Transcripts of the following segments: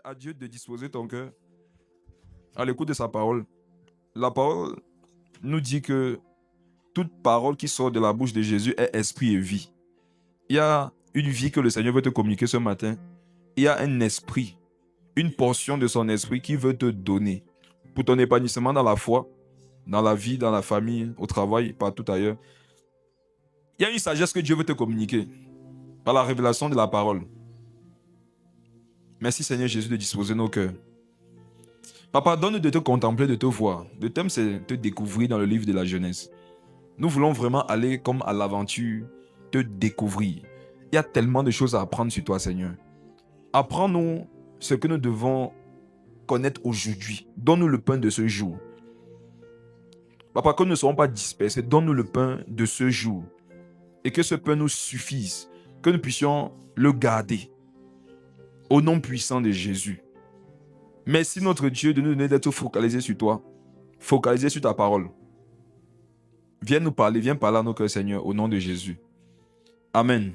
à Dieu de disposer ton cœur à l'écoute de sa parole. La parole nous dit que toute parole qui sort de la bouche de Jésus est esprit et vie. Il y a une vie que le Seigneur veut te communiquer ce matin. Il y a un esprit, une portion de son esprit qui veut te donner pour ton épanouissement dans la foi, dans la vie, dans la famille, au travail, partout ailleurs. Il y a une sagesse que Dieu veut te communiquer par la révélation de la parole. Merci Seigneur Jésus de disposer nos cœurs. Papa, donne de te contempler, de te voir. Le thème, c'est te découvrir dans le livre de la Genèse. Nous voulons vraiment aller comme à l'aventure, te découvrir. Il y a tellement de choses à apprendre sur toi, Seigneur. Apprends-nous ce que nous devons connaître aujourd'hui. Donne-nous le pain de ce jour. Papa, que nous ne soyons pas dispersés, donne-nous le pain de ce jour. Et que ce pain nous suffise. Que nous puissions le garder. Au nom puissant de Jésus. Merci notre Dieu de nous donner d'être focalisés sur toi. Focalisés sur ta parole. Viens nous parler, viens parler à nos cœurs, Seigneur, au nom de Jésus. Amen.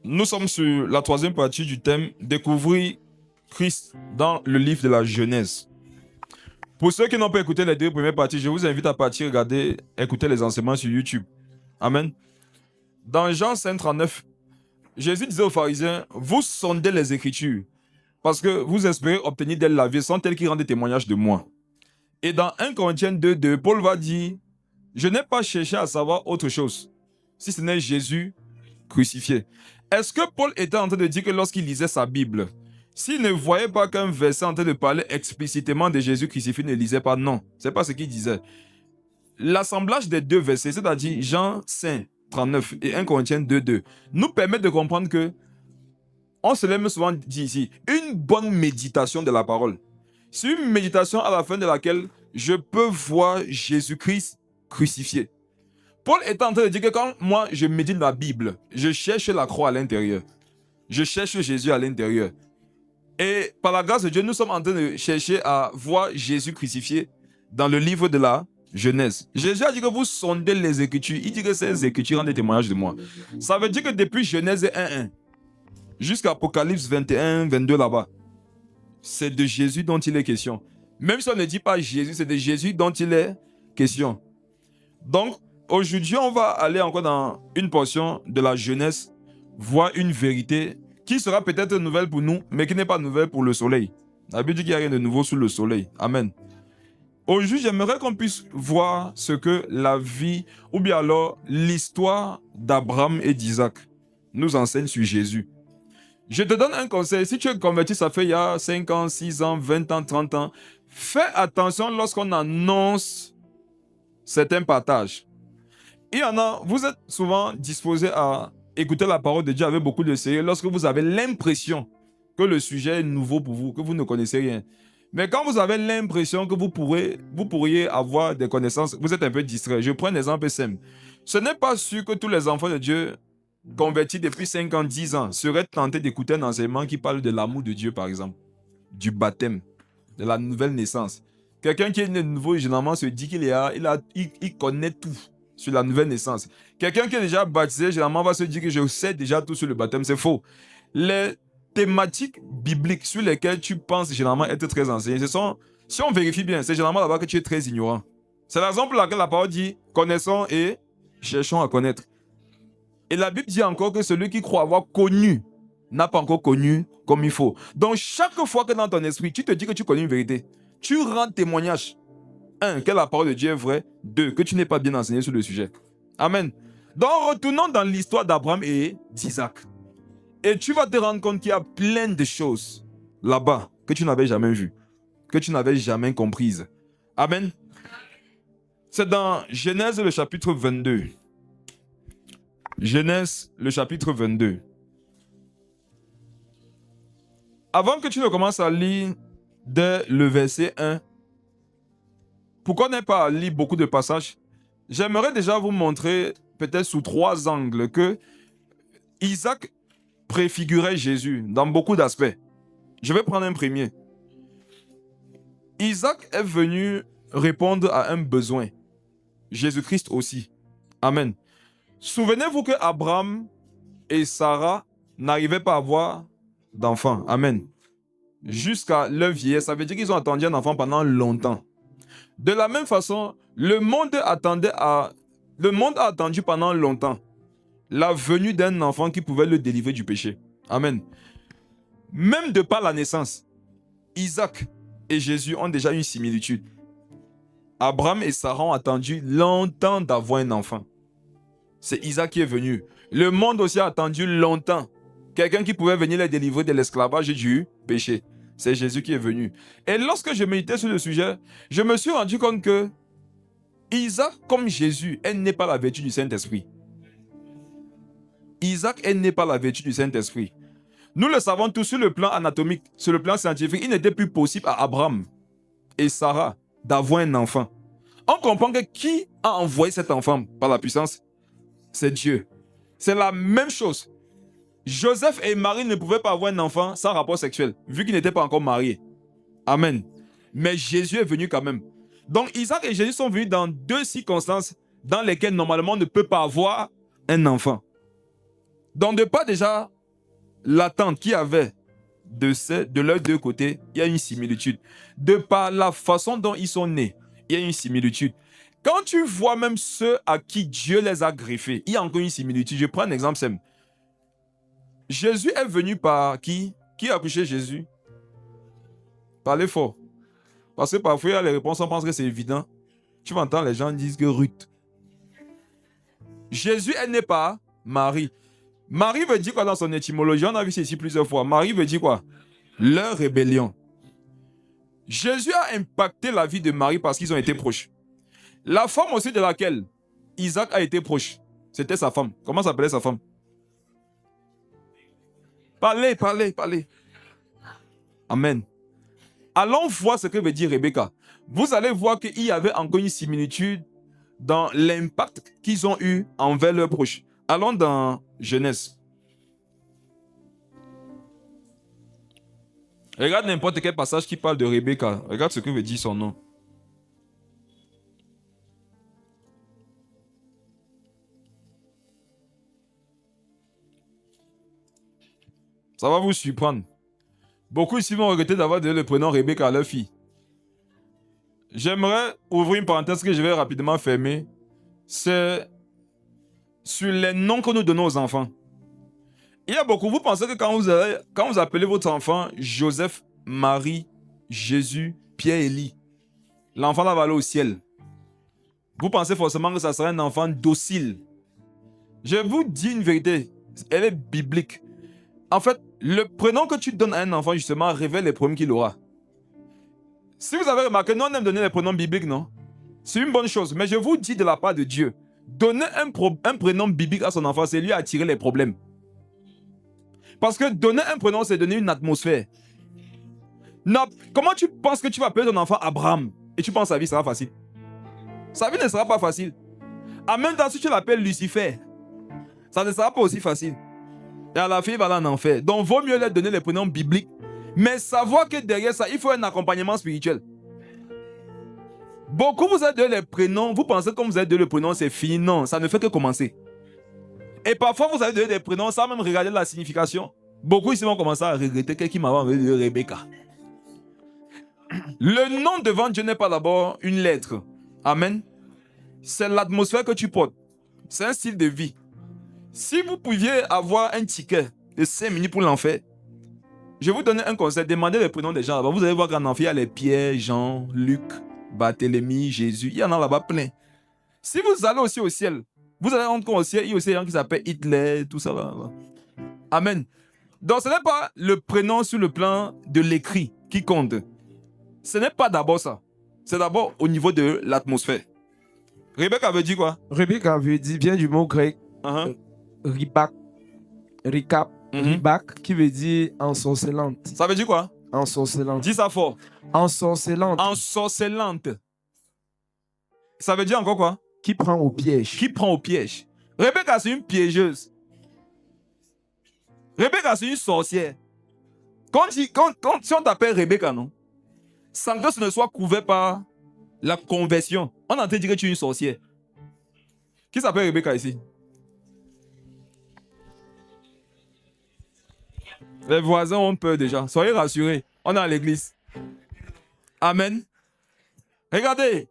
Nous sommes sur la troisième partie du thème « Découvrir Christ dans le livre de la Genèse ». Pour ceux qui n'ont pas écouté les deux premières parties, je vous invite à partir regarder, écouter les enseignements sur YouTube. Amen. Dans Jean 5,39, Jésus disait aux pharisiens « Vous sondez les Écritures, parce que vous espérez obtenir d'elles la vie, sont elles qui rendent témoignage de moi. » Et dans 1 Corinthiens 2,2, Paul va dire « Je n'ai pas cherché à savoir autre chose, si ce n'est Jésus crucifié. » Est-ce que Paul était en train de dire que lorsqu'il lisait sa Bible, s'il ne voyait pas qu'un verset en train de parler explicitement de Jésus crucifié, ne lisait pas? Non, ce n'est pas ce qu'il disait. L'assemblage des deux versets, c'est-à-dire Jean 5, 39 et 1 Corinthiens 2,2, nous permet de comprendre que, on se l'aime souvent dit ici, une bonne méditation de la parole. C'est une méditation à la fin de laquelle je peux voir Jésus-Christ crucifié. Paul est en train de dire que quand moi je médite la Bible, je cherche la croix à l'intérieur. Je cherche Jésus à l'intérieur. Et par la grâce de Dieu, nous sommes en train de chercher à voir Jésus crucifié dans le livre de la Genèse. Jésus a dit que vous sondez les Écritures. Il dit que ces Écritures rendent des témoignages de moi. Ça veut dire que depuis Genèse 1.1 jusqu'à Apocalypse 21, 22 là-bas, c'est de Jésus dont il est question. Même si on ne dit pas Jésus, c'est de Jésus dont il est question. Donc, aujourd'hui, on va aller encore dans une portion de la Genèse, voir une vérité qui sera peut-être nouvelle pour nous, mais qui n'est pas nouvelle pour le soleil. La Bible dit qu'il n'y a rien de nouveau sous le soleil. Amen. Aujourd'hui, j'aimerais qu'on puisse voir ce que la vie, ou bien alors l'histoire d'Abraham et d'Isaac nous enseigne sur Jésus. Je te donne un conseil. Si tu es converti, ça fait il y a 5 ans, 6 ans, 20 ans, 30 ans, fais attention lorsqu'on annonce certains partages. Il y en a, vous êtes souvent disposés à écouter la parole de Dieu avec beaucoup de sérieux lorsque vous avez l'impression que le sujet est nouveau pour vous, que vous ne connaissez rien. Mais quand vous avez l'impression que vous pourriez avoir des connaissances, vous êtes un peu distrait. Je prends un exemple simple. Ce n'est pas sûr que tous les enfants de Dieu convertis depuis 5 ans, 10 ans seraient tentés d'écouter un enseignement qui parle de l'amour de Dieu, par exemple, du baptême, de la nouvelle naissance. Quelqu'un qui est né de nouveau, généralement, se dit qu'il connaît tout sur la nouvelle naissance. Quelqu'un qui est déjà baptisé, généralement, va se dire que je sais déjà tout sur le baptême. C'est faux. Les thématiques bibliques sur lesquelles tu penses généralement être très enseigné, si on vérifie bien, c'est généralement là-bas que tu es très ignorant. C'est la raison pour laquelle la parole dit « Connaissons et cherchons à connaître ». Et la Bible dit encore que celui qui croit avoir connu n'a pas encore connu comme il faut. Donc, chaque fois que dans ton esprit, tu te dis que tu connais une vérité, tu rends témoignage. 1, que la parole de Dieu est vraie. 2, que tu n'es pas bien enseigné sur le sujet. Amen. Donc, retournons dans l'histoire d'Abraham et d'Isaac. Et tu vas te rendre compte qu'il y a plein de choses là-bas que tu n'avais jamais vues, que tu n'avais jamais comprises. Amen. C'est dans Genèse le chapitre 22. Genèse, le chapitre 22. Avant que tu ne commences à lire dès le verset 1, pourquoi ne pas lire beaucoup de passages? J'aimerais déjà vous montrer, peut-être sous 3 angles, que Isaac préfigurait Jésus dans beaucoup d'aspects. Je vais prendre un premier. Isaac est venu répondre à un besoin. Jésus-Christ aussi. Amen. Souvenez-vous que Abraham et Sarah n'arrivaient pas à avoir d'enfants. Amen. jusqu'à leur vieillesse. Ça veut dire qu'ils ont attendu un enfant pendant longtemps. De la même façon, le monde a attendu pendant longtemps la venue d'un enfant qui pouvait le délivrer du péché. Amen. Même de par la naissance, Isaac et Jésus ont déjà une similitude. Abraham et Sarah ont attendu longtemps d'avoir un enfant. C'est Isaac qui est venu. Le monde aussi a attendu longtemps quelqu'un qui pouvait venir les délivrer de l'esclavage et du péché. C'est Jésus qui est venu. Et lorsque je méditais sur le sujet, je me suis rendu compte que Isaac, comme Jésus, est né par la vertu du Saint-Esprit. Isaac est né par la vertu du Saint-Esprit. Nous le savons tous sur le plan anatomique, sur le plan scientifique, il n'était plus possible à Abraham et Sarah d'avoir un enfant. On comprend que qui a envoyé cet enfant par la puissance? C'est Dieu. C'est la même chose. Joseph et Marie ne pouvaient pas avoir un enfant sans rapport sexuel, vu qu'ils n'étaient pas encore mariés. Amen. Mais Jésus est venu quand même. Donc Isaac et Jésus sont venus dans deux circonstances dans lesquelles normalement on ne peut pas avoir un enfant. Donc de pas déjà l'attente qu'il y avait de leurs deux côtés, il y a une similitude. De par la façon dont ils sont nés, il y a une similitude. Quand tu vois même ceux à qui Dieu les a greffés, il y a encore une similitude. Je prends un exemple simple. Jésus est venu par qui? Qui a accouché Jésus? Parlez fort. Parce que parfois, il y a les réponses, on pense que c'est évident. Tu vas entendre les gens disent que Ruth. Jésus est né par Marie. Marie veut dire quoi dans son étymologie? On a vu ça ici plusieurs fois. Marie veut dire quoi? Leur rébellion. Jésus a impacté la vie de Marie parce qu'ils ont été proches. La femme aussi de laquelle Isaac a été proche, c'était sa femme. Comment s'appelait sa femme? Parlez. Amen. Allons voir ce que veut dire Rebecca. Vous allez voir qu'il y avait encore une similitude dans l'impact qu'ils ont eu envers leurs proches. Allons dans Genèse. Regarde n'importe quel passage qui parle de Rebecca. Regarde ce que veut dire son nom. Ça va vous surprendre. Beaucoup ici vont regretter d'avoir donné le prénom Rebecca à leur fille. J'aimerais ouvrir une parenthèse que je vais rapidement fermer. C'est sur les noms que nous donnons aux enfants. Il y a beaucoup, vous pensez que quand vous appelez votre enfant Joseph, Marie, Jésus, Pierre, Élie, l'enfant va aller au ciel. Vous pensez forcément que ça sera un enfant docile. Je vous dis une vérité, elle est biblique. En fait, le prénom que tu donnes à un enfant, justement, révèle les problèmes qu'il aura. Si vous avez remarqué, nous on aime donner les prénoms bibliques, non? C'est une bonne chose, mais je vous dis de la part de Dieu, donner un prénom biblique à son enfant, c'est lui attirer les problèmes. Parce que donner un prénom, c'est donner une atmosphère. Non, comment tu penses que tu vas appeler ton enfant Abraham et tu penses que sa vie sera facile? Sa vie ne sera pas facile. En même temps, si tu l'appelles Lucifer, ça ne sera pas aussi facile. Et à la fin, il va aller en enfer. Donc, vaut mieux leur donner les prénoms bibliques, mais savoir que derrière ça, il faut un accompagnement spirituel. Beaucoup vous avez donné les prénoms, vous pensez que comme vous avez donné le prénom, c'est fini. Non, ça ne fait que commencer. Et parfois, vous avez donné des prénoms sans même regarder la signification. Beaucoup ici vont commencer à regretter quelqu'un qui m'a envoyé de Rebecca. Le nom devant Dieu n'est pas d'abord une lettre. Amen. C'est l'atmosphère que tu portes. C'est un style de vie. Si vous pouviez avoir un ticket de 5 minutes pour l'enfer, je vais vous donner un conseil. Demandez les prénoms des gens là-bas. Vous allez voir qu'en enfer, il y a les Pierre, Jean, Luc, Barthélemy, Jésus. Il y en a là-bas plein. Si vous allez aussi au ciel, vous allez rendre compte au ciel, il y a aussi des gens qui s'appellent Hitler, tout ça. Là. Amen. Donc ce n'est pas le prénom sur le plan de l'écrit qui compte. Ce n'est pas d'abord ça. C'est d'abord au niveau de l'atmosphère. Rebecca veut dire quoi? Rebecca veut dire, vient du mot grec ribak, ribak, qui veut dire ensorcelante. Ça veut dire quoi? Ensorcelante. Dis ça fort. Ensorcelante. Ensorcelante. Ça veut dire encore quoi? Qui prend au piège. Qui prend au piège. Rebecca, c'est une piégeuse. Rebecca, c'est une sorcière. Si on t'appelle Rebecca, non? Sans que ce ne soit couvert par la conversion, on entend dire que tu es une sorcière. Qui s'appelle Rebecca ici? Les voisins ont peur déjà. Soyez rassurés. On est à l'église. Amen. Regardez.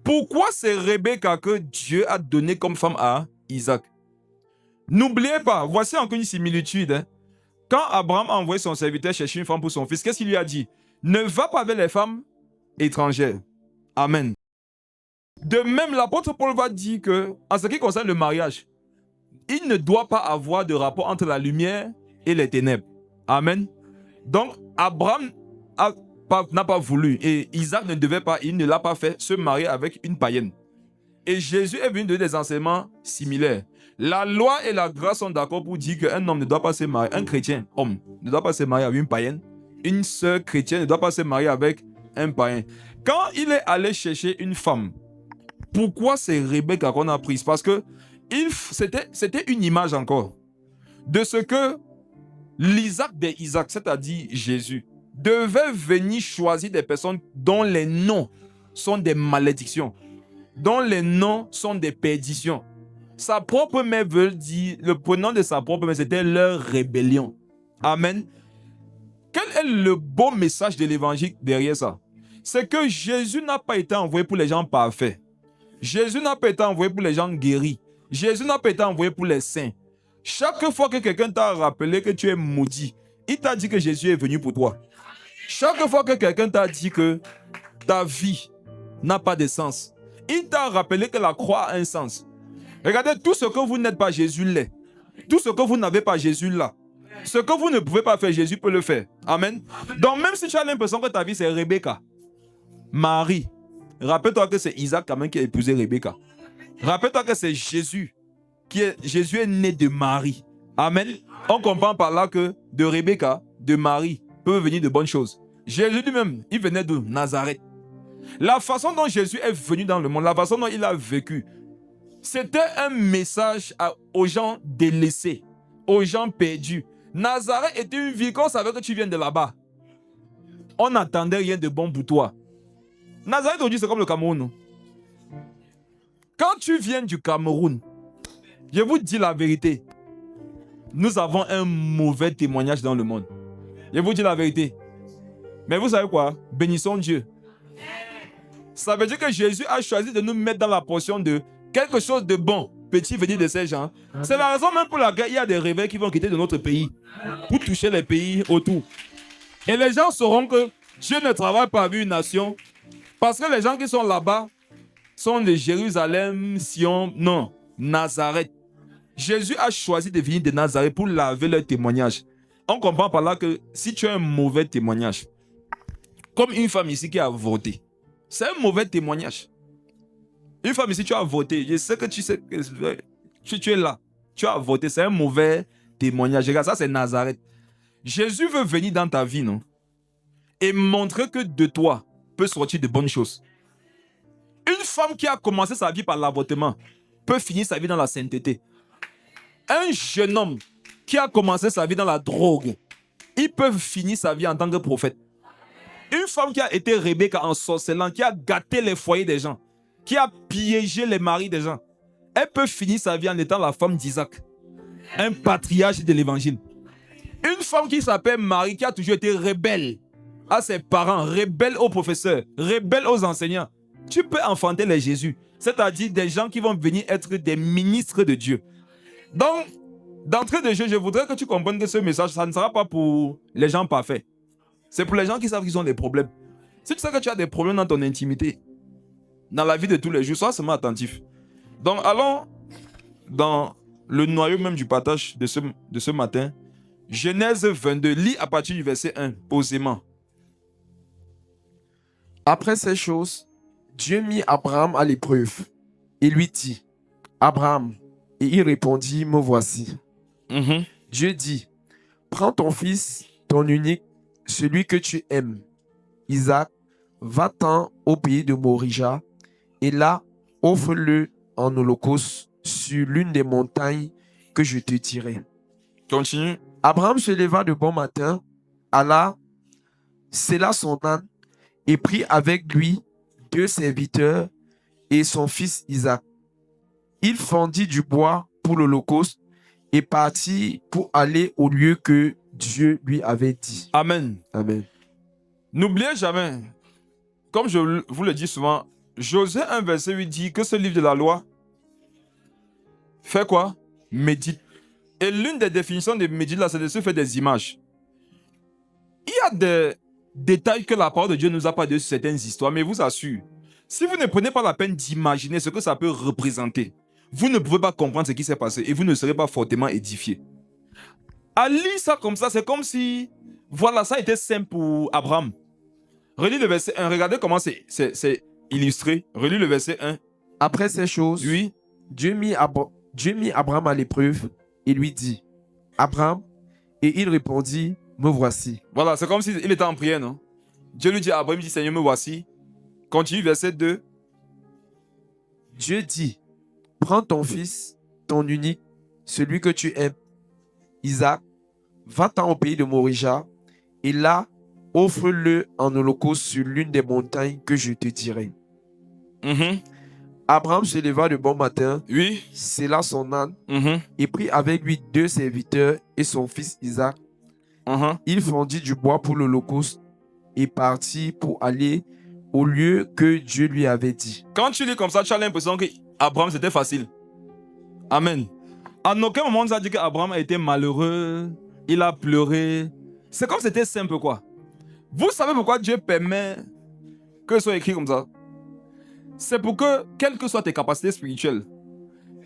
Pourquoi c'est Rebecca que Dieu a donné comme femme à Isaac? N'oubliez pas, voici encore une similitude. Hein. Quand Abraham a envoyé son serviteur chercher une femme pour son fils, qu'est-ce qu'il lui a dit? Ne va pas avec les femmes étrangères. Amen. De même, l'apôtre Paul va dire que, en ce qui concerne le mariage, il ne doit pas avoir de rapport entre la lumière et les ténèbres. Amen. Donc, Abraham n'a pas voulu et Isaac ne devait pas, il ne l'a pas fait, se marier avec une païenne. Et Jésus est venu donner des enseignements similaires. La loi et la grâce sont d'accord pour dire qu'un homme ne doit pas se marier, un chrétien, homme, ne doit pas se marier avec une païenne. Une sœur chrétienne ne doit pas se marier avec un païen. Quand il est allé chercher une femme, pourquoi c'est Rebecca qu'on a prise? Parce que c'était une image encore de ce que l'Isaac d'Isaac, c'est-à-dire Jésus, devait venir choisir des personnes dont les noms sont des malédictions, dont les noms sont des perditions. Sa propre mère veut dire, le prénom de sa propre mère, c'était leur rébellion. Amen. Quel est le beau message de l'évangile derrière ça? C'est que Jésus n'a pas été envoyé pour les gens parfaits. Jésus n'a pas été envoyé pour les gens guéris. Jésus n'a pas été envoyé pour les saints. Chaque fois que quelqu'un t'a rappelé que tu es maudit, il t'a dit que Jésus est venu pour toi. Chaque fois que quelqu'un t'a dit que ta vie n'a pas de sens, il t'a rappelé que la croix a un sens. Regardez, tout ce que vous n'êtes pas, Jésus l'est. Tout ce que vous n'avez pas, Jésus l'a. Ce que vous ne pouvez pas faire, Jésus peut le faire. Amen. Donc même si tu as l'impression que ta vie c'est Rebecca, Marie, rappelle-toi que c'est Isaac quand même qui a épousé Rebecca. Rappelle-toi que c'est Jésus. Jésus est né de Marie. Amen. On comprend par là que de Rebecca, de Marie, peuvent venir de bonnes choses. Jésus lui-même, il venait de Nazareth. La façon dont Jésus est venu dans le monde, la façon dont il a vécu, c'était un message aux gens délaissés, aux gens perdus. Nazareth était une ville qu'on savait que tu viens de là-bas. On n'attendait rien de bon pour toi. Nazareth aujourd'hui c'est comme le Cameroun. Quand tu viens du Cameroun, je vous dis la vérité, nous avons un mauvais témoignage dans le monde. Je vous dis la vérité. Mais vous savez quoi? Bénissons Dieu. Ça veut dire que Jésus a choisi de nous mettre dans la portion de quelque chose de bon. Petit venir de ces gens. C'est la raison même pour laquelle il y a des réveils qui vont quitter de notre pays pour toucher les pays autour. Et les gens sauront que Dieu ne travaille pas avec une nation parce que les gens qui sont là-bas sont de Jérusalem, Sion, non, Nazareth. Jésus a choisi de venir de Nazareth pour laver leur témoignage. On comprend par là que si tu as un mauvais témoignage, comme une femme ici qui a voté, c'est un mauvais témoignage. Une femme ici, tu as voté. Je sais que tu sais que tu es là. Tu as voté. C'est un mauvais témoignage. Regarde, ça c'est Nazareth. Jésus veut venir dans ta vie, non? Et montrer que de toi peut sortir de bonnes choses. Une femme qui a commencé sa vie par l'avortement peut finir sa vie dans la sainteté. Un jeune homme qui a commencé sa vie dans la drogue, il peut finir sa vie en tant que prophète. Une femme qui a été Rebecca en sorcellant, qui a gâté les foyers des gens, qui a piégé les maris des gens, elle peut finir sa vie en étant la femme d'Isaac, un patriarche de l'évangile. Une femme qui s'appelle Marie, qui a toujours été rebelle à ses parents, rebelle aux professeurs, rebelle aux enseignants, tu peux enfanter les Jésus, c'est-à-dire des gens qui vont venir être des ministres de Dieu. Donc, d'entrée de jeu, je voudrais que tu comprennes que ce message, ça ne sera pas pour les gens parfaits. C'est pour les gens qui savent qu'ils ont des problèmes. Si tu sais que tu as des problèmes dans ton intimité, dans la vie de tous les jours, sois seulement attentif. Donc, allons dans le noyau même du partage de ce matin. Genèse 22, lis à partir du verset 1, posément. Après ces choses, Dieu mit Abraham à l'épreuve et lui dit, Abraham, et il répondit, me voici. Dieu dit, prends ton fils, ton unique, celui que tu aimes, Isaac, va-t'en au pays de Morija, et là, offre-le en holocauste sur l'une des montagnes que je te dirai. Continue. Abraham se leva de bon matin, alla, sella son âne, et prit avec lui 2 serviteurs et son fils Isaac. Il fendit du bois pour l'holocauste et partit pour aller au lieu que Dieu lui avait dit. Amen. Amen. N'oubliez jamais, comme je vous le dis souvent, Josué 1, verset 8 dit que ce livre de la loi fait quoi? Médite. Et l'une des définitions de médite là, c'est de se faire des images. Il y a des détails que la parole de Dieu ne nous a pas dit sur certaines histoires, mais je vous assure, si vous ne prenez pas la peine d'imaginer ce que ça peut représenter, vous ne pouvez pas comprendre ce qui s'est passé et vous ne serez pas fortement édifié. À lire ça comme ça, c'est comme si, voilà, ça a été simple pour Abraham. Relis le verset 1, regardez comment c'est illustré. Relis le verset 1. Après ces choses, Oui. Dieu mit Abraham à l'épreuve et lui dit, Abraham, et il répondit, me voici. Voilà, c'est comme s'il était en prière, non? Dieu lui dit à Abraham, il dit, Seigneur, me voici. Continue, verset 2. Dieu dit, prends ton fils, ton unique, celui que tu aimes, Isaac, va-t'en au pays de Morija, et là, offre-le en holocauste sur l'une des montagnes que je te dirai. Abraham se leva de bon matin, Oui. sella son âne, et prit avec lui 2 serviteurs et son fils Isaac. Il fondit du bois pour l'holocauste et partit pour aller au lieu que Dieu lui avait dit. Quand tu lis comme ça, tu as l'impression qu'Abraham c'était facile. Amen. À aucun moment on nous a dit qu'Abraham a été malheureux, il a pleuré. C'est comme si c'était simple quoi. Vous savez pourquoi Dieu permet que ce soit écrit comme ça? C'est pour que, quelles que soient tes capacités spirituelles,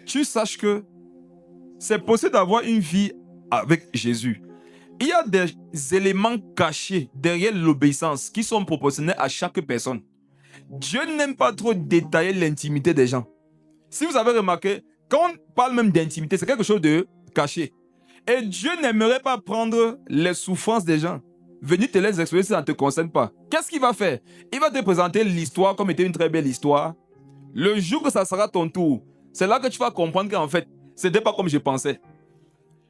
tu saches que c'est possible d'avoir une vie avec Jésus. Il y a des éléments cachés derrière l'obéissance qui sont proportionnels à chaque personne. Dieu n'aime pas trop détailler l'intimité des gens. Si vous avez remarqué, quand on parle même d'intimité, c'est quelque chose de caché. Et Dieu n'aimerait pas prendre les souffrances des gens, venir te les exprimer si ça ne te concerne pas. Qu'est-ce qu'il va faire? Il va te présenter l'histoire comme étant une très belle histoire. Le jour que ça sera ton tour, c'est là que tu vas comprendre qu'en fait, ce n'était pas comme je pensais.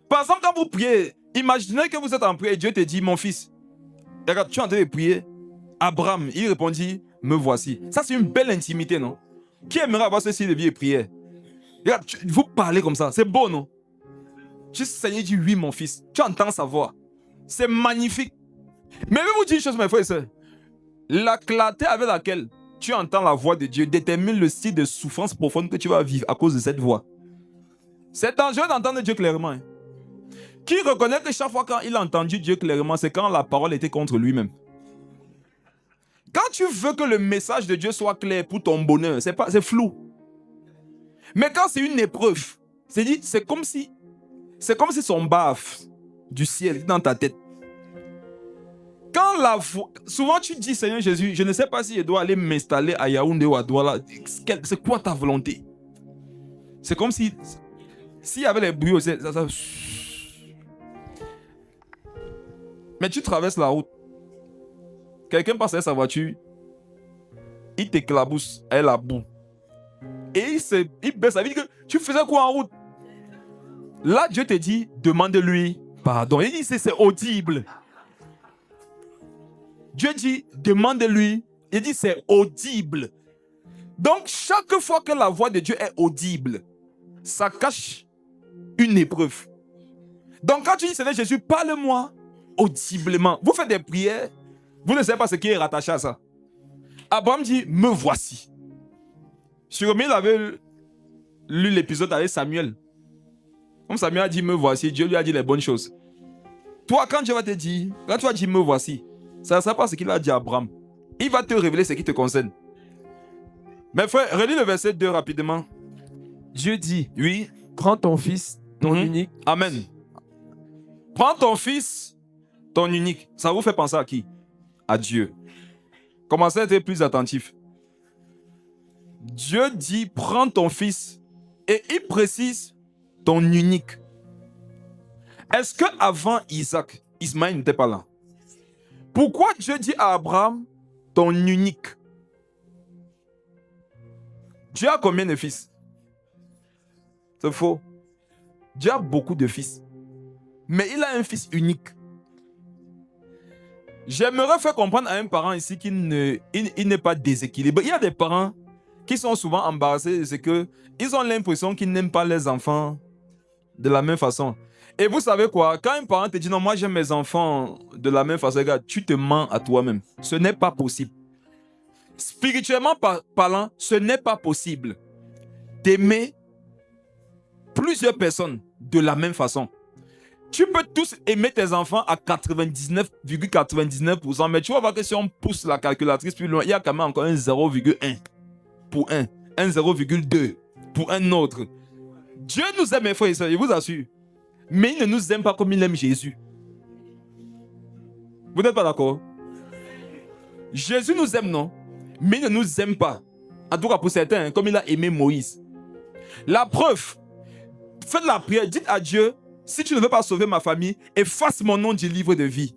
Par exemple, quand vous priez, imaginez que vous êtes en prière et Dieu te dit, mon fils, regarde, tu es en train de prier. Abraham, il répondit, me voici. Ça, c'est une belle intimité, non? Qui aimerait avoir ce style de vie et prière? Regarde, vous parlez comme ça, c'est beau, non? Tu Seigneur dit, oui, mon fils. Tu entends sa voix. C'est magnifique. Mais je vais vous dire une chose, mes frères et sœurs. La clarté avec laquelle tu entends la voix de Dieu détermine le style de souffrance profonde que tu vas vivre à cause de cette voix. C'est dangereux d'entendre Dieu clairement. Hein. Qui reconnaît que chaque fois quand il a entendu Dieu clairement, c'est quand la parole était contre lui-même. Quand tu veux que le message de Dieu soit clair pour ton bonheur, c'est flou. Mais quand c'est une épreuve, c'est comme si son baffe du ciel est dans ta tête. Quand souvent tu dis, Seigneur Jésus, je ne sais pas si je dois aller m'installer à Yaoundé ou à Douala. C'est quoi ta volonté? C'est comme s'il y avait les bruits aussi. Mais tu traverses la route. Quelqu'un passe avec sa voiture. Il t'éclabousse avec la boue. Et il baisse la vie. Tu faisais quoi en route? Là, Dieu te dit, demande-lui pardon. Il dit, c'est audible. Dieu dit, demande-lui. Il dit, c'est audible. Donc, chaque fois que la voix de Dieu est audible, ça cache une épreuve. Donc, quand tu dis, Seigneur Jésus, parle-moi audiblement. Vous faites des prières, vous ne savez pas ce qui est rattaché à ça. Abraham dit, me voici. Sûrement, il avait lu l'épisode avec Samuel. Comme Samuel a dit, me voici, Dieu lui a dit les bonnes choses. Toi, quand Dieu va te dire, quand tu vas dire, me voici, ça ne sera pas ce qu'il a dit à Abraham. Il va te révéler ce qui te concerne. Mes frères, relis le verset 2 rapidement. Dieu dit, oui, prends ton fils, ton unique. Amen. Prends ton fils, ton unique. Ça vous fait penser à qui? À Dieu. Commencez à être plus attentif. Dieu dit, prends ton fils. Et il précise ton unique. Est-ce qu'avant Isaac, Ismaël n'était pas là? Pourquoi Dieu dit à Abraham, ton unique? Dieu a combien de fils? C'est faux. Dieu a beaucoup de fils. Mais il a un fils unique. J'aimerais faire comprendre à un parent ici qu'il n'est pas déséquilibré. Il y a des parents qui sont souvent embarrassés, c'est qu'ils ont l'impression qu'ils n'aiment pas les enfants de la même façon. Et vous savez quoi? Quand un parent te dit non, moi j'aime mes enfants de la même façon, regarde, tu te mens à toi-même. Ce n'est pas possible. Spirituellement parlant, ce n'est pas possible d'aimer plusieurs personnes de la même façon. Tu peux tous aimer tes enfants à 99,99%, mais tu vas voir que si on pousse la calculatrice plus loin, il y a quand même encore un 0,1 pour un 0,2 pour un autre. Dieu nous aime, mes frères et sœurs, je vous assure. Mais il ne nous aime pas comme il aime Jésus. Vous n'êtes pas d'accord? Jésus nous aime, non? Mais il ne nous aime pas. En tout cas pour certains, comme il a aimé Moïse. La preuve, faites la prière, dites à Dieu, si tu ne veux pas sauver ma famille, efface mon nom du livre de vie.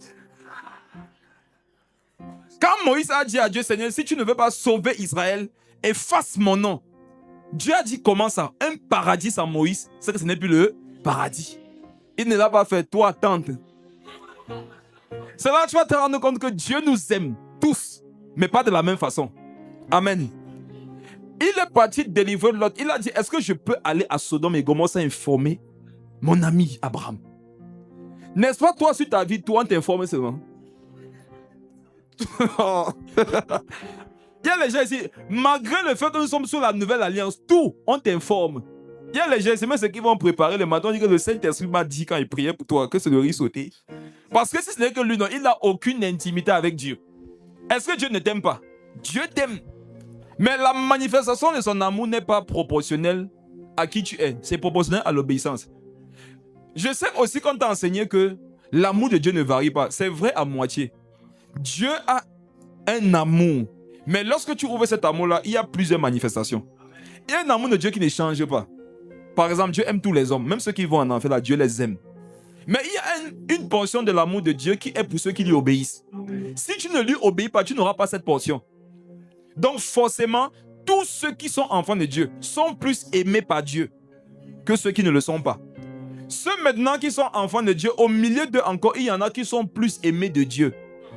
Quand Moïse a dit à Dieu, Seigneur, si tu ne veux pas sauver Israël, efface mon nom. Dieu a dit comment ça? Un paradis sans Moïse, c'est que ce n'est plus le paradis. Il ne l'a pas fait, toi, tante. C'est là que tu vas te rendre compte que Dieu nous aime tous, mais pas de la même façon. Amen. Il est parti délivrer l'autre. Il a dit, est-ce que je peux aller à Sodome et Gomorrhe sans informer mon ami Abraham? N'est-ce pas toi sur ta vie, toi on t'informe seulement? Il y a les gens ici, malgré le fait que nous sommes sous la nouvelle alliance, tout, on t'informe. Il y a les gens, c'est même ceux qui vont préparer le matin, on dit que le Saint-Esprit m'a dit quand il priait pour toi que c'est le riz sauté. Parce que si ce n'est que lui, non, il n'a aucune intimité avec Dieu. Est-ce que Dieu ne t'aime pas? Dieu t'aime. Mais la manifestation de son amour n'est pas proportionnelle à qui tu es. C'est proportionnel à l'obéissance. Je sais aussi qu'on t'a enseigné que l'amour de Dieu ne varie pas. C'est vrai à moitié. Dieu a un amour. Mais lorsque tu ouvres cet amour-là, il y a plusieurs manifestations. Il y a un amour de Dieu qui ne change pas. Par exemple, Dieu aime tous les hommes. Même ceux qui vont en enfer, là, Dieu les aime. Mais il y a une portion de l'amour de Dieu qui est pour ceux qui lui obéissent. Si tu ne lui obéis pas, tu n'auras pas cette portion. Donc forcément, tous ceux qui sont enfants de Dieu sont plus aimés par Dieu que ceux qui ne le sont pas. Ceux maintenant qui sont enfants de Dieu, au milieu d'eux encore, il y en a qui sont plus aimés de Dieu.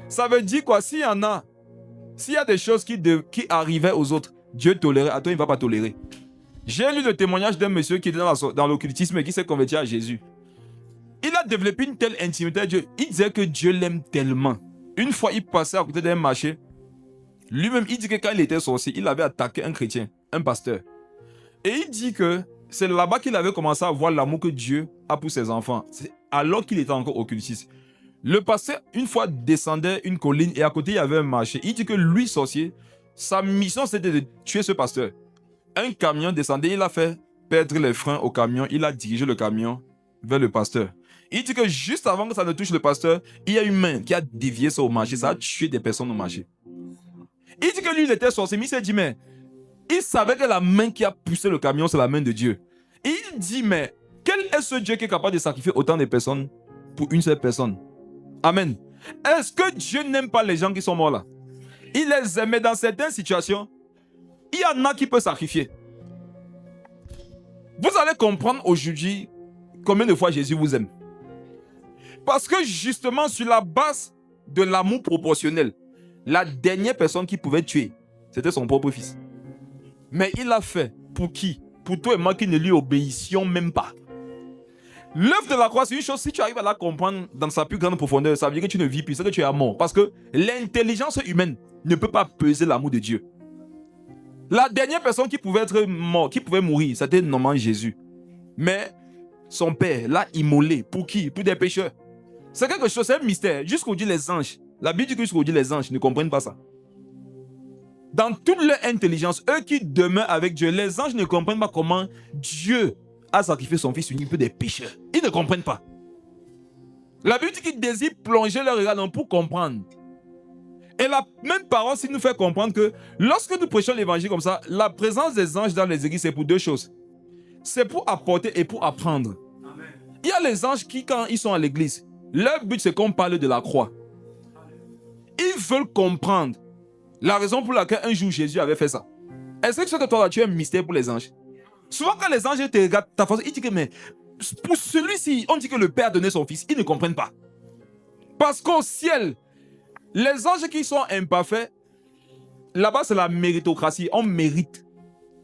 Ça veut dire quoi? S'il y a des choses qui arrivaient aux autres, Dieu tolérait, à toi il ne va pas tolérer. J'ai lu le témoignage d'un monsieur qui était dans l'occultisme et qui s'est converti à Jésus. Il a développé une telle intimité avec Dieu. Il disait que Dieu l'aime tellement. Une fois, il passait à côté d'un marché. Lui-même, il dit que quand il était sorcier, il avait attaqué un chrétien, un pasteur. Et il dit que c'est là-bas qu'il avait commencé à voir l'amour que Dieu a pour ses enfants. C'est alors qu'il était encore occultiste. Le pasteur, une fois, descendait une colline et à côté, il y avait un marché. Il dit que lui, sorcier, sa mission, c'était de tuer ce pasteur. Un camion descendait, il a fait perdre les freins au camion. Il a dirigé le camion vers le pasteur. Il dit que juste avant que ça ne touche le pasteur, il y a une main qui a dévié ça au marché. Ça a tué des personnes au marché. Il dit que lui, il était sorcier, mais il s'est dit, mais il savait que la main qui a poussé le camion, c'est la main de Dieu. Et il dit, mais quel est ce Dieu qui est capable de sacrifier autant de personnes pour une seule personne? Amen. Est-ce que Dieu n'aime pas les gens qui sont morts là? Il les aime, mais dans certaines situations, il y en a qui peuvent sacrifier. Vous allez comprendre aujourd'hui combien de fois Jésus vous aime. Parce que justement, sur la base de l'amour proportionnel, la dernière personne qui pouvait tuer, c'était son propre fils. Mais il l'a fait pour qui? Pour toi et moi qui ne lui obéissions même pas. L'œuvre de la croix, c'est une chose, si tu arrives à la comprendre dans sa plus grande profondeur, ça veut dire que tu ne vis plus, c'est que tu es mort. Parce que l'intelligence humaine ne peut pas peser l'amour de Dieu. La dernière personne qui pouvait être mort, qui pouvait mourir, c'était normalement Jésus. Mais son père l'a immolé. Pour qui? Pour des pécheurs. C'est quelque chose, c'est un mystère. Jusqu'aujourd'hui, les anges, la Bible dit que jusqu'aujourd'hui, les anges ne comprennent pas ça. Dans toute leur intelligence, eux qui demeurent avec Dieu, les anges ne comprennent pas comment Dieu a sacrifié son fils unique pour des pécheurs. Ils ne comprennent pas. La Bible dit qu'ils désirent plonger leur regard dans pour comprendre. Et la même parole s'il nous fait comprendre que lorsque nous prêchons l'évangile comme ça, la présence des anges dans les églises, c'est pour deux choses. C'est pour apporter et pour apprendre. Amen. Il y a les anges qui, quand ils sont à l'église, leur but c'est qu'on parle de la croix. Ils veulent comprendre la raison pour laquelle un jour Jésus avait fait ça. Est-ce que tu sais que toi, tu es un mystère pour les anges? Souvent quand les anges te regardent, ta façon, ils disent que mais pour celui-ci, on dit que le Père a donné son fils. Ils ne comprennent pas. Parce qu'au ciel, les anges qui sont imparfaits, là-bas c'est la méritocratie, on mérite.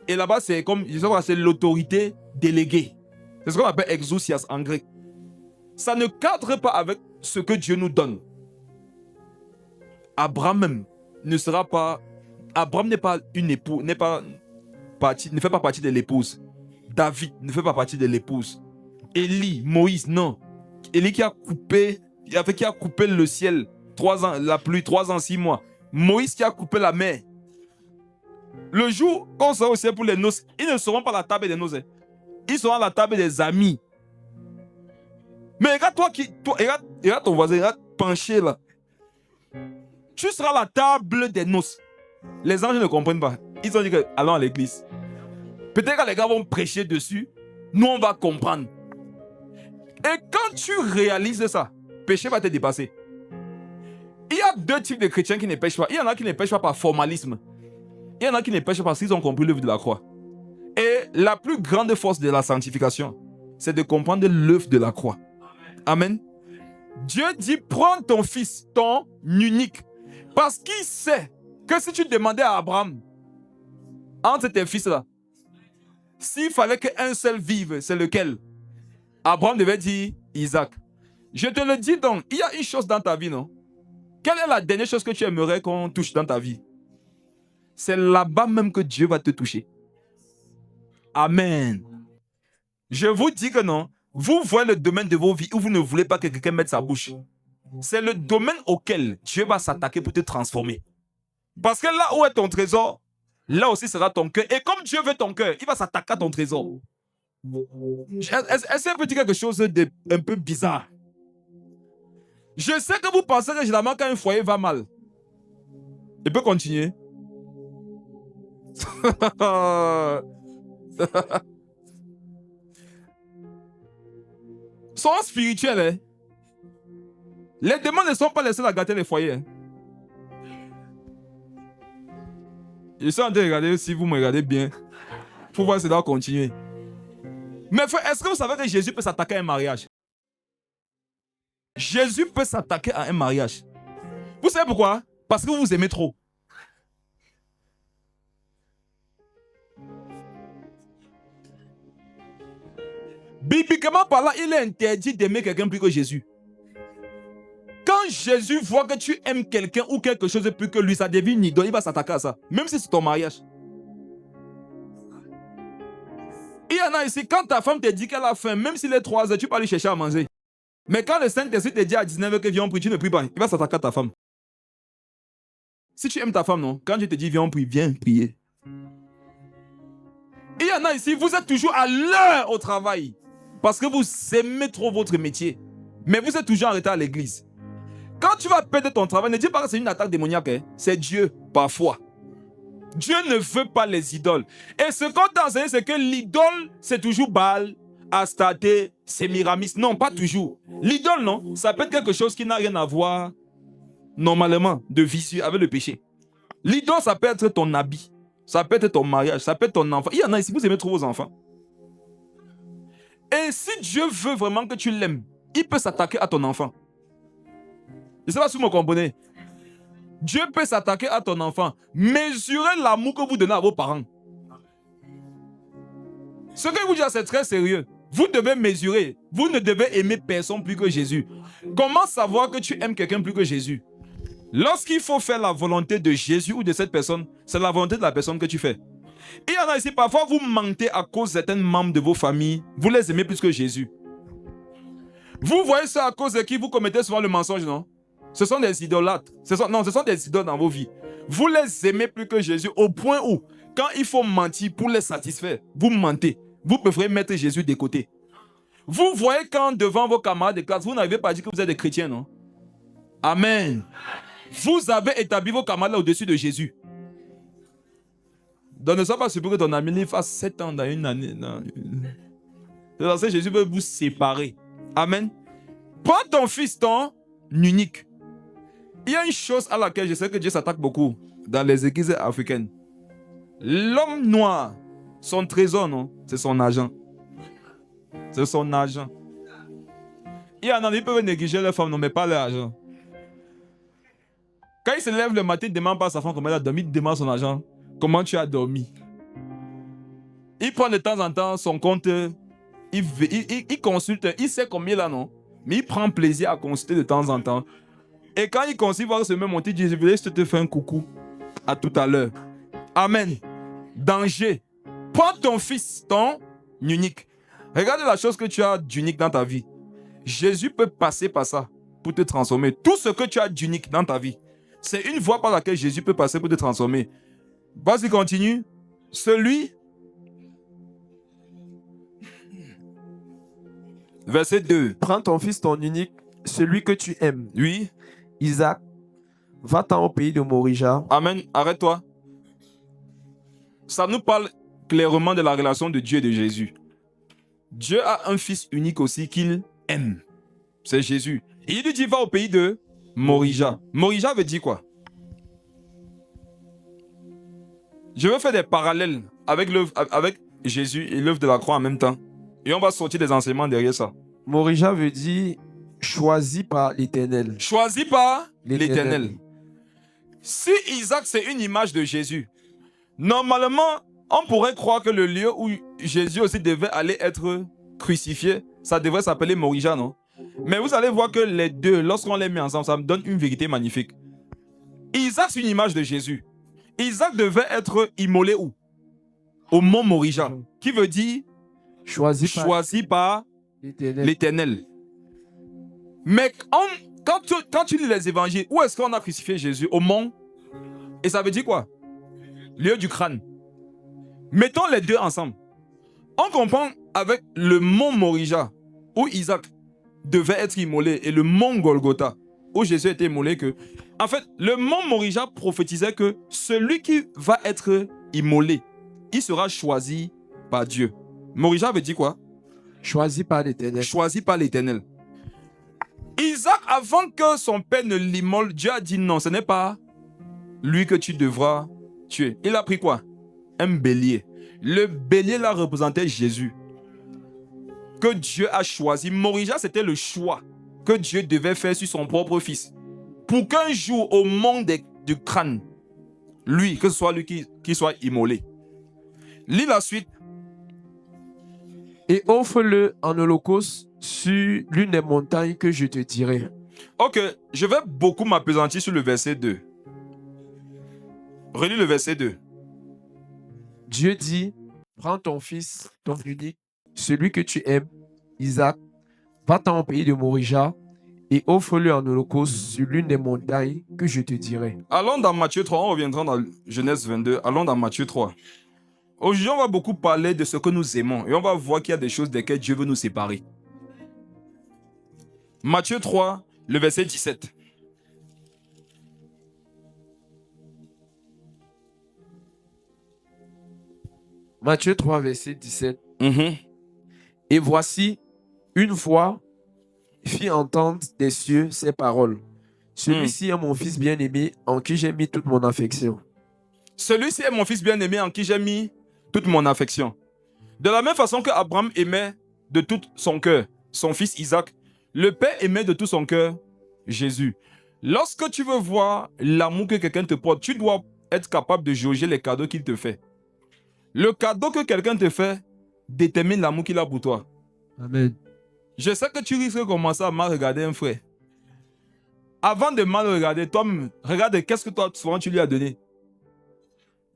Et là-bas c'est comme, c'est l'autorité déléguée. C'est ce qu'on appelle exousias en grec. ça ne cadre pas avec ce que Dieu nous donne. Abraham même ne sera pas... Abraham n'est pas une épouse, ne fait pas partie de l'épouse. David ne fait pas partie de l'épouse. Élie, Moïse, non. Élie qui a coupé le ciel, 3 ans, la pluie, 3 ans, 6 mois. Moïse qui a coupé la mer. Le jour qu'on sera au ciel pour les noces, ils ne seront pas à la table des noces. Ils seront à la table des amis. Mais regarde regarde ton voisin, regarde penché là. Tu seras à la table des noces. Les anges ne comprennent pas. Ils ont dit que allons à l'église. Peut-être que les gars vont prêcher dessus. Nous, on va comprendre. Et quand tu réalises ça, péché va te dépasser. Il y a 2 types de chrétiens qui ne pêchent pas. Il y en a qui ne pêchent pas par formalisme. Il y en a qui ne pêchent pas parce qu'ils ont compris l'œuvre de la croix. Et la plus grande force de la sanctification, c'est de comprendre l'œuvre de la croix. Amen. Dieu dit, prends ton fils, ton unique. Parce qu'il sait que si tu demandais à Abraham, entre tes fils-là, s'il fallait qu'un seul vive, c'est lequel? Abraham devait dire Isaac. Je te le dis donc, il y a une chose dans ta vie, non? Quelle est la dernière chose que tu aimerais qu'on touche dans ta vie? C'est là-bas même que Dieu va te toucher. Amen. Je vous dis que non, vous voyez le domaine de vos vies où vous ne voulez pas que quelqu'un mette sa bouche. C'est le domaine auquel Dieu va s'attaquer pour te transformer. Parce que là où est ton trésor, là aussi sera ton cœur. Et comme Dieu veut ton cœur, il va s'attaquer à ton trésor. Est-ce que peut dire quelque chose d'un peu bizarre? Je sais que vous pensez que généralement quand un foyer va mal, il peut continuer. Sont spirituels. Hein? Les démons ne sont pas les seuls à gâter les foyers. Hein? Je suis en train de regarder si vous me regardez bien. Pour voir si ça doit continuer. Mais est-ce que vous savez que Jésus peut s'attaquer à un mariage? Jésus peut s'attaquer à un mariage. Vous savez pourquoi? Parce que vous vous aimez trop. Bibliquement parlant, il est interdit d'aimer quelqu'un plus que Jésus. Quand Jésus voit que tu aimes quelqu'un ou quelque chose plus que lui, ça devient une idole, il va s'attaquer à ça. Même si c'est ton mariage. Il y en a ici, quand ta femme te dit qu'elle a faim, même s'il est 3 heures, tu peux aller chercher à manger. Mais quand le Saint-Esprit te dit à 19 heures que viens on prie, tu ne pries pas. Il va s'attaquer à ta femme. Si tu aimes ta femme, non? Quand je te dis viens on prie, viens prier. Il y en a ici, vous êtes toujours à l'heure au travail. Parce que vous aimez trop votre métier. Mais vous êtes toujours en retard à l'église. Quand tu vas perdre ton travail, ne dis pas que c'est une attaque démoniaque. Hein? C'est Dieu, parfois. Dieu ne veut pas les idoles. Et ce qu'on t'a enseigné, c'est que l'idole, c'est toujours Baal, Astarté, Sémiramis. Non, pas toujours. L'idole, non, ça peut être quelque chose qui n'a rien à voir, normalement, de vicieux avec le péché. L'idole, ça peut être ton habit. Ça peut être ton mariage. Ça peut être ton enfant. Il y en a ici, vous aimez trop vos enfants. Et si Dieu veut vraiment que tu l'aimes, il peut s'attaquer à ton enfant. Je ne sais pas si vous me comprenez. Dieu peut s'attaquer à ton enfant. Mesurez l'amour que vous donnez à vos parents. Ce que je vous dis, c'est très sérieux. Vous devez mesurer. Vous ne devez aimer personne plus que Jésus. Comment savoir que tu aimes quelqu'un plus que Jésus? Lorsqu'il faut faire la volonté de Jésus ou de cette personne, c'est la volonté de la personne que tu fais. Il y en a ici, parfois vous mentez à cause de certains membres de vos familles. Vous les aimez plus que Jésus. Vous voyez ça à cause de qui vous commettez souvent le mensonge, non? Ce sont des idolâtres. Ce sont des idoles dans vos vies. Vous les aimez plus que Jésus au point où, quand il faut mentir pour les satisfaire, vous mentez. Vous préférez mettre Jésus de côté. Vous voyez quand devant vos camarades de classe, vous n'avez pas dit que vous êtes des chrétiens, non? Amen. Vous avez établi vos camarades là au-dessus de Jésus. Donc ne sois pas surpris que ton ami fasse 7 ans dans une année. C'est parce que Jésus veut vous séparer. Amen. Prends ton fils, ton unique. Il y a une chose à laquelle je sais que Dieu s'attaque beaucoup dans les églises africaines. L'homme noir, son trésor, non, c'est son argent. C'est son argent. Il y en a qui peuvent négliger leur femme, non, mais pas leur argent. Quand il se lève le matin, il ne demande pas à sa femme comment elle a dormi, il demande son argent. Comment tu as dormi? Il prend de temps en temps son compte, il consulte, il sait combien là, non? Mais il prend plaisir à consulter de temps en temps. Et quand il consulte, il va se même monter, il dit, je voulais juste te faire un coucou. À tout à l'heure. Amen. Danger. Prends ton fils, ton unique. Regarde la chose que tu as d'unique dans ta vie. Jésus peut passer par ça pour te transformer. Tout ce que tu as d'unique dans ta vie, c'est une voie par laquelle Jésus peut passer pour te transformer. Vas-y, continue. Celui... Verset 2. Prends ton fils, ton unique, celui que tu aimes. Oui. Isaac, va-t'en au pays de Morija. Amen. Arrête-toi. Ça nous parle clairement de la relation de Dieu et de Jésus. Dieu a un fils unique aussi qu'il aime. C'est Jésus. Et il lui dit, va au pays de Morija. Morija veut dire quoi? Je veux faire des parallèles avec Jésus et l'œuvre de la croix en même temps. Et on va sortir des enseignements derrière ça. Morija veut dire choisi par l'Éternel. Choisi par l'Éternel. Si Isaac, c'est une image de Jésus, normalement, on pourrait croire que le lieu où Jésus aussi devait aller être crucifié, ça devrait s'appeler Morija, non? Mais vous allez voir que les deux, lorsqu'on les met ensemble, ça me donne une vérité magnifique. Isaac, c'est une image de Jésus. Isaac devait être immolé où? Au mont Morija, qui veut dire choisi par l'Éternel. Mais quand tu lis les évangiles, où est-ce qu'on a crucifié Jésus? Au mont. Et ça veut dire quoi? Lieu du crâne. Mettons les deux ensemble. On comprend avec le mont Morija, où Isaac devait être immolé, et le mont Golgotha, où Jésus était immolé, que... En fait, le mont Morija prophétisait que celui qui va être immolé, il sera choisi par Dieu. Morija veut dire quoi? Choisi par l'Éternel. Choisi par l'Éternel. Isaac, avant que son père ne l'immole, Dieu a dit non, ce n'est pas lui que tu devras tuer. Il a pris quoi? Un bélier. Le bélier là représentait Jésus, que Dieu a choisi. Morija, c'était le choix que Dieu devait faire sur son propre fils. Pour qu'un jour, au moment du crâne, lui, que ce soit lui qui soit immolé. Lis la suite. Et offre-le en holocauste sur l'une des montagnes que je te dirai. Ok, je vais beaucoup m'appesantir sur le verset 2. Relis le verset 2. Dieu dit, prends ton fils, ton unique, celui que tu aimes, Isaac, va-t'en au pays de Morija et offre-le en holocauste sur l'une des montagnes que je te dirai. Allons dans Matthieu 3, on reviendra dans Genèse 22. Allons dans Matthieu 3. Aujourd'hui, on va beaucoup parler de ce que nous aimons et on va voir qu'il y a des choses desquelles Dieu veut nous séparer. Matthieu 3, le verset 17. Matthieu 3, verset 17. Et voici, une voix fit entendre des cieux ces paroles. Celui-ci est mon fils bien-aimé en qui j'ai mis toute mon affection. Celui-ci est mon fils bien-aimé en qui j'ai mis toute mon affection. De la même façon que Abraham aimait de tout son cœur son fils Isaac, le père aimait de tout son cœur Jésus. Lorsque tu veux voir l'amour que quelqu'un te porte, tu dois être capable de jauger les cadeaux qu'il te fait. Le cadeau que quelqu'un te fait détermine l'amour qu'il a pour toi. Amen. Je sais que tu risques de commencer à mal regarder un frère. Avant de mal regarder, toi, regarde qu'est-ce que toi, souvent, tu lui as donné.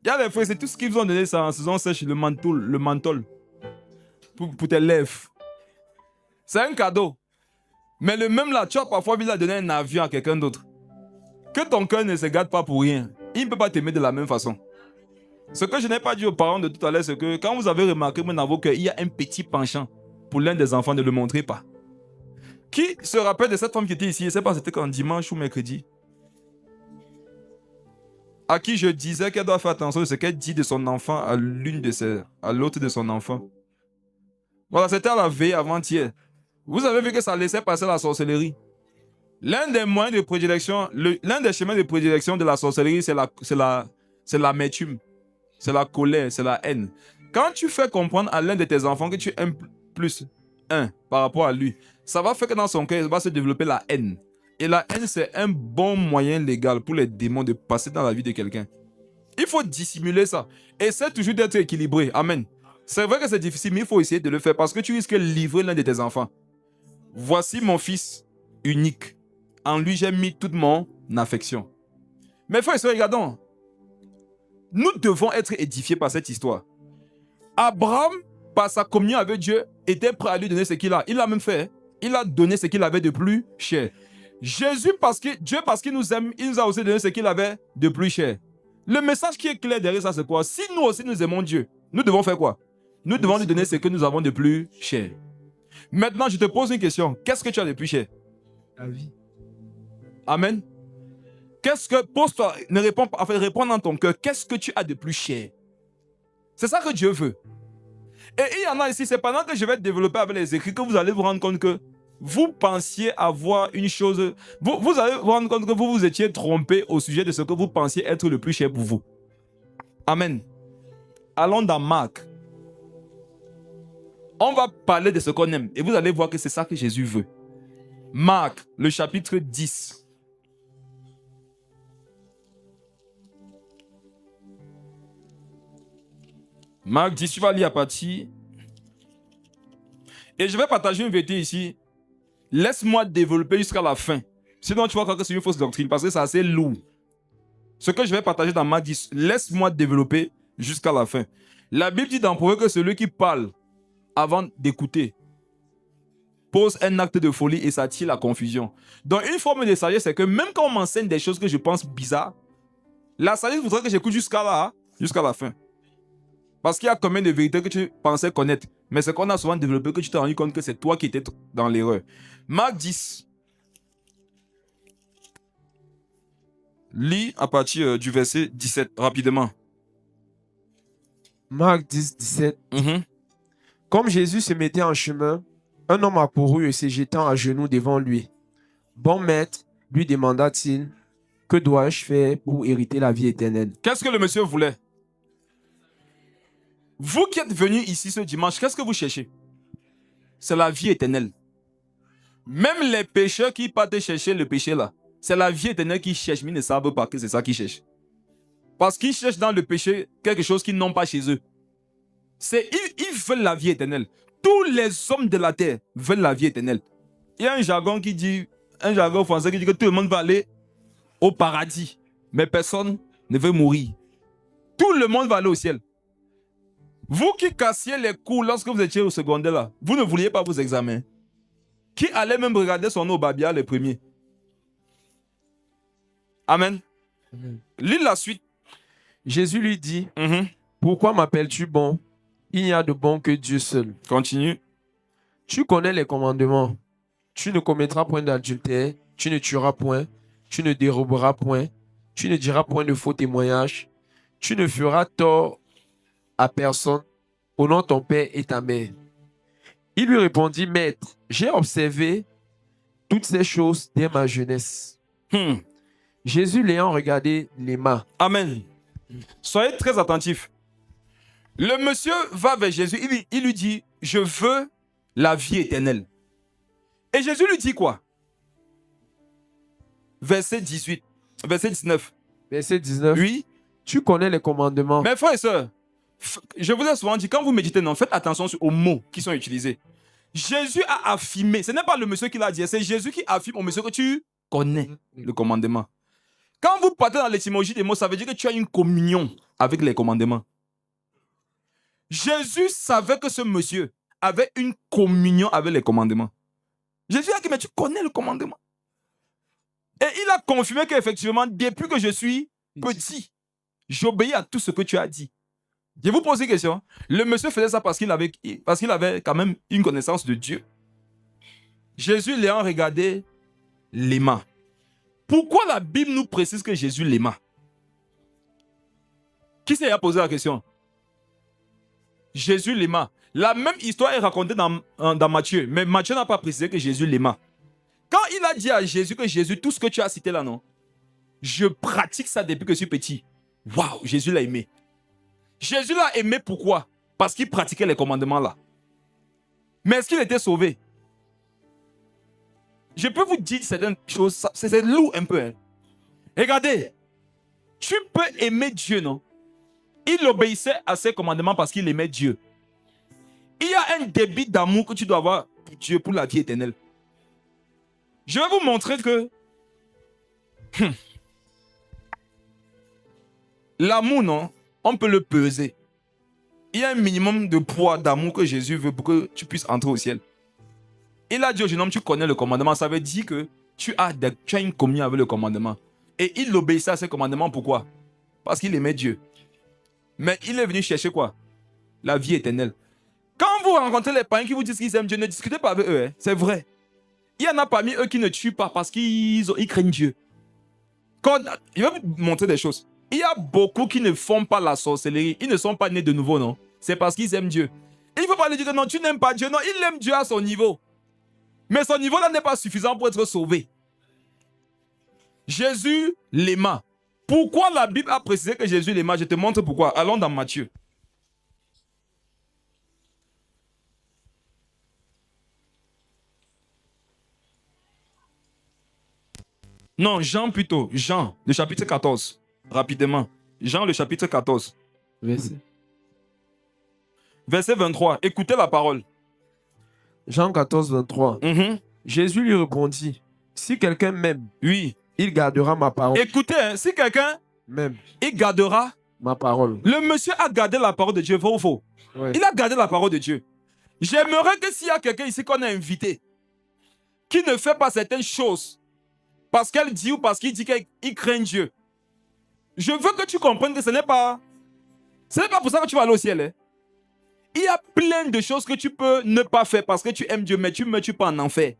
Il y a des frères, c'est tout ce qu'ils vous ont donné, ça, en saison sèche, le menthol pour tes lèvres. C'est un cadeau. Mais le même là, tu as parfois vu donner un avion à quelqu'un d'autre. Que ton cœur ne se gâte pas pour rien. Il ne peut pas t'aimer de la même façon. Ce que je n'ai pas dit aux parents de tout à l'heure, c'est que quand vous avez remarqué dans vos cœurs, il y a un petit penchant pour l'un des enfants, ne le montrez pas. Qui se rappelle de cette femme qui était ici? Je ne sais pas, c'était quand dimanche ou mercredi. À qui je disais qu'elle doit faire attention de ce qu'elle dit de son enfant à l'autre de son enfant. Voilà, c'était à la veille avant-hier. Vous avez vu que ça laissait passer la sorcellerie. L'un des moyens de prédilection, l'un des chemins de prédilection de la sorcellerie, c'est l'amertume, c'est la colère, c'est la haine. Quand tu fais comprendre à l'un de tes enfants que tu aimes plus un par rapport à lui, ça va faire que dans son cœur, il va se développer la haine. Et la haine, c'est un bon moyen légal pour les démons de passer dans la vie de quelqu'un. Il faut dissimuler ça. Essaie toujours d'être équilibré. Amen. C'est vrai que c'est difficile, mais il faut essayer de le faire parce que tu risques de livrer l'un de tes enfants. Voici mon fils unique. En lui, j'ai mis toute mon affection. Mes frères et sœurs, regardons. Nous devons être édifiés par cette histoire. Abraham, par sa communion avec Dieu, était prêt à lui donner ce qu'il a. Il l'a même fait. Il a donné ce qu'il avait de plus cher. Jésus, Dieu, parce qu'il nous aime, il nous a aussi donné ce qu'il avait de plus cher. Le message qui est clair derrière ça, c'est quoi? Si nous aussi nous aimons Dieu, nous devons faire quoi? Nous devons lui donner ce que nous avons de plus cher. Maintenant, je te pose une question. Qu'est-ce que tu as de plus cher? La vie. Amen. Qu'est-ce que, pose-toi, réponds dans ton cœur, qu'est-ce que tu as de plus cher? C'est ça que Dieu veut. Et il y en a ici, c'est pendant que je vais développer avec les écrits que vous allez vous rendre compte que vous pensiez avoir une chose, vous allez vous rendre compte que vous vous étiez trompé au sujet de ce que vous pensiez être le plus cher pour vous. Amen. Allons dans Marc. On va parler de ce qu'on aime et vous allez voir que c'est ça que Jésus veut. Marc, le chapitre 10. Marc 10, tu vas lire à partir. Et je vais partager une vérité ici. Laisse-moi développer jusqu'à la fin. Sinon, tu vas croire que c'est une fausse doctrine parce que c'est assez lourd. Ce que je vais partager dans Marc 10, laisse-moi développer jusqu'à la fin. La Bible dit dans Proverbe que celui qui parle avant d'écouter pose un acte de folie et ça attire la confusion. Donc, une forme de sagesse, c'est que même quand on m'enseigne des choses que je pense bizarres, la sagesse voudrait que j'écoute jusqu'à la fin. Parce qu'il y a combien de vérités que tu pensais connaître. Mais c'est qu'on a souvent développé que tu t'es rendu compte que c'est toi qui étais dans l'erreur. Marc 10. Lis à partir du verset 17, rapidement. Marc 10, 17. Comme Jésus se mettait en chemin, un homme accourut et se jetant à genoux devant lui. Bon maître, lui demanda-t-il, que dois-je faire pour hériter la vie éternelle? Qu'est-ce que le monsieur voulait? Vous qui êtes venus ici ce dimanche, qu'est-ce que vous cherchez? C'est la vie éternelle. Même les pécheurs qui partent chercher le péché là, c'est la vie éternelle qu'ils cherchent, mais ils ne savent pas que c'est ça qu'ils cherchent. Parce qu'ils cherchent dans le péché quelque chose qu'ils n'ont pas chez eux. Ils veulent la vie éternelle. Tous les hommes de la terre veulent la vie éternelle. Il y a un jargon français qui dit que tout le monde va aller au paradis, mais personne ne veut mourir. Tout le monde va aller au ciel. Vous qui cassiez les cours lorsque vous étiez au secondaire là, vous ne vouliez pas vos examens. Qui allait même regarder son nom au babia les premiers? Amen. Lis la suite. Jésus lui dit, pourquoi m'appelles-tu bon? Il n'y a de bon que Dieu seul. Continue. Tu connais les commandements. Tu ne commettras point d'adultère, tu ne tueras point, tu ne déroberas point, tu ne diras point de faux témoignages, tu ne feras tort à personne, honore ton père et ta mère. Il lui répondit, maître, j'ai observé toutes ces choses dès ma jeunesse. Jésus l'ayant regardé l'aima. Amen. Soyez très attentifs. Le monsieur va vers Jésus, il lui dit, je veux la vie éternelle. Et Jésus lui dit quoi? Verset 18, verset 19. Verset 19. Oui. Tu connais les commandements. Mes frères et sœurs, je vous ai souvent dit, quand vous méditez, non, faites attention aux mots qui sont utilisés. Jésus a affirmé, ce n'est pas le monsieur qui l'a dit, c'est Jésus qui affirme au monsieur que tu connais le commandement. Quand vous partez dans l'étymologie des mots, ça veut dire que tu as une communion avec les commandements. Jésus savait que ce monsieur avait une communion avec les commandements. Jésus a dit, mais tu connais le commandement. Et il a confirmé qu'effectivement, depuis que je suis petit, j'obéis à tout ce que tu as dit. Je vous pose une question. Le monsieur faisait ça parce qu'il avait quand même une connaissance de Dieu. Jésus l'ayant regardé, l'aima. Pourquoi la Bible nous précise que Jésus l'aima? Qui s'est posé la question? Jésus l'aima. La même histoire est racontée dans Matthieu, mais Matthieu n'a pas précisé que Jésus l'aima. Quand il a dit à Jésus que Jésus, tout ce que tu as cité là, non? Je pratique ça depuis que je suis petit. Waouh, Jésus l'a aimé. Jésus l'a aimé pourquoi? Parce qu'il pratiquait les commandements là. Mais est-ce qu'il était sauvé? Je peux vous dire certaines choses, c'est lourd un peu. Hein? Regardez, tu peux aimer Dieu, non? Il obéissait à ses commandements parce qu'il aimait Dieu. Il y a un débit d'amour que tu dois avoir pour Dieu, pour la vie éternelle. Je vais vous montrer que l'amour, non, on peut le peser. Il y a un minimum de poids d'amour que Jésus veut pour que tu puisses entrer au ciel. Il a dit au jeune homme, tu connais le commandement. Ça veut dire que tu as une communion avec le commandement. Et il obéissait à ce commandement. Pourquoi? Parce qu'il aimait Dieu. Mais il est venu chercher quoi? La vie éternelle. Quand vous rencontrez les païens qui vous disent qu'ils aiment Dieu, ne discutez pas avec eux. Hein. C'est vrai. Il y en a parmi eux qui ne tuent pas parce qu'ils craignent Dieu. Je vais vous montrer des choses. Il y a beaucoup qui ne font pas la sorcellerie. Ils ne sont pas nés de nouveau, non? C'est parce qu'ils aiment Dieu. Il ne faut pas lui dire que non, tu n'aimes pas Dieu. Non, il aime Dieu à son niveau. Mais son niveau là n'est pas suffisant pour être sauvé. Jésus l'aima. Pourquoi la Bible a précisé que Jésus l'aima? Je te montre pourquoi. Allons dans Matthieu. Non, Jean plutôt. Jean, le chapitre 14. Rapidement. Jean, le chapitre 14. Verset 23. Écoutez la parole. Jean 14, 23. Jésus lui répondit, si quelqu'un m'aime, oui, il gardera ma parole. Écoutez, hein, si quelqu'un m'aime, il gardera ma parole. Le monsieur a gardé la parole de Dieu, vrai ou faux? Oui. Il a gardé la parole de Dieu. J'aimerais que s'il y a quelqu'un ici qu'on a invité, qui ne fait pas certaines choses, parce qu'elle dit ou parce qu'il dit qu'il craint Dieu, je veux que tu comprennes que ce n'est pas pour ça que tu vas aller au ciel. Hein. Il y a plein de choses que tu peux ne pas faire parce que tu aimes Dieu, mais tu ne meurs pas en enfer.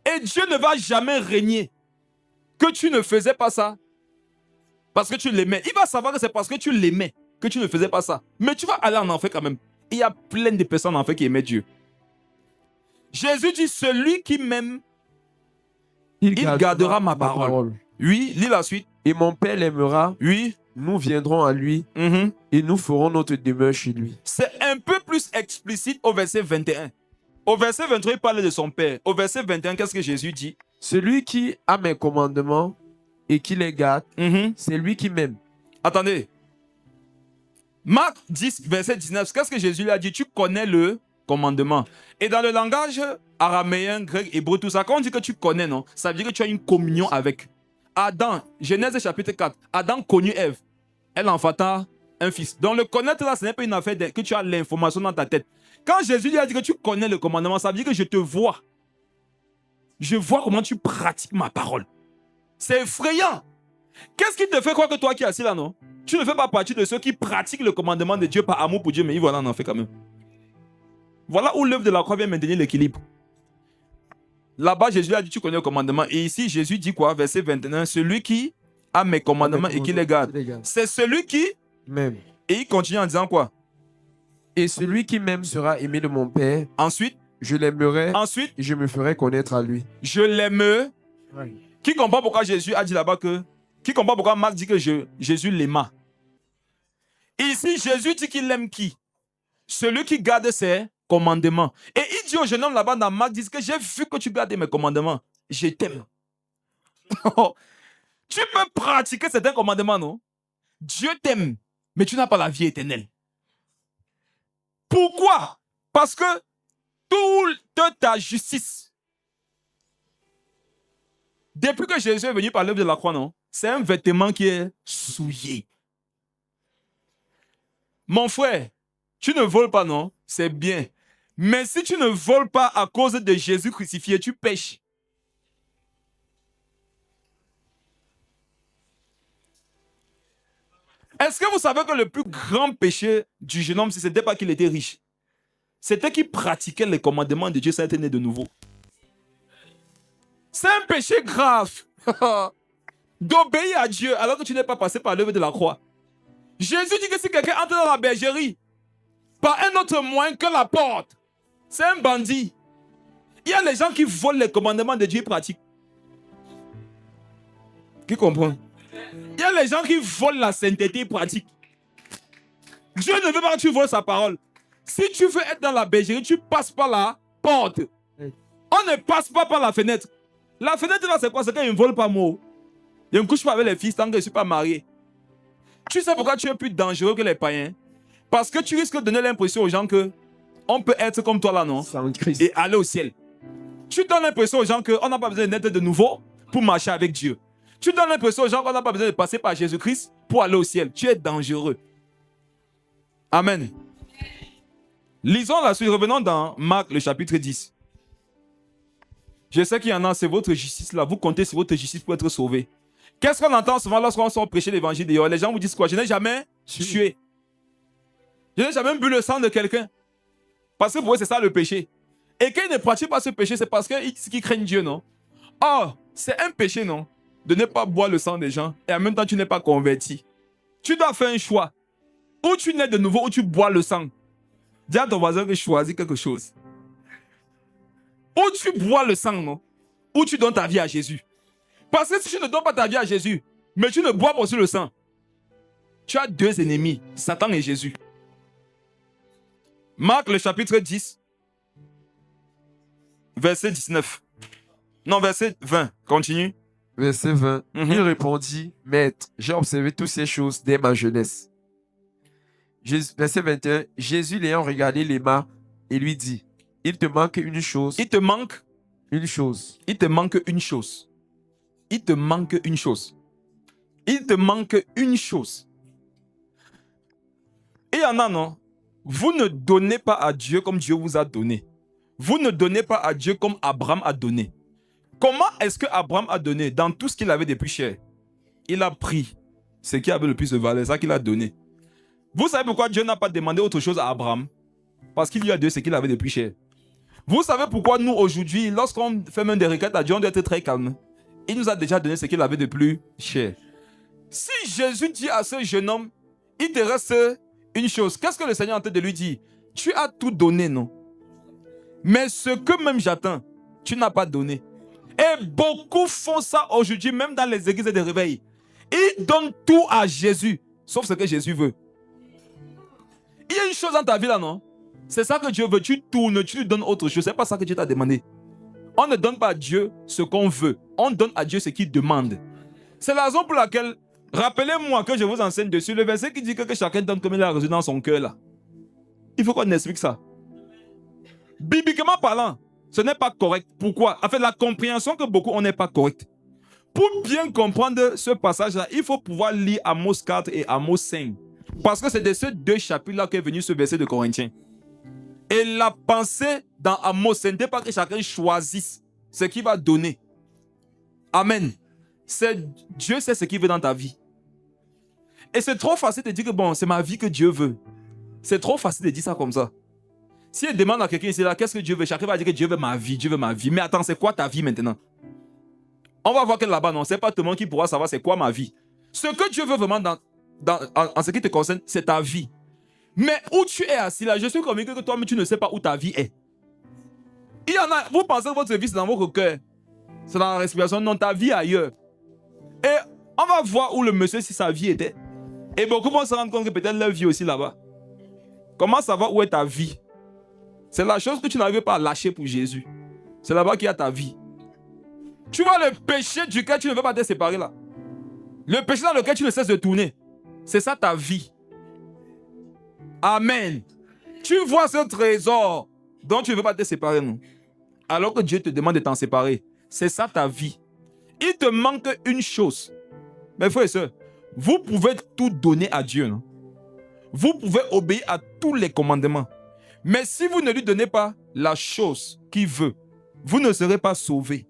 Et Dieu ne va jamais régner que tu ne faisais pas ça parce que tu l'aimais. Il va savoir que c'est parce que tu l'aimais que tu ne faisais pas ça. Mais tu vas aller en enfer quand même. Il y a plein de personnes en enfer qui aimaient Dieu. Jésus dit, celui qui m'aime, il gardera ma parole. Oui, lis la suite. Et mon Père l'aimera. Oui. Nous viendrons à lui et nous ferons notre demeure chez lui. C'est un peu plus explicite au verset 21. Au verset 23, il parle de son Père. Au verset 21, qu'est-ce que Jésus dit? Celui qui a mes commandements et qui les garde, c'est lui qui m'aime. Attendez. Marc 10, verset 19, qu'est-ce que Jésus lui a dit? Tu connais le commandement. Et dans le langage araméen, grec, hébreu, tout ça, quand on dit que tu connais, non, ça veut dire que tu as une communion avec. Adam, Genèse chapitre 4, Adam connut Ève. Elle enfanta un fils. Donc le connaître là, ce n'est pas une affaire que tu as l'information dans ta tête. Quand Jésus lui a dit que tu connais le commandement, ça veut dire que je te vois. Je vois comment tu pratiques ma parole. C'est effrayant. Qu'est-ce qui te fait croire que toi qui es assis là, non? Tu ne fais pas partie de ceux qui pratiquent le commandement de Dieu par amour pour Dieu, mais ils voilà en enfer quand même. Voilà où l'œuvre de la croix vient maintenir l'équilibre. Là-bas, Jésus a dit tu connais le commandement. Et ici, Jésus dit quoi? Verset 21, celui qui a mes commandements et qui les garde. C'est celui qui m'aime. Et il continue en disant quoi? Et celui qui m'aime sera aimé de mon Père. Ensuite, je l'aimerai. Ensuite, et je me ferai connaître à lui. Je l'aimerai. Oui. Qui comprend pourquoi Jésus a dit là-bas que... Qui comprend pourquoi Marc dit que Jésus l'aima? Ici, Jésus dit qu'il aime qui? Celui qui garde ses commandements. Et il dit au jeune homme là-bas dans Marc, dit que j'ai vu que tu gardes mes commandements. Je t'aime. Tu peux pratiquer certains commandements, non? Dieu t'aime, mais tu n'as pas la vie éternelle. Pourquoi? Parce que toute ta justice, depuis que Jésus est venu par l'œuvre de la croix, non? C'est un vêtement qui est souillé. Mon frère, tu ne voles pas, non? C'est bien. Mais si tu ne voles pas à cause de Jésus crucifié, tu pèches. Est-ce que vous savez que le plus grand péché du jeune homme, ce n'était pas qu'il était riche? C'était qu'il pratiquait les commandements de Dieu, ça a été né de nouveau. C'est un péché grave d'obéir à Dieu alors que tu n'es pas passé par l'œuvre de la croix. Jésus dit que si quelqu'un entre dans la bergerie par un autre moyen que la porte, c'est un bandit. Il y a les gens qui volent les commandements de Dieu et pratiquent. Qui comprend? Il y a les gens qui volent la sainteté et pratiquent. Dieu ne veut pas que tu voles sa parole. Si tu veux être dans la bergerie, tu passes par la porte. On ne passe pas par la fenêtre. La fenêtre là, c'est quoi? C'est quand ils ne volent pas moi. Je ne couche pas avec les filles tant que je ne suis pas marié. Tu sais pourquoi tu es plus dangereux que les païens? Parce que tu risques de donner l'impression aux gens que on peut être comme toi là, non? Et aller au ciel. Tu donnes l'impression aux gens qu'on n'a pas besoin d'être de nouveau pour marcher avec Dieu. Tu donnes l'impression aux gens qu'on n'a pas besoin de passer par Jésus-Christ pour aller au ciel. Tu es dangereux. Amen. Lisons la suite. Revenons dans Marc, le chapitre 10. Je sais qu'il y en a, c'est votre justice là. Vous comptez sur votre justice pour être sauvé. Qu'est-ce qu'on entend souvent lorsqu'on sort prêcher l'évangile dehors? Les gens vous disent quoi? Je n'ai jamais tué. Je n'ai jamais bu le sang de quelqu'un. Parce que pour eux, c'est ça le péché. Et quand ils ne pratiquent pas ce péché, c'est parce qu'ils craignent Dieu, non? Or, c'est un péché, non? De ne pas boire le sang des gens et en même temps, tu n'es pas converti. Tu dois faire un choix. Ou tu nais de nouveau, ou tu bois le sang. Dis à ton voisin que choisis quelque chose. Ou tu bois le sang, non? Ou tu donnes ta vie à Jésus. Parce que si tu ne donnes pas ta vie à Jésus, mais tu ne bois pas aussi le sang, tu as deux ennemis, Satan et Jésus. Marc, le chapitre 10, verset 19. Non, verset 20. Continue. Verset 20. Il répondit, Maître, j'ai observé toutes ces choses dès ma jeunesse. Verset 21. Jésus l'ayant regardé l'aima et lui dit, il te manque une chose. Il te manque une chose. Il te manque une chose. Il te manque une chose. Il te manque une chose. Et il y en a, non? Vous ne donnez pas à Dieu comme Dieu vous a donné. Vous ne donnez pas à Dieu comme Abraham a donné. Comment est-ce que Abraham a donné? Dans tout ce qu'il avait de plus cher, il a pris ce qui avait le plus de valeur, ça qu'il a donné. Vous savez pourquoi Dieu n'a pas demandé autre chose à Abraham? Parce qu'il lui a donné ce qu'il avait de plus cher. Vous savez pourquoi nous, aujourd'hui, lorsqu'on fait même des requêtes à Dieu, on doit être très calme. Il nous a déjà donné ce qu'il avait de plus cher. Si Jésus dit à ce jeune homme, il te reste une chose, qu'est-ce que le Seigneur est en train de lui dire? Tu as tout donné, non? Mais ce que même j'attends, tu n'as pas donné. Et beaucoup font ça aujourd'hui, même dans les églises de réveil. Ils donnent tout à Jésus, sauf ce que Jésus veut. Il y a une chose dans ta vie là, non? C'est ça que Dieu veut. Tu tournes, tu lui donnes autre chose. C'est pas ça que Dieu t'a demandé. On ne donne pas à Dieu ce qu'on veut. On donne à Dieu ce qu'il demande. C'est la raison pour laquelle, rappelez-moi que je vous enseigne dessus, le verset qui dit que chacun donne comme il a reçu dans son cœur là. Il faut qu'on explique ça. Bibliquement parlant, ce n'est pas correct. Pourquoi? En fait, la compréhension que beaucoup on n'est pas correct. Pour bien comprendre ce passage-là, il faut pouvoir lire Amos 4 et Amos 5. Parce que c'est de ces deux chapitres-là qu'est venu ce verset de Corinthiens. Et la pensée dans Amos, ce n'est pas que chacun choisisse ce qu'il va donner. Amen. Dieu sait ce qu'il veut dans ta vie. Et c'est trop facile de dire que bon, c'est ma vie que Dieu veut. C'est trop facile de dire ça comme ça. Si elle demande à quelqu'un ici là, qu'est-ce que Dieu veut? Chacun va dire que Dieu veut ma vie, Dieu veut ma vie. Mais attends, c'est quoi ta vie maintenant? On va voir que là-bas, non, c'est pas tout le monde qui pourra savoir c'est quoi ma vie. Ce que Dieu veut vraiment en ce qui te concerne, c'est ta vie. Mais où tu es assis là, je suis convaincu que toi-même tu ne sais pas où ta vie est. Il y en a, vous pensez que votre vie c'est dans votre cœur, c'est dans la respiration, non, ta vie est ailleurs. Et on va voir où le monsieur, si sa vie était. Et beaucoup vont se rendre compte que peut-être leur vie aussi là-bas. Comment savoir où est ta vie? C'est la chose que tu n'arrives pas à lâcher pour Jésus. C'est là-bas qu'il y a ta vie. Tu vois le péché duquel tu ne veux pas te séparer là. Le péché dans lequel tu ne cesses de tourner. C'est ça ta vie. Amen. Tu vois ce trésor dont tu ne veux pas te séparer, non? Alors que Dieu te demande de t'en séparer. C'est ça ta vie. Il te manque une chose. Mes frères et sœurs, vous pouvez tout donner à Dieu, non? Vous pouvez obéir à tous les commandements. Mais si vous ne lui donnez pas la chose qu'il veut, vous ne serez pas sauvés.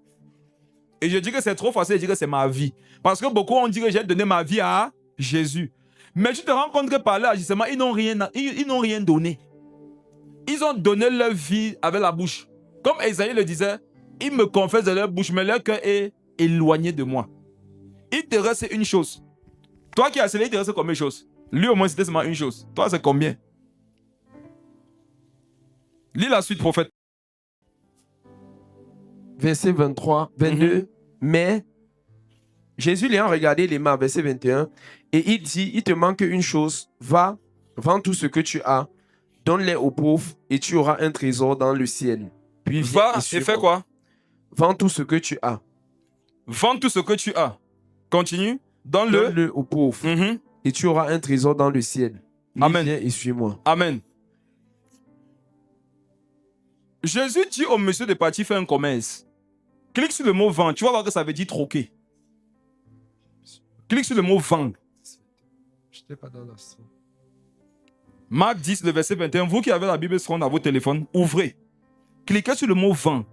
Et je dis que c'est trop facile de dire que c'est ma vie. Parce que beaucoup ont dit que j'ai donné ma vie à Jésus. Mais tu te rends compte que par leur agissement, ils n'ont rien donné. Ils ont donné leur vie avec la bouche. Comme Esaïe le disait, ils me confessent de leur bouche, mais leur cœur est éloigné de moi. Il te reste une chose. Toi qui as scellé, il te reste combien de choses? Lui au moins c'était seulement une chose. Toi c'est combien? Lis la suite, prophète. Verset 23, 22. Mais Jésus l'ayant regardé les mains, verset 21, et il dit, il te manque une chose, va, vends tout ce que tu as, donne-les aux pauvres, et tu auras un trésor dans le ciel. Puis va et fais quoi? Vends tout ce que tu as. Vends tout ce que tu as. Continue. Donne-le aux pauvres, et tu auras un trésor dans le ciel. Amen. Viens et suis-moi. Amen. Jésus dit au monsieur de partir faire un commerce. Clique sur le mot vendre. Tu vas voir que ça veut dire troquer. Clique sur le mot vendre. Je n'étais pas dans la salle. Marc 10, le verset 21. Vous qui avez la Bible Strong à vos téléphones, ouvrez. Cliquez sur le mot vendre.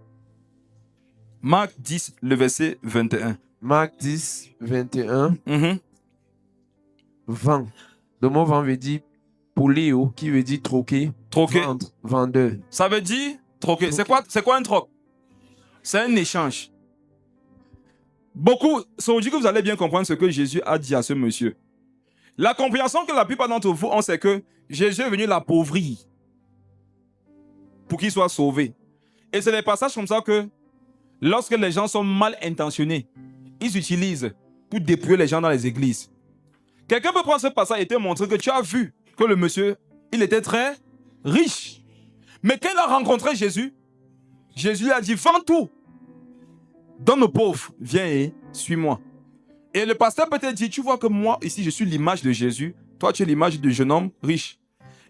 Marc 10, le verset 21. Marc 10, 21. Mhm. Vend. Le mot vend veut dire poléo, qui veut dire troquer. Troquer. Vendre. Vendeur. Ça veut dire troquer. C'est quoi un troc? C'est un échange. Beaucoup, ça veut dire que vous allez bien comprendre ce que Jésus a dit à ce monsieur. La compréhension que la plupart d'entre vous ont, c'est que Jésus est venu l'appauvrir pour qu'il soit sauvé. Et c'est des passages comme ça que lorsque les gens sont mal intentionnés, ils utilisent pour dépouiller les gens dans les églises. Quelqu'un peut prendre ce passage et te montrer que tu as vu que le monsieur, il était très riche. Mais quand il a rencontré Jésus, Jésus lui a dit, vends tout, donne aux pauvres, viens et suis-moi. Et le pasteur peut te dire, tu vois que moi, ici, je suis l'image de Jésus. Toi, tu es l'image du jeune homme riche.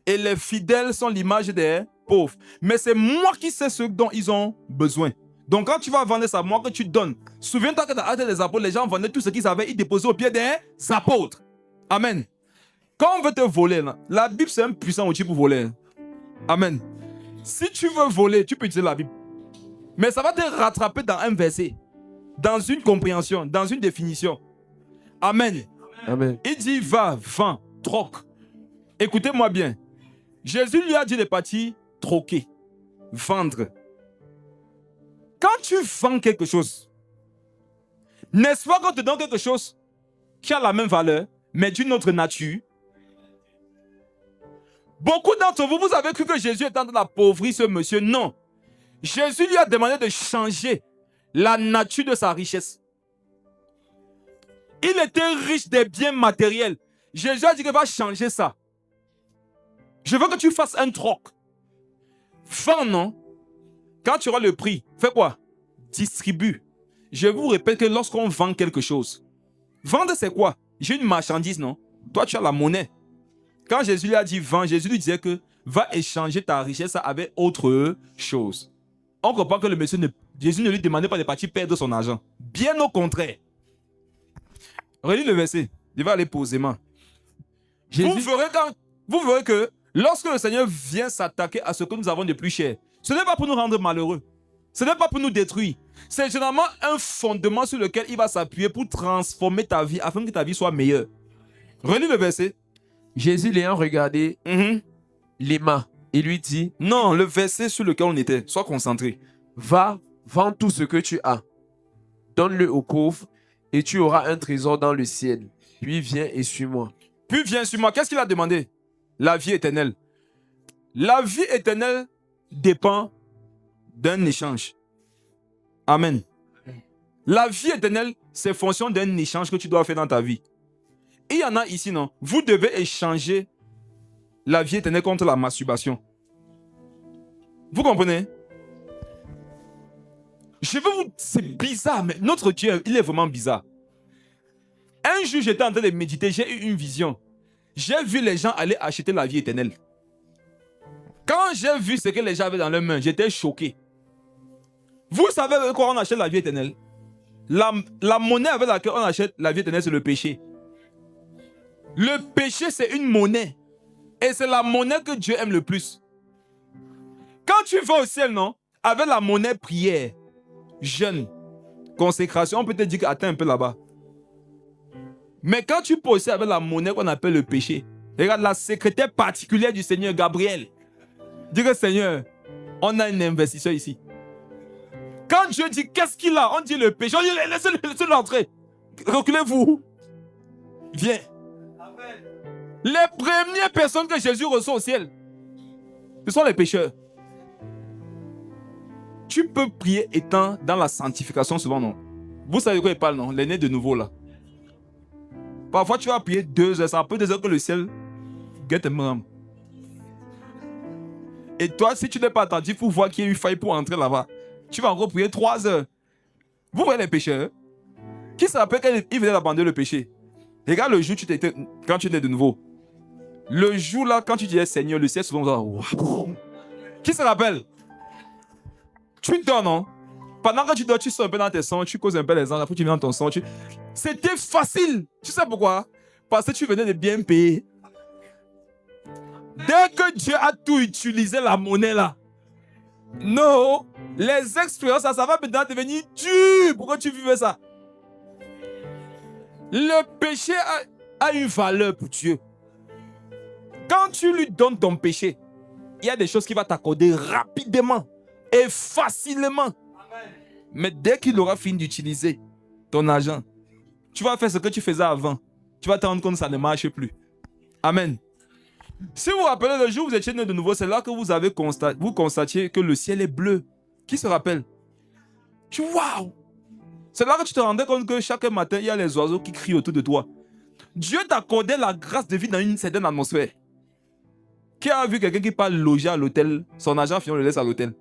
Et les fidèles sont l'image des pauvres. Mais c'est moi qui sais ce dont ils ont besoin. Donc, quand tu vas vendre ça, moi que tu donnes. Souviens-toi que dans Actes des Apôtres, les gens vendaient tout ce qu'ils avaient, ils déposaient au pied des apôtres. Amen. Quand on veut te voler, là, la Bible, c'est un puissant outil pour voler. Amen. Si tu veux voler, tu peux utiliser la Bible. Mais ça va te rattraper dans un verset, dans une compréhension, dans une définition. Amen. Amen. Il dit, va, vends, troque. Écoutez-moi bien. Jésus lui a dit de partir troquer, vendre. Quand tu vends quelque chose, n'est-ce pas qu'on te donne quelque chose qui a la même valeur, mais d'une autre nature? Beaucoup d'entre vous, vous avez cru que Jésus était en train d'appauvrir ce monsieur. Non. Jésus lui a demandé de changer la nature de sa richesse. Il était riche des biens matériels. Jésus a dit qu'il va changer ça. Je veux que tu fasses un troc. Vends, non? Quand tu auras le prix, fais quoi? Distribue. Je vous répète que lorsqu'on vend quelque chose, vendre c'est quoi? J'ai une marchandise, non? Toi, tu as la monnaie. Quand Jésus lui a dit vends, Jésus lui disait que va échanger ta richesse avec autre chose. On comprend que le monsieur Jésus ne lui demandait pas de partir perdre son argent. Bien au contraire. Relis le verset. Il va aller posément. Vous verrez que lorsque le Seigneur vient s'attaquer à ce que nous avons de plus cher, ce n'est pas pour nous rendre malheureux. Ce n'est pas pour nous détruire. C'est généralement un fondement sur lequel il va s'appuyer pour transformer ta vie afin que ta vie soit meilleure. Relis le verset. Jésus l'ayant regardé, l'aima et lui dit, non, le verset sur lequel on était, sois concentré. Va, vends tout ce que tu as, donne-le aux pauvres et tu auras un trésor dans le ciel. Puis viens et suis-moi. Puis viens suis-moi. Qu'est-ce qu'il a demandé? La vie éternelle. La vie éternelle dépend d'un échange. Amen. La vie éternelle, c'est fonction d'un échange que tu dois faire dans ta vie. Il y en a ici, non? Vous devez échanger la vie éternelle contre la masturbation. Vous comprenez? C'est bizarre, mais notre Dieu, il est vraiment bizarre. Un jour, j'étais en train de méditer, j'ai eu une vision. J'ai vu les gens aller acheter la vie éternelle. Quand j'ai vu ce que les gens avaient dans leurs mains, j'étais choqué. Vous savez avec quoi on achète la vie éternelle? La monnaie avec laquelle on achète la vie éternelle, c'est le péché. Le péché, c'est une monnaie. Et c'est la monnaie que Dieu aime le plus. Quand tu vas au ciel, non? Avec la monnaie prière, jeûne, consécration, on peut te dire qu'attends un peu là-bas. Mais quand tu possèdes avec la monnaie qu'on appelle le péché, regarde la secrétaire particulière du Seigneur, Gabriel. Dis que Seigneur, on a un investisseur ici. Quand Dieu dit qu'est-ce qu'il a, on dit le péché. On dit laissez-le entrer. Reculez-vous. Viens. Amen. Les premières personnes que Jésus reçoit au ciel, ce sont les pécheurs. Tu peux prier étant dans la sanctification souvent, non? Vous savez de quoi il parle, non? Les nés de nouveau là. Parfois tu vas prier 2 heures, ça peut dire que le ciel get a mom. Et toi, si tu n'es pas attentif pour voir qu'il y a eu faille pour entrer là-bas, tu vas encore prier 3 heures. Vous voyez les pécheurs? Qui se rappelle quand il venait d'abandonner le péché? Regarde le jour quand tu étais de nouveau. Le jour là, quand tu disais Seigneur, le ciel souvent va. Wow. Qui se rappelle? Tu dors, non? Pendant que tu dors, tu sors un peu dans tes sons, tu causes un peu les gens, après tu viens dans ton son. C'était facile. Tu sais pourquoi? Parce que tu venais de bien payer. Dès que Dieu a tout utilisé, la monnaie là, non, les expériences, ça va maintenant devenir dur pour que tu vives ça. Le péché a une valeur pour Dieu. Quand tu lui donnes ton péché, il y a des choses qu'il va t'accorder rapidement et facilement. Amen. Mais dès qu'il aura fini d'utiliser ton argent, tu vas faire ce que tu faisais avant. Tu vas te rendre compte que ça ne marche plus. Amen. Si vous vous rappelez le jour où vous étiez né de nouveau, c'est là que vous constatiez que le ciel est bleu. Qui se rappelle? Waouh! C'est là que tu te rendais compte que chaque matin, il y a les oiseaux qui crient autour de toi. Dieu t'accordait la grâce de vivre dans une certaine atmosphère. Qui a vu quelqu'un qui part loger à l'hôtel, son argent on le laisse à l'hôtel?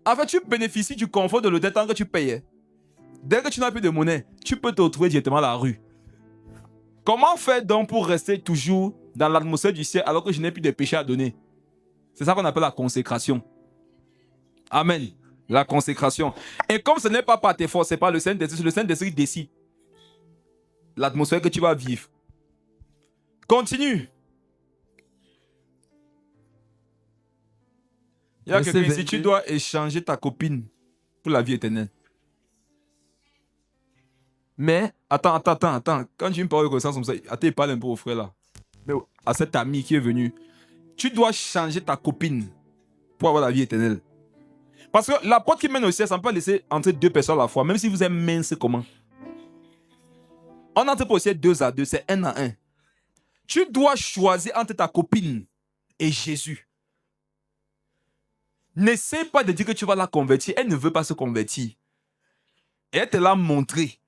En fait, tu bénéficies du confort de l'hôtel tant que tu payes. Dès que tu n'as plus de monnaie, tu peux te retrouver directement à la rue. Comment faire donc pour rester toujours dans l'atmosphère du ciel alors que je n'ai plus de péché à donner? C'est ça qu'on appelle la consécration. Amen. La consécration. Et comme ce n'est pas par tes forces, c'est pas le Saint-Esprit décide l'atmosphère que tu vas vivre. Continue. Il y a quelqu'un ici, tu dois échanger ta copine pour la vie éternelle. Mais, attends. Quand tu me parles de connaissance comme ça, attends, parle un peu au frère là. Mais à cet ami qui est venu, tu dois changer ta copine pour avoir la vie éternelle. Parce que la porte qui mène au ciel, ça ne peut pas laisser entrer deux personnes à la fois, même si vous êtes mince comment. On entre pour au ciel 2 à 2, c'est 1 à 1. Tu dois choisir entre ta copine et Jésus. N'essaie pas de dire que tu vas la convertir. Elle ne veut pas se convertir. Et elle te l'a montré.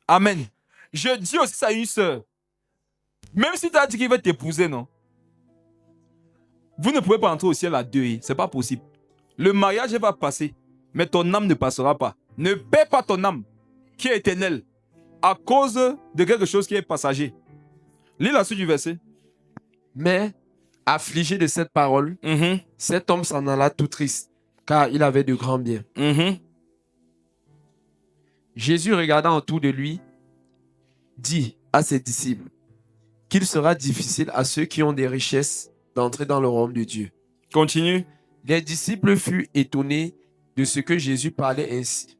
Amen. Je dis aussi ça à une sœur. Même si tu as dit qu'il va t'épouser, non? Vous ne pouvez pas entrer au ciel à deux. Ce n'est pas possible. Le mariage va passer, mais ton âme ne passera pas. Ne perds pas ton âme, qui est éternelle, à cause de quelque chose qui est passager. Lis la suite du verset. Mais, affligé de cette parole, cet homme s'en alla tout triste, car il avait de grands biens. Jésus regarda autour de lui, dit à ses disciples qu'il sera difficile à ceux qui ont des richesses d'entrer dans le royaume de Dieu. Continue. Les disciples furent étonnés de ce que Jésus parlait ainsi.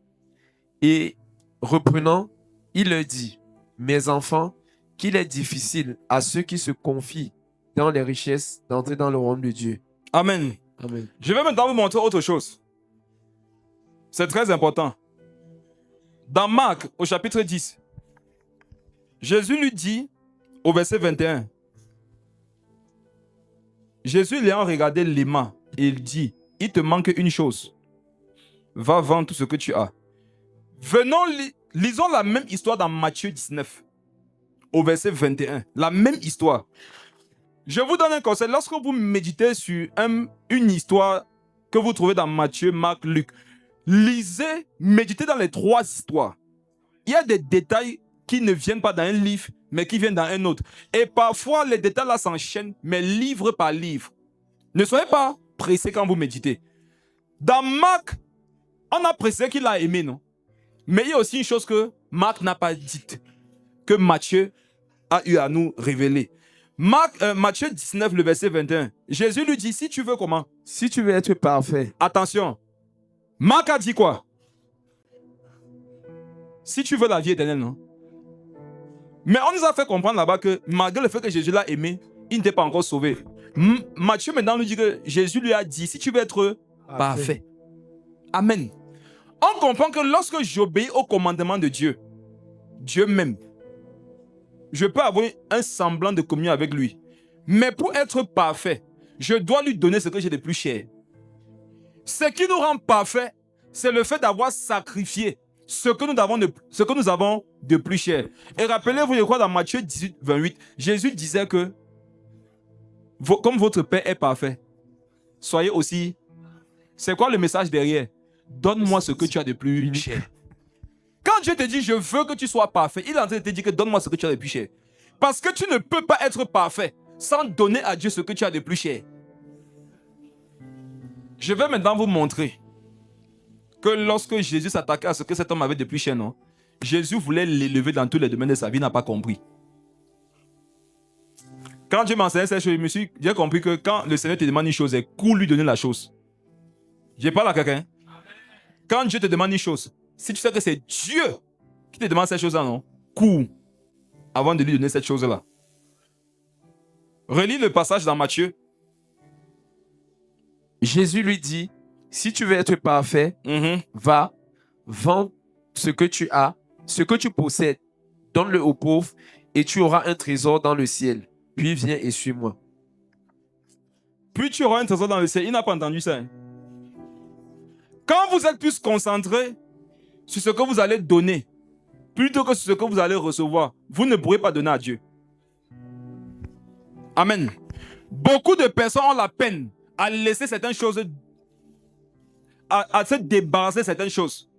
Et reprenant, il leur dit, « Mes enfants, qu'il est difficile à ceux qui se confient dans les richesses d'entrer dans le royaume de Dieu. » Amen. Amen. Je vais maintenant vous montrer autre chose. C'est très important. Dans Marc, au chapitre 10, Jésus lui dit, au verset 21, Jésus l'ayant regardé l'aiма, et il dit, il te manque une chose. Va vendre tout ce que tu as. Venons, lisons la même histoire dans Matthieu 19, au verset 21. La même histoire. Je vous donne un conseil. Lorsque vous méditez sur une histoire que vous trouvez dans Matthieu, Marc, Luc, lisez, méditez dans les 3 histoires. Il y a des détails qui ne viennent pas dans un livre, mais qui viennent dans un autre. Et parfois, les détails là s'enchaînent, mais livre par livre. Ne soyez pas pressés quand vous méditez. Dans Marc, on a précisé qu'il a aimé, non? Mais il y a aussi une chose que Marc n'a pas dite, que Matthieu a eu à nous révéler. Matthieu 19, le verset 21. Jésus lui dit, si tu veux comment? Si tu veux être parfait. Attention. Marc a dit quoi? Si tu veux la vie éternelle, non? Mais on nous a fait comprendre là-bas que malgré le fait que Jésus l'a aimé, il n'était pas encore sauvé. Matthieu maintenant nous dit que Jésus lui a dit, si tu veux être parfait. Amen. On comprend que lorsque j'obéis au commandement de Dieu, Dieu m'aime. Je peux avoir un semblant de communion avec lui. Mais pour être parfait, je dois lui donner ce que j'ai de plus cher. Ce qui nous rend parfait, c'est le fait d'avoir sacrifié ce que nous avons de plus cher. Et rappelez-vous, je crois dans Matthieu 18, 28, Jésus disait que comme votre Père est parfait, soyez aussi... C'est quoi le message derrière? Donne-moi ce que tu as de plus cher. Quand Dieu te dit, je veux que tu sois parfait, il est en train de te dire que donne-moi ce que tu as de plus cher. Parce que tu ne peux pas être parfait sans donner à Dieu ce que tu as de plus cher. Je vais maintenant vous montrer que lorsque Jésus s'attaquait à ce que cet homme avait de plus cher, non? Jésus voulait l'élever dans tous les domaines de sa vie, il n'a pas compris. Quand Dieu m'enseignait ces choses, j'ai compris que quand le Seigneur te demande une chose, c'est cool lui donner la chose. Je parle à quelqu'un. Quand Dieu te demande une chose, si tu sais que c'est Dieu qui te demande cette chose-là, non? Cool. Avant de lui donner cette chose-là. Relis le passage dans Matthieu. Jésus lui dit, si tu veux être parfait, va, vends ce que tu as, ce que tu possèdes, donne-le aux pauvres et tu auras un trésor dans le ciel. Puis viens et suis-moi. Puis tu auras un trésor dans le ciel. Il n'a pas entendu ça. Hein? Quand vous êtes plus concentré sur ce que vous allez donner, plutôt que sur ce que vous allez recevoir, vous ne pourrez pas donner à Dieu. Amen. Beaucoup de personnes ont la peine à laisser certaines choses, à se débarrasser de certaines choses.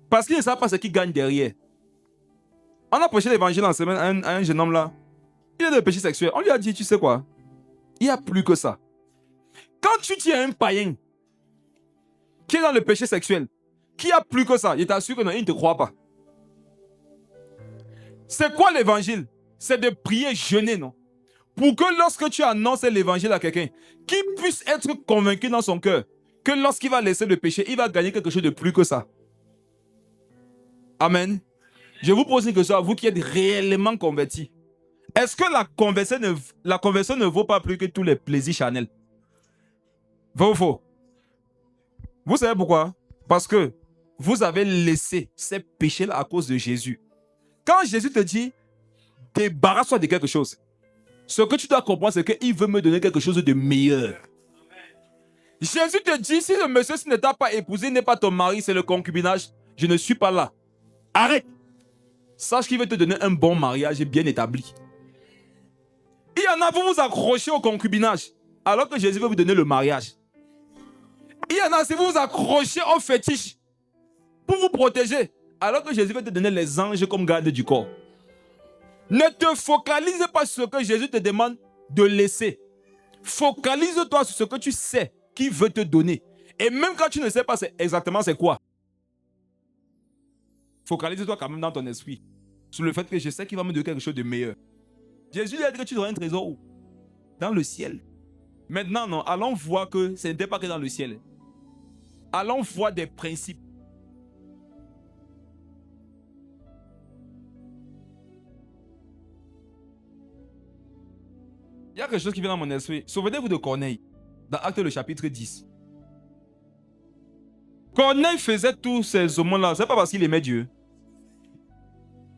Parce qu'ils ne savent pas ce qu'ils gagnent derrière. On a prêché l'évangile en semaine à un jeune homme là. Il a des péchés sexuels. On lui a dit, tu sais quoi? Il n'y a plus que ça. Quand tu dis à un païen qui est dans le péché sexuel, qui a plus que ça, il t'assure que non, il ne te croit pas. C'est quoi l'évangile? C'est de prier, jeûner, non? Pour que lorsque tu annonces l'évangile à quelqu'un, qu'il puisse être convaincu dans son cœur que lorsqu'il va laisser le péché, il va gagner quelque chose de plus que ça. Amen. Je vous pose une question à vous qui êtes réellement convertis. Est-ce que la conversion ne vaut pas plus que tous les plaisirs charnels? Vrai ou faux? Vous savez pourquoi? Parce que vous avez laissé ces péchés-là à cause de Jésus. Quand Jésus te dit, débarrasse-toi de quelque chose, ce que tu dois comprendre, c'est qu'il veut me donner quelque chose de meilleur. Jésus te dit, si le monsieur ne t'a pas épousé, n'est pas ton mari, c'est le concubinage, je ne suis pas là. Arrête. Sache qu'il veut te donner un bon mariage bien établi. Il y en a, vous vous accrochez au concubinage, alors que Jésus veut vous donner le mariage. Il y en a, si vous vous accrochez au fétiche, pour vous protéger, alors que Jésus veut te donner les anges comme garde du corps. Ne te focalise pas sur ce que Jésus te demande de laisser. Focalise-toi sur ce que tu sais qu'il veut te donner. Et même quand tu ne sais pas exactement c'est quoi, focalise-toi quand même dans ton esprit sur le fait que je sais qu'il va me donner quelque chose de meilleur. Jésus lui a dit que tu auras un trésor où? Dans le ciel. Maintenant, non, allons voir que ce n'était pas que dans le ciel. Allons voir des principes. Il y a quelque chose qui vient dans mon esprit. Souvenez-vous de Corneille, dans Actes le chapitre 10. Corneille faisait tous ces aumônes-là. Ce n'est pas parce qu'il aimait Dieu.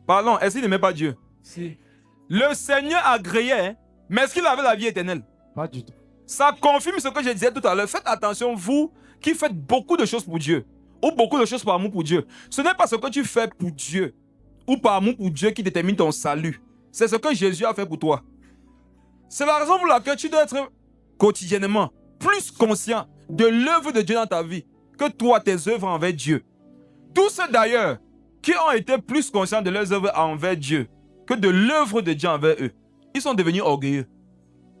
Pardon, est-ce qu'il n'aimait pas Dieu? Si. Le Seigneur agréait, hein, mais est-ce qu'il avait la vie éternelle? Pas du tout. Ça confirme ce que je disais tout à l'heure. Faites attention, vous qui faites beaucoup de choses pour Dieu, ou beaucoup de choses par amour pour Dieu. Ce n'est pas ce que tu fais pour Dieu, ou par amour pour Dieu qui détermine ton salut. C'est ce que Jésus a fait pour toi. C'est la raison pour laquelle tu dois être quotidiennement plus conscient de l'œuvre de Dieu dans ta vie que toi, tes œuvres envers Dieu. Tous ceux d'ailleurs qui ont été plus conscients de leurs œuvres envers Dieu que de l'œuvre de Dieu envers eux, ils sont devenus orgueilleux.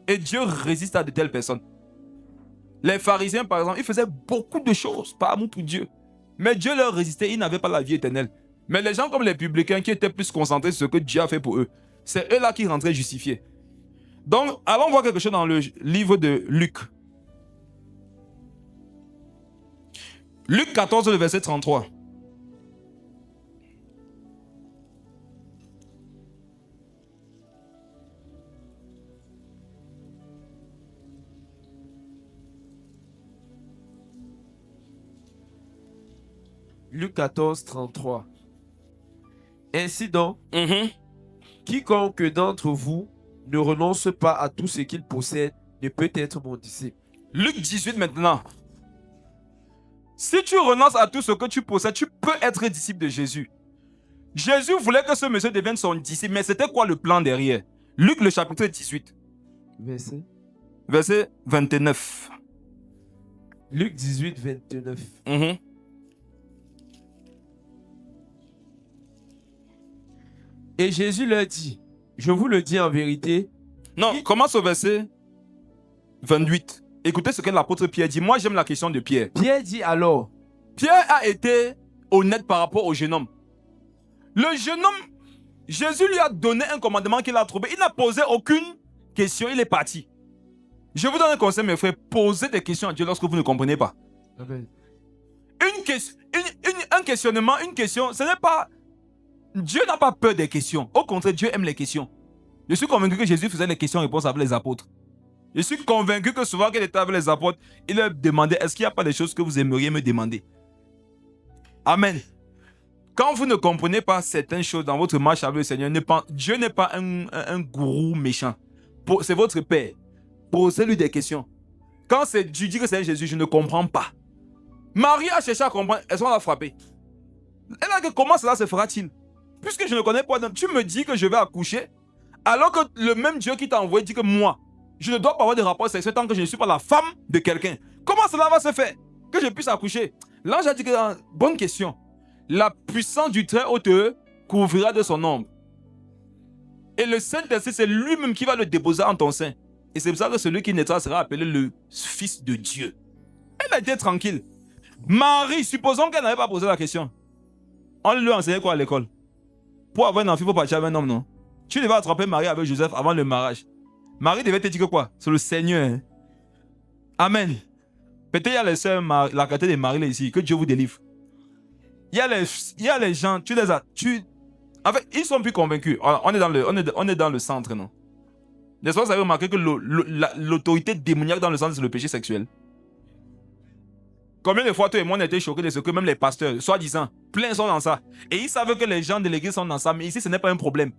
Et Dieu résiste à de telles personnes. Les pharisiens, par exemple, ils faisaient beaucoup de choses par amour pour Dieu. Mais Dieu leur résistait, ils n'avaient pas la vie éternelle. Mais les gens comme les publicains qui étaient plus concentrés sur ce que Dieu a fait pour eux, c'est eux-là qui rentraient justifiés. Donc, allons voir quelque chose dans le livre de Luc. Luc 14, le verset 33. Luc 14, 33. Ainsi donc, quiconque d'entre vous ne renonce pas à tout ce qu'il possède ne peut être mon disciple. Luc 18 maintenant. Si tu renonces à tout ce que tu possèdes, tu peux être disciple de Jésus. Jésus voulait que ce monsieur devienne son disciple, mais c'était quoi le plan derrière? Luc le chapitre 18. Verset 29. Luc 18, 29. Et Jésus leur dit, je vous le dis en vérité. Non, commence au verset 28. Écoutez ce que l'apôtre Pierre dit. Moi, j'aime la question de Pierre. Pierre dit alors, Pierre a été honnête par rapport au jeune homme. Le jeune homme, Jésus lui a donné un commandement qu'il a trouvé. Il n'a posé aucune question, il est parti. Je vous donne un conseil, mes frères, posez des questions à Dieu lorsque vous ne comprenez pas. Amen. Un questionnement, une question, ce n'est pas... Dieu n'a pas peur des questions. Au contraire, Dieu aime les questions. Je suis convaincu que Jésus faisait les questions-réponses avec les apôtres. Je suis convaincu que souvent qu'il était avec les apôtres, il leur demandait, est-ce qu'il n'y a pas des choses que vous aimeriez me demander? Amen. Quand vous ne comprenez pas certaines choses dans votre marche avec le Seigneur, Dieu n'est pas un gourou méchant. C'est votre Père. Posez-lui des questions. Quand tu dis que c'est Jésus, je ne comprends pas. Marie a cherché à comprendre, est-ce qu'on l'a frappé? Elle a dit, comment cela se fera-t-il? Puisque je ne connais pas, tu me dis que je vais accoucher, alors que le même Dieu qui t'a envoyé dit que moi, je ne dois pas avoir de rapport sexuel tant que je ne suis pas la femme de quelqu'un. Comment cela va se faire que je puisse accoucher? L'ange a dit que, bonne question, la puissance du Très-Haut te couvrira de son ombre. Et le Saint-Esprit, c'est lui-même qui va le déposer en ton sein. Et c'est pour ça que celui qui naîtra sera appelé le Fils de Dieu. Elle a été tranquille. Marie, supposons qu'elle n'avait pas posé la question. On lui a enseigné quoi à l'école? Pour avoir un enfant, il faut partir avec un homme, non? Tu devais attraper Marie avec Joseph avant le mariage. Marie devait te dire que quoi? C'est le Seigneur. Hein? Amen. Peut-être il y a les sœurs, la qualité de Marie là ici, que Dieu vous délivre. Il y a les gens, en fait, ils sont plus convaincus. On est dans le centre, non? N'est-ce pas, vous avez remarqué que l'autorité démoniaque dans le centre, c'est le péché sexuel. Combien de fois toi et moi on a été choqués de ce que même les pasteurs, soi-disant, plein sont dans ça. Et ils savent que les gens de l'église sont dans ça, mais ici ce n'est pas un problème.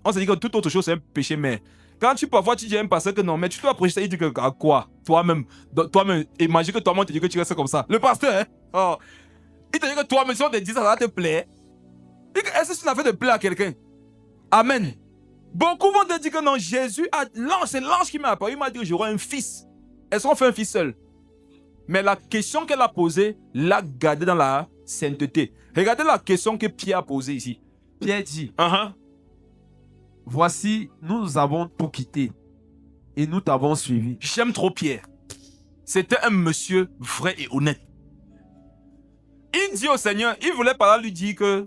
On se dit que toute autre chose c'est un péché, mais quand parfois tu dis à un pasteur que non, mais tu dois prêcher, il dit que à quoi? Toi-même, imagine que toi-même te dis que tu restes comme ça. Le pasteur, hein? Oh. Il te dit que toi-même, si on te dit ça va te plaire. Est-ce que tu n'as fait de plaire à quelqu'un? Amen. Beaucoup vont te dire que non, Jésus, c'est l'ange qui m'a apparu, il m'a dit que j'aurai un fils. Est-ce qu'on fait un fils seul? Mais la question qu'elle a posée, l'a gardée dans la sainteté. Regardez la question que Pierre a posée ici. Pierre dit, voici, nous avons tout quitté et nous t'avons suivi. J'aime trop Pierre. C'était un monsieur vrai et honnête. Il dit au Seigneur, il voulait par là lui dire que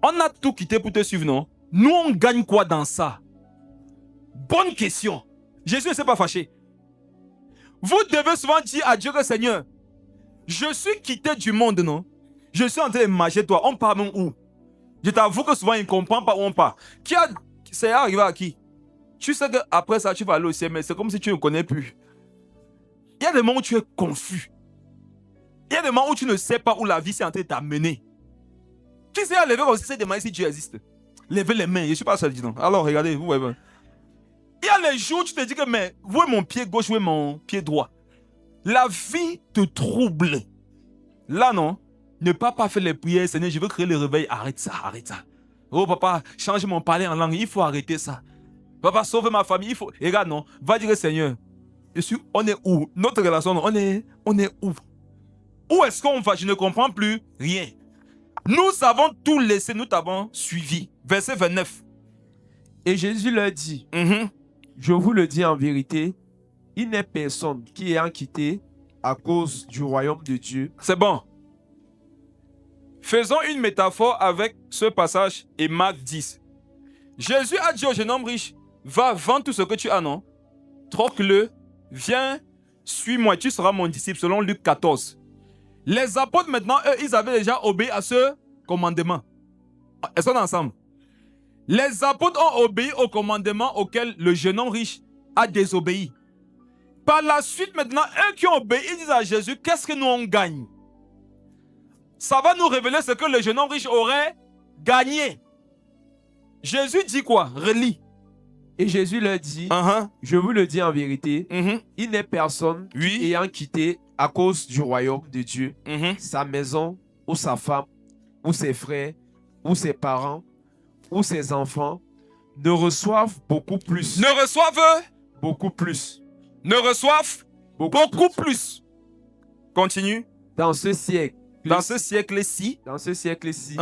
on a tout quitté pour te suivre, non? Nous, on gagne quoi dans ça? Bonne question. Jésus ne s'est pas fâché. Vous devez souvent dire à Dieu que Seigneur, je suis quitté du monde, non? Je suis en train de marcher toi. On part même où? Je t'avoue que souvent il ne comprend pas où on part. C'est arrivé à qui? Tu sais qu'après ça, tu vas aller au ciel, mais c'est comme si tu ne connais plus. Il y a des moments où tu es confus. Il y a des moments où tu ne sais pas où la vie s'est en train de t'amener. Qui s'est levé comme si c'est demander si Dieu existe? Levez les mains, je ne suis pas seul, dis donc. Alors regardez, vous voyez. Il y a les jours où tu te dis que, mais, où est mon pied gauche, où est mon pied droit? La vie te trouble. Là, non. Ne pas faire les prières, Seigneur, je veux créer le réveil. Arrête ça, arrête ça. Oh, papa, change mon parler en langue. Il faut arrêter ça. Papa, sauve ma famille. Il faut. Et regarde, non. Va dire, Seigneur, on est où? Notre relation, on est où? Où est-ce qu'on va? Je ne comprends plus rien. Nous avons tout laissé, nous t'avons suivi. Verset 29. Et Jésus leur dit, je vous le dis en vérité, il n'est personne qui ait quitté à cause du royaume de Dieu. C'est bon. Faisons une métaphore avec ce passage et Marc 10. Jésus a dit au jeune homme riche, va vendre tout ce que tu as, non? Troque-le, viens, suis-moi, tu seras mon disciple, selon Luc 14. Les apôtres maintenant, eux, ils avaient déjà obéi à ce commandement. Est-ce qu'on est ensemble? Les apôtres ont obéi au commandement auquel le jeune homme riche a désobéi. Par la suite maintenant, eux qui ont obéi, ils disent à Jésus, qu'est-ce que nous on gagne? Ça va nous révéler ce que le jeune homme riche aurait gagné. Jésus dit quoi? Relis. Et Jésus leur dit, je vous le dis en vérité, il n'est personne qui ayant quitté à cause du royaume de Dieu, sa maison, ou sa femme, ou ses frères, ou ses parents, ou ses enfants, ne reçoivent beaucoup plus. Ne reçoivent beaucoup plus. Ne reçoivent beaucoup plus. Continue. Dans ce siècle. Dans ce siècle-ci. Dans ce siècle-ci.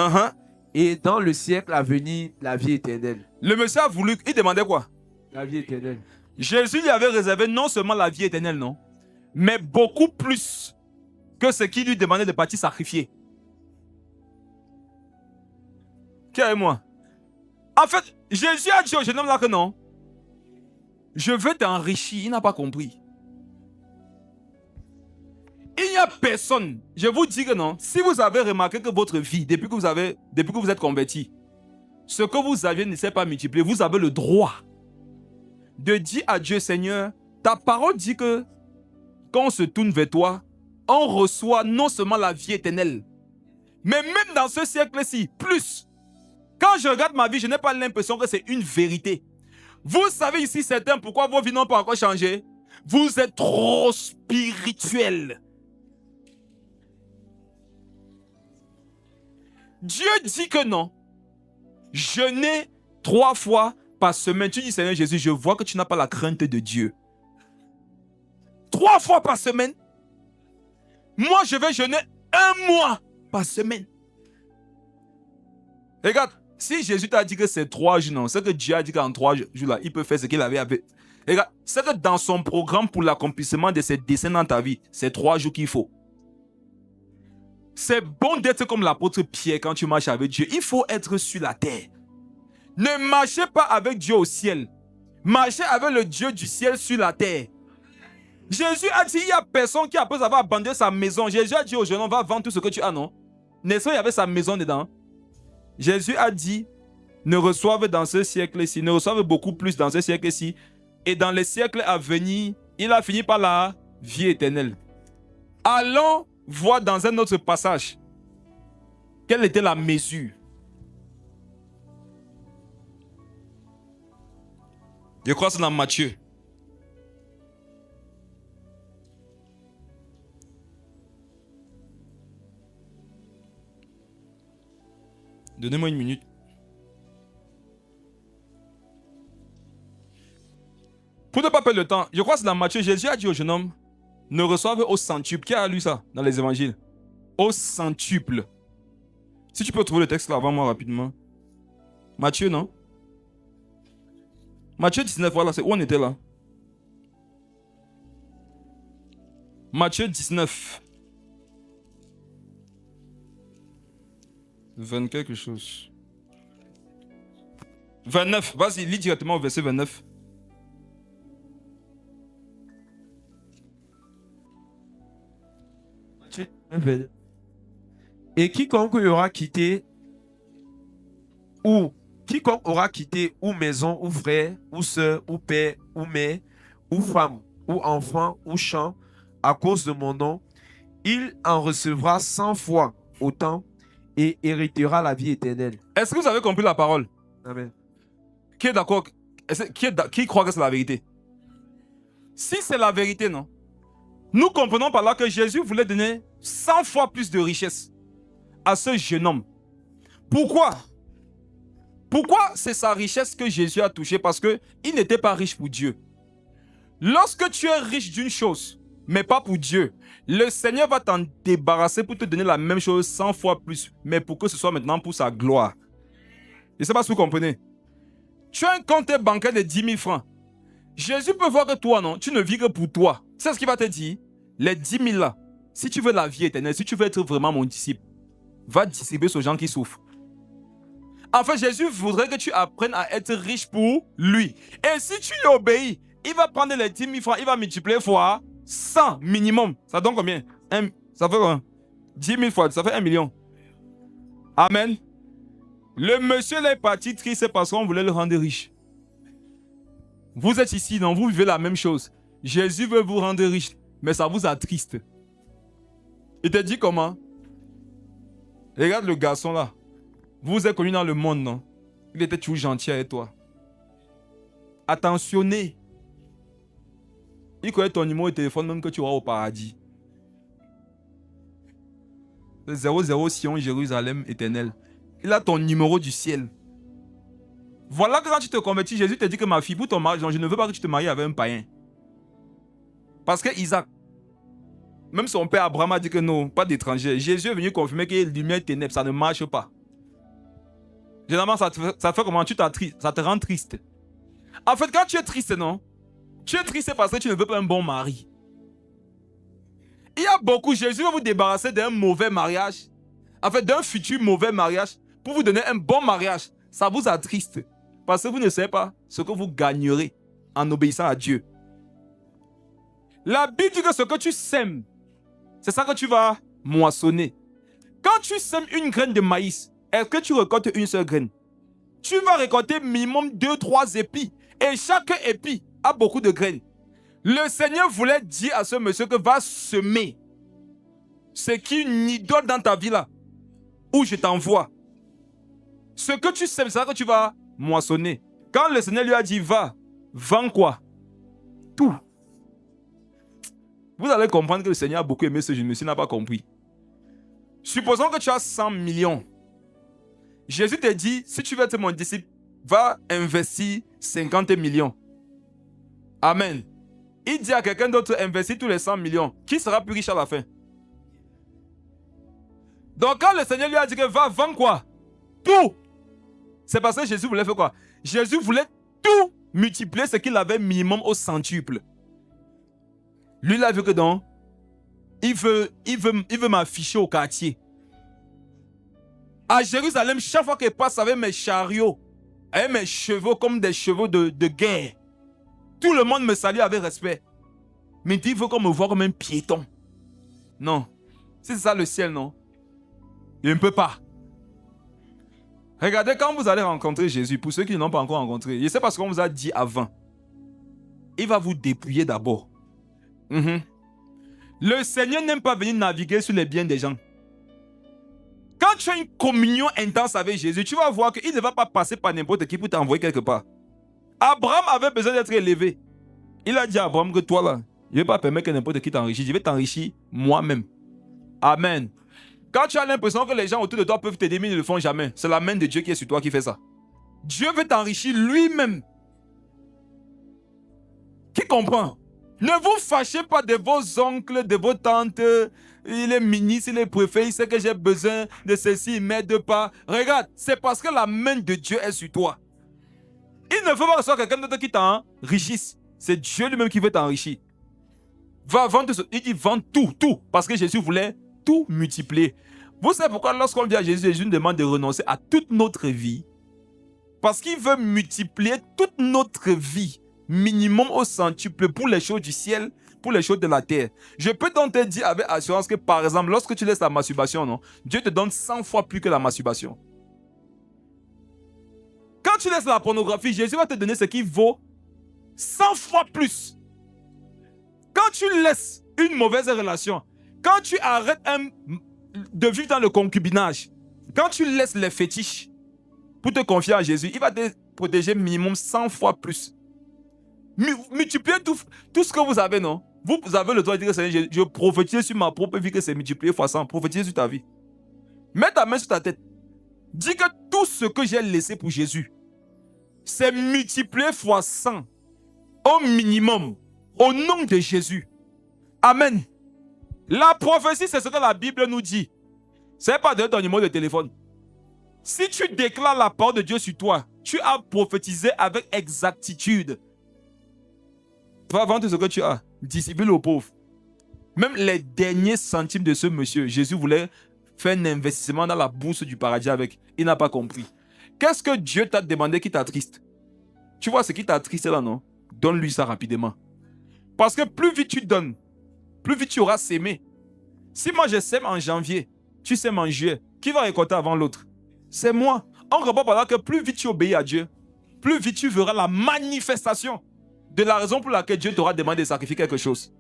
Et dans le siècle à venir, la vie éternelle. Le monsieur a voulu, il demandait quoi? La vie éternelle. Jésus lui avait réservé non seulement la vie éternelle, non, mais beaucoup plus que ce qui lui demandait de partir sacrifier. Qui est avec moi? En fait, Jésus a dit au jeune homme là que non. Je veux t'enrichir. Il n'a pas compris. Il n'y a personne. Je vous dis que non. Si vous avez remarqué que votre vie, depuis que vous êtes converti, ce que vous aviez ne s'est pas multiplié, vous avez le droit de dire à Dieu, Seigneur, ta parole dit que quand on se tourne vers toi, on reçoit non seulement la vie éternelle, mais même dans ce siècle-ci, plus. Quand je regarde ma vie, je n'ai pas l'impression que c'est une vérité. Vous savez ici certains pourquoi vos vies n'ont pas encore changé? Vous êtes trop spirituels. Dieu dit que non. Jeûner 3 fois par semaine. Tu dis, Seigneur Jésus, je vois que tu n'as pas la crainte de Dieu. 3 fois par semaine. Moi, je vais jeûner 1 mois par semaine. Regarde, si Jésus t'a dit que c'est 3 jours, non, c'est que Dieu a dit qu'en 3 jours, là, il peut faire ce qu'il avait avec. Regarde, c'est que dans son programme pour l'accomplissement de ses desseins dans ta vie, c'est 3 jours qu'il faut. C'est bon d'être comme l'apôtre Pierre quand tu marches avec Dieu. Il faut être sur la terre. Ne marchez pas avec Dieu au ciel. Marchez avec le Dieu du ciel sur la terre. Jésus a dit, il n'y a personne qui après avoir abandonné sa maison. Jésus a dit aux jeunes, on va vendre tout ce que tu as, non? N'est-ce pas, il y avait sa maison dedans. Jésus a dit, ne reçoivent dans ce siècle-ci, ne reçoivent beaucoup plus dans ce siècle-ci. Et dans les siècles à venir, il a fini par la vie éternelle. Allons voir dans un autre passage quelle était la mesure. Je crois que c'est dans Matthieu. Donnez-moi 1 minute. Pour ne pas perdre le temps, je crois que c'est dans Matthieu, Jésus a dit au jeune homme, ne reçoivent au centuple. Qui a lu ça dans les évangiles? Au centuple. Si tu peux trouver le texte là avant moi rapidement. Matthieu, non? Matthieu 19, voilà, c'est où on était là. Matthieu 19. 20 quelque chose. 29, vas-y, lis directement au verset 29. Et quiconque aura quitté ou maison, ou frère, ou sœur, ou père, ou mère, ou femme, ou enfant, ou champ, à cause de mon nom, il en recevra 100 fois autant et héritera la vie éternelle. Est-ce que vous avez compris la parole? Amen. Qui est d'accord? Qui croit que c'est la vérité? Si c'est la vérité, non? Nous comprenons par là que Jésus voulait donner 100 fois plus de richesse à ce jeune homme. Pourquoi? Pourquoi c'est sa richesse que Jésus a touchée? Parce qu'il n'était pas riche pour Dieu. Lorsque tu es riche d'une chose, mais pas pour Dieu, le Seigneur va t'en débarrasser pour te donner la même chose 100 fois plus, mais pour que ce soit maintenant pour sa gloire. Je ne sais pas si vous comprenez. Tu as un compte bancaire de 10 000 francs. Jésus peut voir que toi, non, tu ne vis que pour toi. C'est ce qu'il va te dire. Les 10 000 là, si tu veux la vie éternelle, si tu veux être vraiment mon disciple, va distribuer aux gens qui souffrent. En fait, Jésus voudrait que tu apprennes à être riche pour lui. Et si tu lui obéis, il va prendre les 10 000 francs, il va multiplier fois 100 minimum. Ça donne combien? Ça fait quoi? 10 000 fois, ça fait 1 million. Amen. Le monsieur là est parti triste parce qu'on voulait le rendre riche. Vous êtes ici, non? Vous vivez la même chose. Jésus veut vous rendre riche, mais ça vous attriste. Il te dit comment? Regarde le garçon là. Vous vous êtes connu dans le monde, non? Il était toujours gentil avec toi. Attentionné. Il connaît ton numéro de téléphone même que tu auras au paradis. 00 Sion, Jérusalem éternel. Il a ton numéro du ciel. Voilà que quand tu te convertis, Jésus te dit que ma fille, pour ton mariage, je ne veux pas que tu te maries avec un païen. Parce que Isaac, même son père Abraham a dit que non, pas d'étranger. Jésus est venu confirmer que lumière et ténèbres, ça ne marche pas. Généralement, ça te fait comment? Ça te rend triste. En fait, quand tu es triste, non? Tu es triste parce que tu ne veux pas un bon mari. Il Il y a beaucoup, Jésus va vous débarrasser d'un mauvais mariage, en fait d'un futur mauvais mariage, pour vous donner un bon mariage. Ça vous attriste, parce que vous ne savez pas ce que vous gagnerez en obéissant à Dieu. La Bible dit que ce que tu sèmes, c'est ça que tu vas moissonner. Quand tu sèmes une graine de maïs, est-ce que tu récoltes une seule graine? Tu vas récolter minimum 2-3 épis. Et chaque épi a beaucoup de graines. Le Seigneur voulait dire à ce monsieur que va semer ce qui est une idole dans ta vie là, où je t'envoie. Ce que tu sèmes, c'est ça que tu vas moissonner. Quand le Seigneur lui a dit, va, vends quoi? Tout. Vous allez comprendre que le Seigneur a beaucoup aimé ce jeune monsieur, n'a pas compris. Supposons que tu as 100 millions. Jésus te dit, si tu veux être mon disciple, va investir 50 millions. Amen. Il dit à quelqu'un d'autre, investis tous les 100 millions. Qui sera plus riche à la fin? Donc quand le Seigneur lui a dit que va vendre quoi? Tout. C'est parce que Jésus voulait faire quoi? Jésus voulait tout multiplier ce qu'il avait minimum au centuple. Lui, il a vu que non, il veut m'afficher au quartier. À Jérusalem, chaque fois qu'il passe avec mes chariots, avec mes chevaux comme des chevaux de guerre, tout le monde me salue avec respect. Mais il veut qu'on me voie comme un piéton. Non. C'est ça le ciel, non? Il ne peut pas. Regardez, quand vous allez rencontrer Jésus, pour ceux qui ne l'ont pas encore rencontré, je sais pas ce qu'on vous a dit avant. Il va vous dépouiller d'abord. Le Seigneur n'aime pas venir naviguer sur les biens des gens. Quand tu as une communion intense avec Jésus, tu vas voir qu'il ne va pas passer par n'importe qui pour t'envoyer quelque part. Abraham avait besoin d'être élevé. Il a dit à Abraham que toi là, je ne vais pas permettre que n'importe qui t'enrichisse. Je vais t'enrichir moi-même. Amen. Quand tu as l'impression que les gens autour de toi peuvent t'aider, mais ils ne le font jamais, c'est la main de Dieu qui est sur toi qui fait ça. Dieu veut t'enrichir lui-même. Qui comprend? Ne vous fâchez pas de vos oncles, de vos tantes. Il est ministre, il est préfet, il sait que j'ai besoin de ceci, il ne m'aide pas. Regarde, c'est parce que la main de Dieu est sur toi. Il ne faut pas que ce soit quelqu'un d'autre qui t'enrichisse. C'est Dieu lui-même qui veut t'enrichir. Va vendre, il dit vends tout, parce que Jésus voulait tout multiplier. Vous savez pourquoi lorsqu'on vient à Jésus, Jésus nous demande de renoncer à toute notre vie? Parce qu'il veut multiplier toute notre vie, minimum au centuple, pour les choses du ciel, pour les choses de la terre. Je peux donc te dire avec assurance que par exemple, lorsque tu laisses la masturbation, non, Dieu te donne 100 fois plus que la masturbation. Quand tu laisses la pornographie, Jésus va te donner ce qui vaut 100 fois plus. Quand tu laisses une mauvaise relation, quand tu arrêtes de vivre dans le concubinage, quand tu laisses les fétiches pour te confier à Jésus, il va te protéger minimum 100 fois plus. Multipliez tout ce que vous avez, non? Vous avez le droit de dire que je prophétise sur ma propre vie que c'est multiplié fois 100. Prophétise sur ta vie. Mets ta main sur ta tête. Dis que tout ce que j'ai laissé pour Jésus, c'est multiplié fois 100 au minimum, au nom de Jésus. Amen. La prophétie, c'est ce que la Bible nous dit. Ce n'est pas de ton numéro de téléphone. Si tu déclares la parole de Dieu sur toi, tu as prophétisé avec exactitude. Va vendre ce que tu as. Discipline aux pauvres. Même les derniers centimes de ce monsieur, Jésus voulait faire un investissement dans la bourse du paradis avec. Il n'a pas compris. Qu'est-ce que Dieu t'a demandé qui t'attriste? Tu vois ce qui t'attriste là, non? Donne-lui ça rapidement. Parce que plus vite tu donnes, plus vite tu auras sémé. Si moi je sème en janvier, tu sèmes en juillet, qui va récolter avant l'autre? C'est moi. On comprend par là que plus vite tu obéis à Dieu, plus vite tu verras la manifestation de la raison pour laquelle Dieu t'aura demandé de sacrifier quelque chose.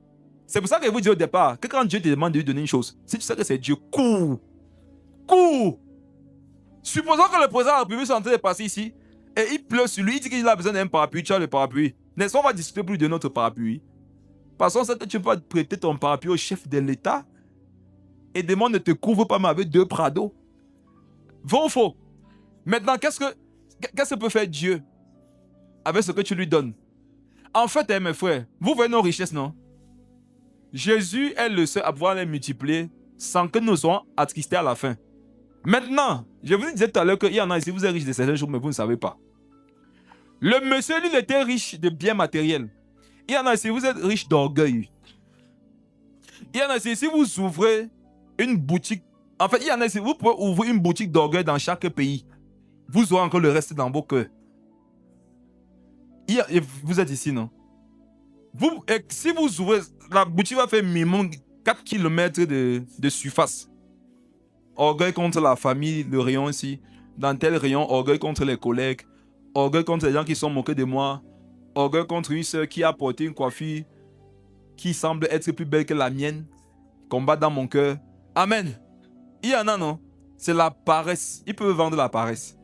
C'est pour ça que je vous dis au départ que quand Dieu te demande de lui donner une chose, si tu sais que c'est Dieu, cours. Supposons que le président de la République soit en train de passer ici et il pleut sur lui, il dit qu'il a besoin d'un parapluie, tu as le parapluie. N'est-ce pas, on va discuter plus de notre parapluie. Parce qu'on sait que tu vas prêter ton parapluie au chef de l'État et demande ne te couvre pas mais avec 2 Prado. Vrai ou faux? Maintenant, qu'est-ce que peut faire Dieu avec ce que tu lui donnes? En fait, mes frères, vous voyez nos richesses, non? Jésus est le seul à pouvoir les multiplier sans que nous soyons attristés à la fin. Maintenant, je vous disais tout à l'heure qu'il y en a ici, vous êtes riches de certaines choses, mais vous ne savez pas. Le monsieur, lui, il était riche de biens matériels. Il y en a ici, vous êtes riches d'orgueil. Il y en a ici, si vous ouvrez une boutique, en fait, il y en a ici, vous pouvez ouvrir une boutique d'orgueil dans chaque pays. Vous aurez encore le reste dans vos cœurs. Vous êtes ici, non? Si vous ouvrez, la boutique va faire minimum 4 km de surface. Orgueil contre la famille, le rayon ici. Dans tel rayon, orgueil contre les collègues. Orgueil contre les gens qui sont moqués de moi. Orgueil contre une soeur qui a porté une coiffure qui semble être plus belle que la mienne. Combat dans mon cœur. Amen. Il y en a, non? C'est la paresse. Ils peuvent vendre la paresse.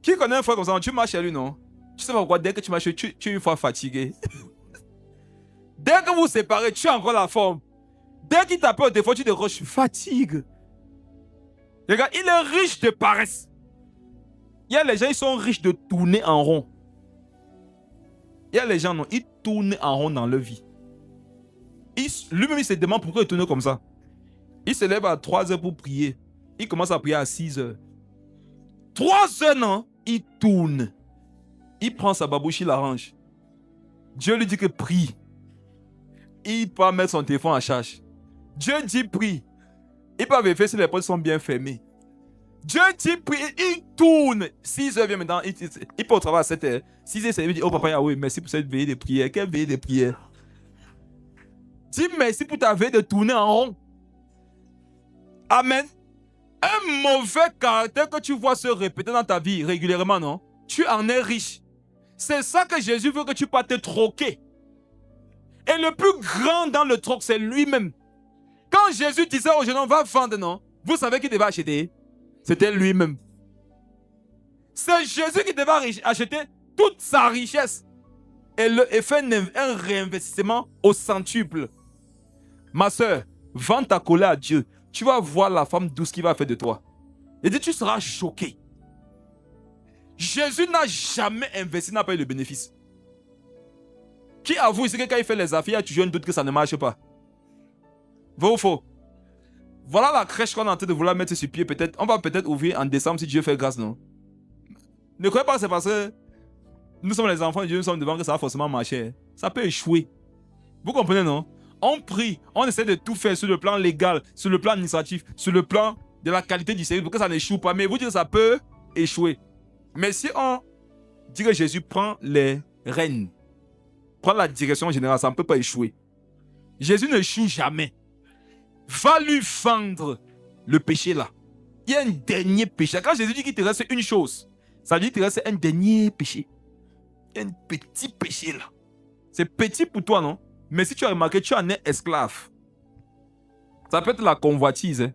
Qui connaît un frère comme ça? Tu marches chez lui, non? Tu sais pas pourquoi, dès que tu marches, tu es une fois fatigué. Dès que vous vous séparez, tu as encore la forme. Dès qu'il t'appelle au téléphone, tu te roches. Fatigue. Regarde, il est riche de paresse. Il y a les gens, ils sont riches de tourner en rond. Il y a les gens, non, ils tournent en rond dans leur vie. Lui-même, il se demande pourquoi il tourne comme ça. Il se lève à 3 heures pour prier. Il commence à prier à 6 heures. 3 heures, non, il tourne. Il prend sa babouche, il l'arrange. Dieu lui dit que prie. Il peut mettre son téléphone en charge. Dieu dit prie. Il peut vérifier si les portes sont bien fermées. Dieu dit prie, il tourne. 6 heures vient maintenant, il peut au travail à 7 heures. 6 heures, il dit, oh papa Yahweh, merci pour cette veillée de prière. Quelle veillée de prière? Dis merci pour ta veillée de tourner en rond. Amen. Un mauvais caractère que tu vois se répéter dans ta vie régulièrement, non? Tu en es riche. C'est ça que Jésus veut que tu puisses te troquer. Et le plus grand dans le troc, c'est lui-même. Quand Jésus disait aux jeunes, on va vendre, non? Vous savez qui devait acheter? C'était lui-même. C'est Jésus qui devait acheter toute sa richesse et faire un réinvestissement au centuple. Ma soeur, vends ta colère à Dieu. Tu vas voir la femme douce qui va faire de toi. Et dit, tu seras choqué. Jésus n'a jamais investi, n'a pas eu le bénéfice. Qui avoue ici que quand il fait les affaires, il y a toujours un doute que ça ne marche pas? Vrai ou faux? Voilà la crèche qu'on est en train de vouloir mettre sur pied. Peut-être, on va peut-être ouvrir en décembre si Dieu fait grâce, non? Ne croyez pas que c'est parce que nous sommes les enfants de Dieu, nous sommes devant que ça va forcément marcher. Ça peut échouer. Vous comprenez, non? On prie, on essaie de tout faire sur le plan légal, sur le plan administratif, sur le plan de la qualité du service pour que ça n'échoue pas. Mais vous dites que ça peut échouer. Mais si on dit que Jésus prend les rênes, prend la direction générale, ça ne peut pas échouer. Jésus n'échoue jamais. Va lui vendre le péché là. Il y a un dernier péché. Quand Jésus dit qu'il te reste une chose, ça veut dire qu'il te reste un dernier péché. Un petit péché là. C'est petit pour toi, non? Mais si tu as remarqué, tu en es esclave. Ça peut être la convoitise. Hein?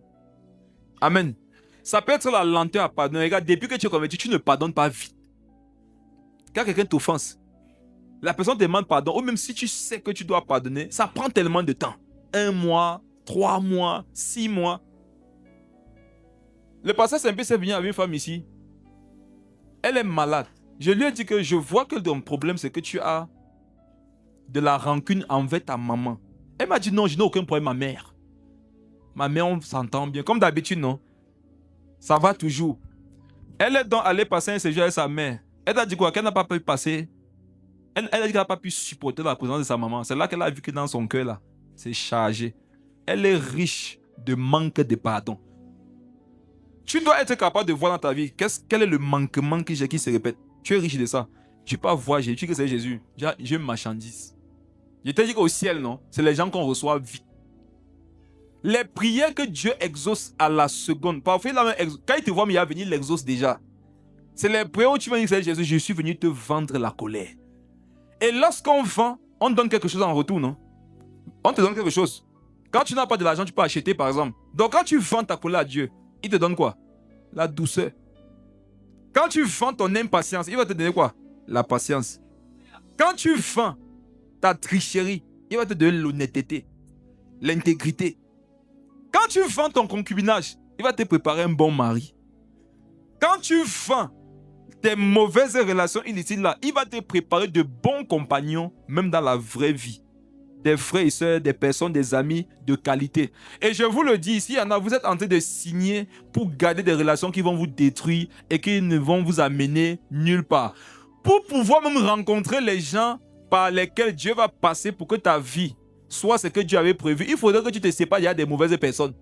Amen. Ça peut être la lenteur à pardonner. Regarde, depuis que tu es converti, tu ne pardonnes pas vite. Quand quelqu'un t'offense, la personne te demande pardon, ou même si tu sais que tu dois pardonner, ça prend tellement de temps. 1 mois, 3 mois, 6 mois. Le pasteur Saint-Pierre s'est venu avec une femme ici. Elle est malade. Je lui ai dit que je vois que ton problème, c'est que tu as de la rancune envers ta maman. Elle m'a dit non, je n'ai aucun problème, ma mère. Ma mère, on s'entend bien. Comme d'habitude, non? Ça va toujours. Elle est donc allée passer un séjour avec sa mère. Elle a dit quoi? Qu'elle n'a pas pu passer. Elle a dit qu'elle n'a pas pu supporter la présence de sa maman. C'est là qu'elle a vu que dans son cœur, là, c'est chargé. Elle est riche de manque de pardon. Tu dois être capable de voir dans ta vie quel est le manquement que j'ai qui se répète. Tu es riche de ça. Tu peux pas voir Jésus, que c'est Jésus. J'ai une marchandise. Je t'ai dit qu'au ciel, non, c'est les gens qu'on reçoit vite. Les prières que Dieu exauce à la seconde. Parfois, quand il te voit, mais il va venir l'exauce déjà. C'est les prières où tu vas dire, Jésus, je suis venu te vendre la colère. Et lorsqu'on vend, on donne quelque chose en retour, non? On te donne quelque chose. Quand tu n'as pas de l'argent, tu peux acheter, par exemple. Donc, quand tu vends ta colère à Dieu, il te donne quoi? La douceur. Quand tu vends ton impatience, il va te donner quoi? La patience. Quand tu vends ta tricherie, il va te donner l'honnêteté, l'intégrité. Quand tu vends ton concubinage, il va te préparer un bon mari. Quand tu vends tes mauvaises relations illicites là, il va te préparer de bons compagnons, même dans la vraie vie. Des frères et sœurs, des personnes, des amis de qualité. Et je vous le dis ici, il y en a, vous êtes en train de signer pour garder des relations qui vont vous détruire et qui ne vont vous amener nulle part. Pour pouvoir même rencontrer les gens par lesquels Dieu va passer pour que ta vie soit ce que Dieu avait prévu, il faudrait que tu te sépares des mauvaises personnes.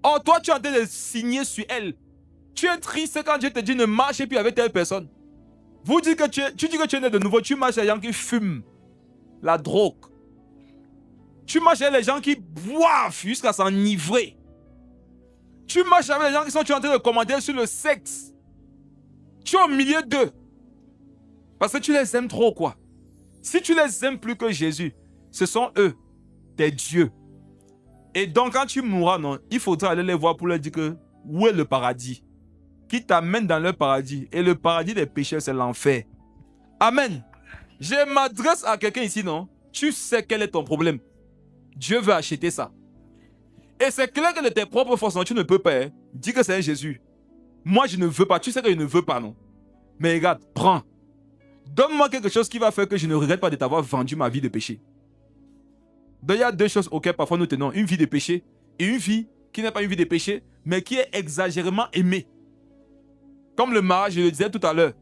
Or, toi, tu es en train de signer sur elle. Tu es triste quand Dieu te dit ne marche plus avec telle personne. Vous dites que tu dis que tu es né de nouveau, tu marches avec les gens qui fument la drogue. Tu marches avec les gens qui boivent jusqu'à s'enivrer. Tu marches avec les gens qui sont en train de commander sur le sexe. Tu es au milieu d'eux. Parce que tu les aimes trop, quoi. Si tu les aimes plus que Jésus, ce sont eux, tes dieux. Et donc, quand tu mourras, non, il faudra aller les voir pour leur dire que où est le paradis? Qui t'amène dans le paradis. Et le paradis des pécheurs, c'est l'enfer. Amen. Je m'adresse à quelqu'un ici, non? Tu sais quel est ton problème. Dieu veut acheter ça. Et c'est clair que de tes propres forces, non, tu ne peux pas. Hein. Dis que c'est Jésus. Moi, je ne veux pas. Tu sais que je ne veux pas, non? Mais regarde, prends. Donne-moi quelque chose qui va faire que je ne regrette pas de t'avoir vendu ma vie de péché. Donc, il y a deux choses auxquelles parfois nous tenons. Une vie de péché et une vie qui n'est pas une vie de péché, mais qui est exagérément aimée. Comme le mariage, je le disais tout à l'heure.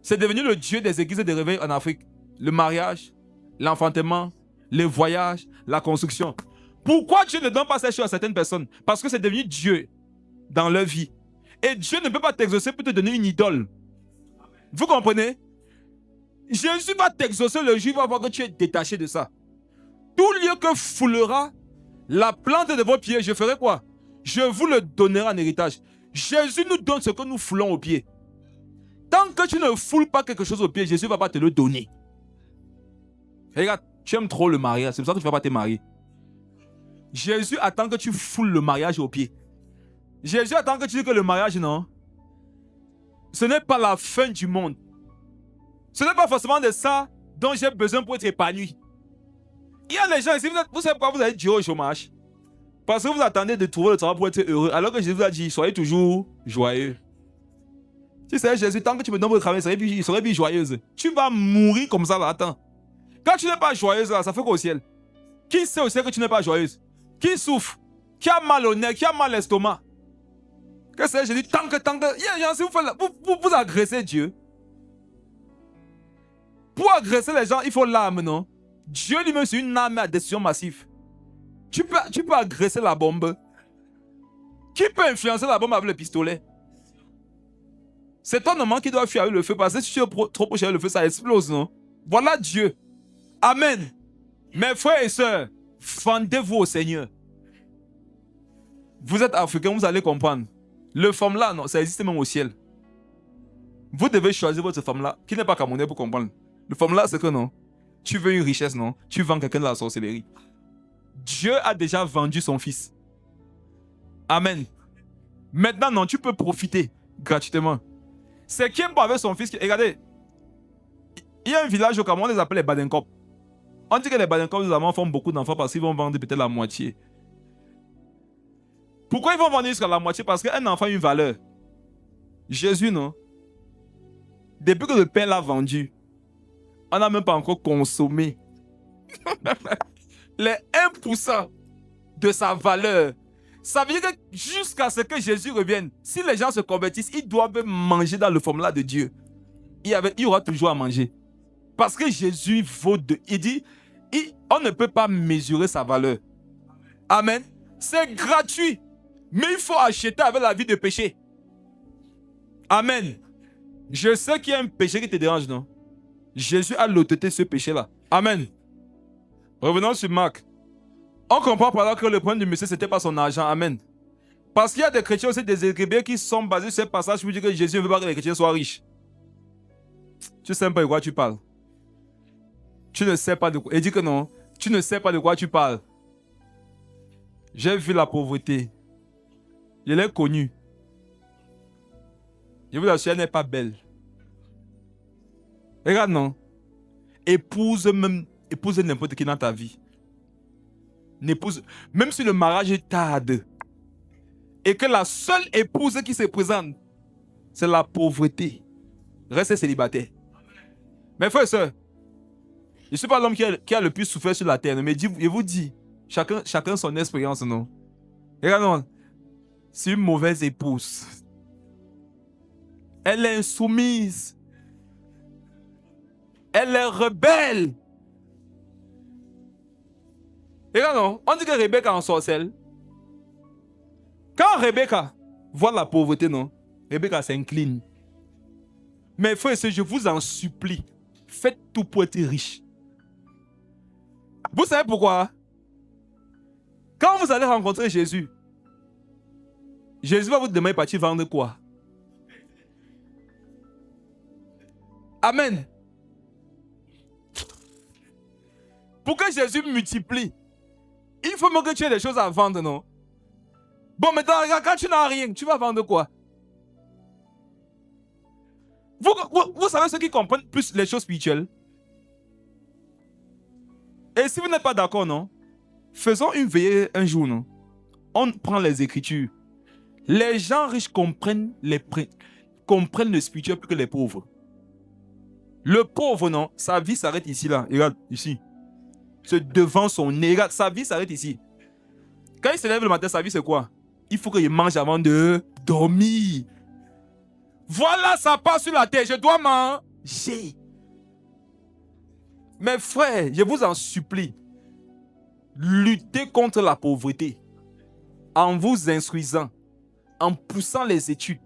C'est devenu le Dieu des églises de réveil en Afrique. Le mariage, l'enfantement, les voyages, la construction. Pourquoi Dieu ne donne pas ces choses à certaines personnes? Parce que c'est devenu Dieu dans leur vie. Et Dieu ne peut pas t'exaucer pour te donner une idole. Vous comprenez? Jésus va t'exaucer le jour, il va voir que tu es détaché de ça. Tout lieu que foulera la plante de vos pieds, je ferai quoi? Je vous le donnerai en héritage. Jésus nous donne ce que nous foulons aux pieds. Tant que tu ne foules pas quelque chose aux pieds, Jésus ne va pas te le donner. Et regarde, tu aimes trop le mariage, c'est pour ça que tu ne vas pas te marier. Jésus attend que tu foules le mariage aux pieds. Jésus attend que tu dises que le mariage, non, ce n'est pas la fin du monde. Ce n'est pas forcément de ça dont j'ai besoin pour être épanoui. Il y a les gens ici, vous savez pourquoi vous avez Dieu au chômage? Parce que vous attendez de trouver le travail pour être heureux, alors que Jésus vous a dit, soyez toujours joyeux. Tu sais, Jésus, tant que tu me donnes le travail, il serait bien joyeuse. Tu vas mourir comme ça là, attends. Quand tu n'es pas joyeuse là, ça fait quoi au ciel? Qui sait au ciel que tu n'es pas joyeuse? Qui souffre? Qui a mal au nez? Qui a mal à l'estomac? Que c'est Jésus, tant que, il y a des gens, si vous agressez Dieu. Pour agresser les gens, il faut l'âme, non? Dieu lui-même, c'est une âme à décision massive. Tu peux agresser la bombe. Qui peut influencer la bombe avec le pistolet? C'est ton amant qui doit fuir avec le feu, parce que si tu es trop proche avec le feu, ça explose, non? Voilà Dieu. Amen. Mes frères et sœurs, vendez-vous au Seigneur. Vous êtes africains, vous allez comprendre. Le femme-là, non, ça existe même au ciel. Vous devez choisir votre femme-là, qui n'est pas camerounais pour comprendre. Le femme-là, c'est que non. Tu veux une richesse, non? Tu vends quelqu'un de la sorcellerie. Dieu a déjà vendu son fils. Amen. Maintenant, non, tu peux profiter gratuitement. C'est qui aime pas avec son fils. Regardez, il y a un village au Cameroun, on les appelle les Badenkop. On dit que les Badenkop, les amants font beaucoup d'enfants parce qu'ils vont vendre peut-être la moitié. Pourquoi ils vont vendre jusqu'à la moitié? Parce qu'un enfant a une valeur. Jésus, non? Depuis que le Père l'a vendu, on n'a même pas encore consommé les 1% de sa valeur. Ça veut dire que jusqu'à ce que Jésus revienne, si les gens se convertissent, ils doivent manger dans le formulat de Dieu. Il y aura toujours à manger. Parce que Jésus vaut de... Il dit, on ne peut pas mesurer sa valeur. Amen. C'est gratuit. Mais il faut acheter avec la vie de péché. Amen. Je sais qu'il y a un péché qui te dérange, non? Jésus a l'autorité ce péché-là. Amen. Revenons sur Marc. On comprend par là que le problème du monsieur, ce n'était pas son argent. Amen. Parce qu'il y a des chrétiens aussi, des écrivains qui sont basés sur ce passage pour dire que Jésus ne veut pas que les chrétiens soient riches. Tu ne sais pas de quoi tu parles. Tu ne sais pas de quoi. Il dit que non. Tu ne sais pas de quoi tu parles. J'ai vu la pauvreté. Je l'ai connue. Je vous assure, elle n'est pas belle. Regarde, non. Épouse n'importe qui dans ta vie. N'épouse, même si le mariage tarde et que la seule épouse qui se présente, c'est la pauvreté. Reste célibataire. Mes frères et sœurs, je ne suis pas l'homme qui a le plus souffert sur la terre, mais je vous dis, chacun son expérience, non? Regarde, non. C'est une mauvaise épouse. Elle est insoumise. Elle est rebelle. Et là, non, on dit que Rebecca en sorcelle. Quand Rebecca voit la pauvreté, non, Rebecca s'incline. Mais frère et sœurs, je vous en supplie, faites tout pour être riche. Vous savez pourquoi? Quand vous allez rencontrer Jésus, Jésus va vous demander de partir vendre quoi? Amen. Pour que Jésus multiplie, il faut même que tu aies des choses à vendre, non? Bon, maintenant, quand tu n'as rien, tu vas vendre quoi? Vous savez ceux qui comprennent plus les choses spirituelles? Et si vous n'êtes pas d'accord, non? Faisons une veillée un jour, non? On prend les Écritures. Les gens riches comprennent le spirituel plus que les pauvres. Le pauvre, non? Sa vie s'arrête ici, là. Regarde, ici. C'est devant son nez. Regarde, sa vie s'arrête ici. Quand il se lève le matin, sa vie, c'est quoi? Il faut qu'il mange avant de dormir. Voilà, ça passe sur la terre. Je dois manger. Mes frères, je vous en supplie, luttez contre la pauvreté en vous instruisant, en poussant les études.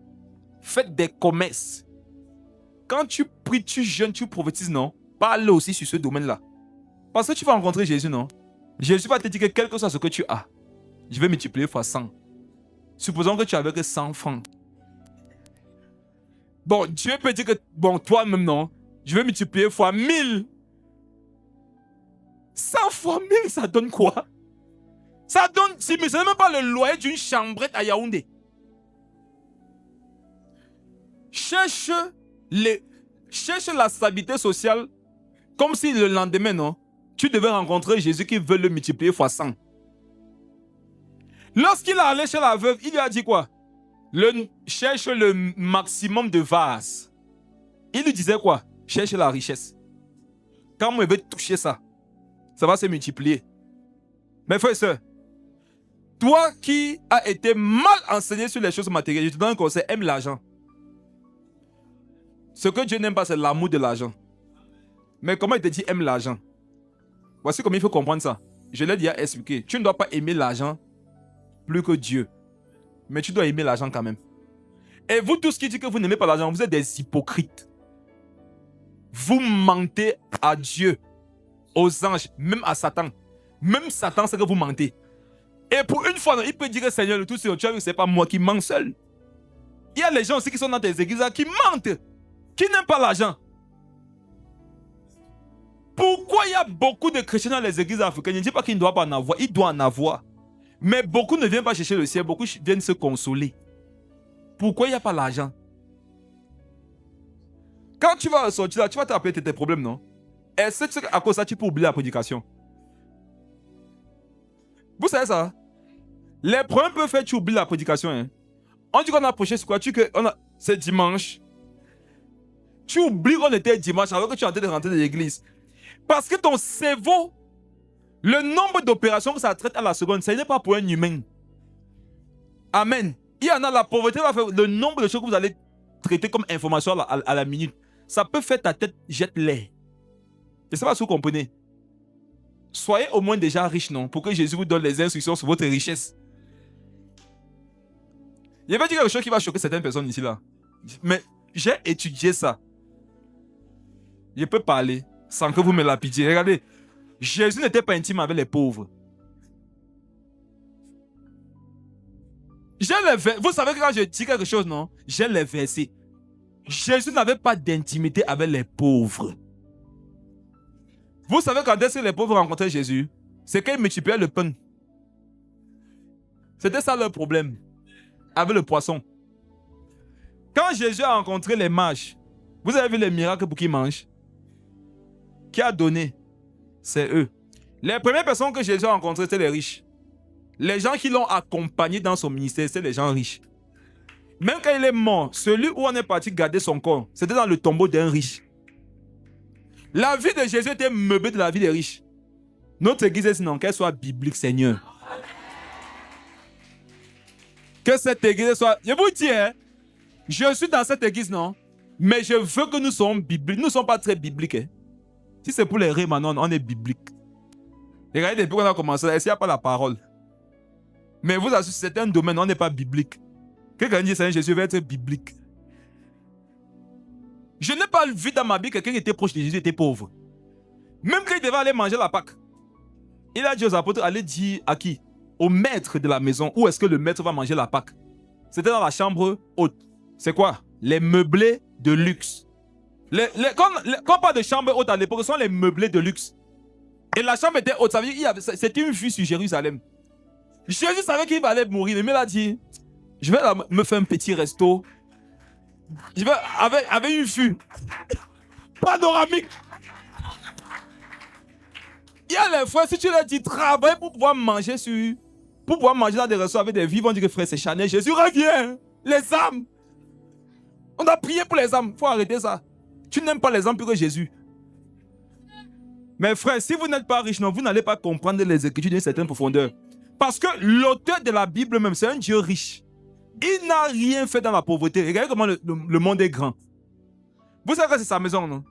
Faites des commerces. Quand tu pries, tu jeûnes, tu prophétises, non? Parle aussi sur ce domaine-là. Parce que tu vas rencontrer Jésus, non? Jésus va te dire que quel que soit ce que tu as, je vais multiplier fois 100. Supposons que tu avais que 100 francs. Bon, Dieu peut dire que, bon, toi-même, non? Je vais multiplier fois 1000. 100 fois 1000, ça donne quoi? Ça donne, c'est même pas le loyer d'une chambrette à Yaoundé. Cherche la stabilité sociale comme si le lendemain, non, tu devais rencontrer Jésus qui veut le multiplier fois 100. Lorsqu'il est allé chez la veuve, il lui a dit quoi? Cherche le maximum de vases. Il lui disait quoi? Cherche la richesse. Quand moi je vais toucher ça, ça va se multiplier. Mes frères et sœurs, toi qui as été mal enseigné sur les choses matérielles, je te donne un conseil, aime l'argent. Ce que Dieu n'aime pas, c'est l'amour de l'argent. Mais comment il te dit aime l'argent? Voici comment il faut comprendre ça. Je l'ai déjà expliqué. Tu ne dois pas aimer l'argent plus que Dieu. Mais tu dois aimer l'argent quand même. Et vous tous qui dites que vous n'aimez pas l'argent, vous êtes des hypocrites. Vous mentez à Dieu, aux anges, même à Satan. Même Satan sait que vous mentez. Et pour une fois, il peut dire que Seigneur, le tout sur tu as vu, c'est pas moi qui mens seul. Il y a les gens aussi qui sont dans tes églises qui mentent, qui n'aiment pas l'argent. Pourquoi il y a beaucoup de chrétiens dans les églises africaines? Je ne dis pas qu'il ne doit pas en avoir, il doit en avoir. Mais beaucoup ne viennent pas chercher le ciel, beaucoup viennent se consoler. Pourquoi il n'y a pas l'argent? Quand tu vas sortir là, tu vas te rappeler tes problèmes, non? Est-ce que à cause de ça, tu peux oublier la prédication? Vous savez ça? Les problèmes peuvent faire que tu oublies la prédication. Hein? On dit qu'on a prêché sur quoi? C'est dimanche. Tu oublies qu'on était dimanche alors que tu es en train de rentrer dans l'église. Parce que ton cerveau, le nombre d'opérations que ça traite à la seconde, ça n'est pas pour un humain. Amen. Il y en a, la pauvreté va faire le nombre de choses que vous allez traiter comme information à la minute. Ça peut faire ta tête jette l'air. Je ne sais pas si vous comprenez. Soyez au moins déjà riche, non? Pour que Jésus vous donne les instructions sur votre richesse. Je vais dire quelque chose qui va choquer certaines personnes ici là. Mais j'ai étudié ça. Je peux parler sans que vous me lapidiez. Regardez, Jésus n'était pas intime avec les pauvres. Vous savez que quand je dis quelque chose, non? J'ai les versets. Jésus n'avait pas d'intimité avec les pauvres. Vous savez quand est-ce que les pauvres rencontraient Jésus? C'est qu'ils multipliaient le pain. C'était ça leur problème. Avec le poisson. Quand Jésus a rencontré les mages, vous avez vu les miracles pour qu'ils mangent? Qui a donné? C'est eux. Les premières personnes que Jésus a rencontrées, c'était les riches. Les gens qui l'ont accompagné dans son ministère, c'est les gens riches. Même quand il est mort, celui où on est parti garder son corps, c'était dans le tombeau d'un riche. La vie de Jésus était meublée de la vie des riches. Notre église est sinon qu'elle soit biblique, Seigneur. Que cette église soit... Je vous dis, hein, je suis dans cette église, non? Mais je veux que nous soyons bibliques. Nous ne sommes pas très bibliques. Hein. Si c'est pour les rires, maintenant, on est biblique. Regardez, depuis qu'on a commencé, est-ce qu'il n'y a pas la parole? Mais vous assure, c'est un domaine, on n'est pas biblique. Quelqu'un dit Seigneur Jésus va être biblique. Je n'ai pas vu dans ma vie quelqu'un qui était proche de Jésus était pauvre. Même quand il devait aller manger la Pâque, il a dit aux apôtres, allez dire à qui? Au maître de la maison. Où est-ce que le maître va manger la Pâque? C'était dans la chambre haute. C'est quoi? Les meublés de luxe. Quand on parle de chambre haute à l'époque, ce sont les meublés de luxe. Et la chambre était haute. Ça veut dire c'était une vue sur Jérusalem. Jésus savait qu'il allait mourir. Mais il a dit, je vais me faire un petit resto. Je vais avec une vue panoramique. Il y a les frères, si tu leur dis travaille pour pouvoir manger dans des restaurants avec des vivants, on dit que frère c'est Chanel. Jésus revient. Les âmes. On a prié pour les âmes. Il faut arrêter ça. Tu n'aimes pas les âmes plus que Jésus. Mais frère, si vous n'êtes pas riche, non, vous n'allez pas comprendre les Écritures d'une certaine profondeur. Parce que l'auteur de la Bible même, c'est un Dieu riche. Il n'a rien fait dans la pauvreté. Regardez comment le monde est grand. Vous savez que c'est sa maison, non?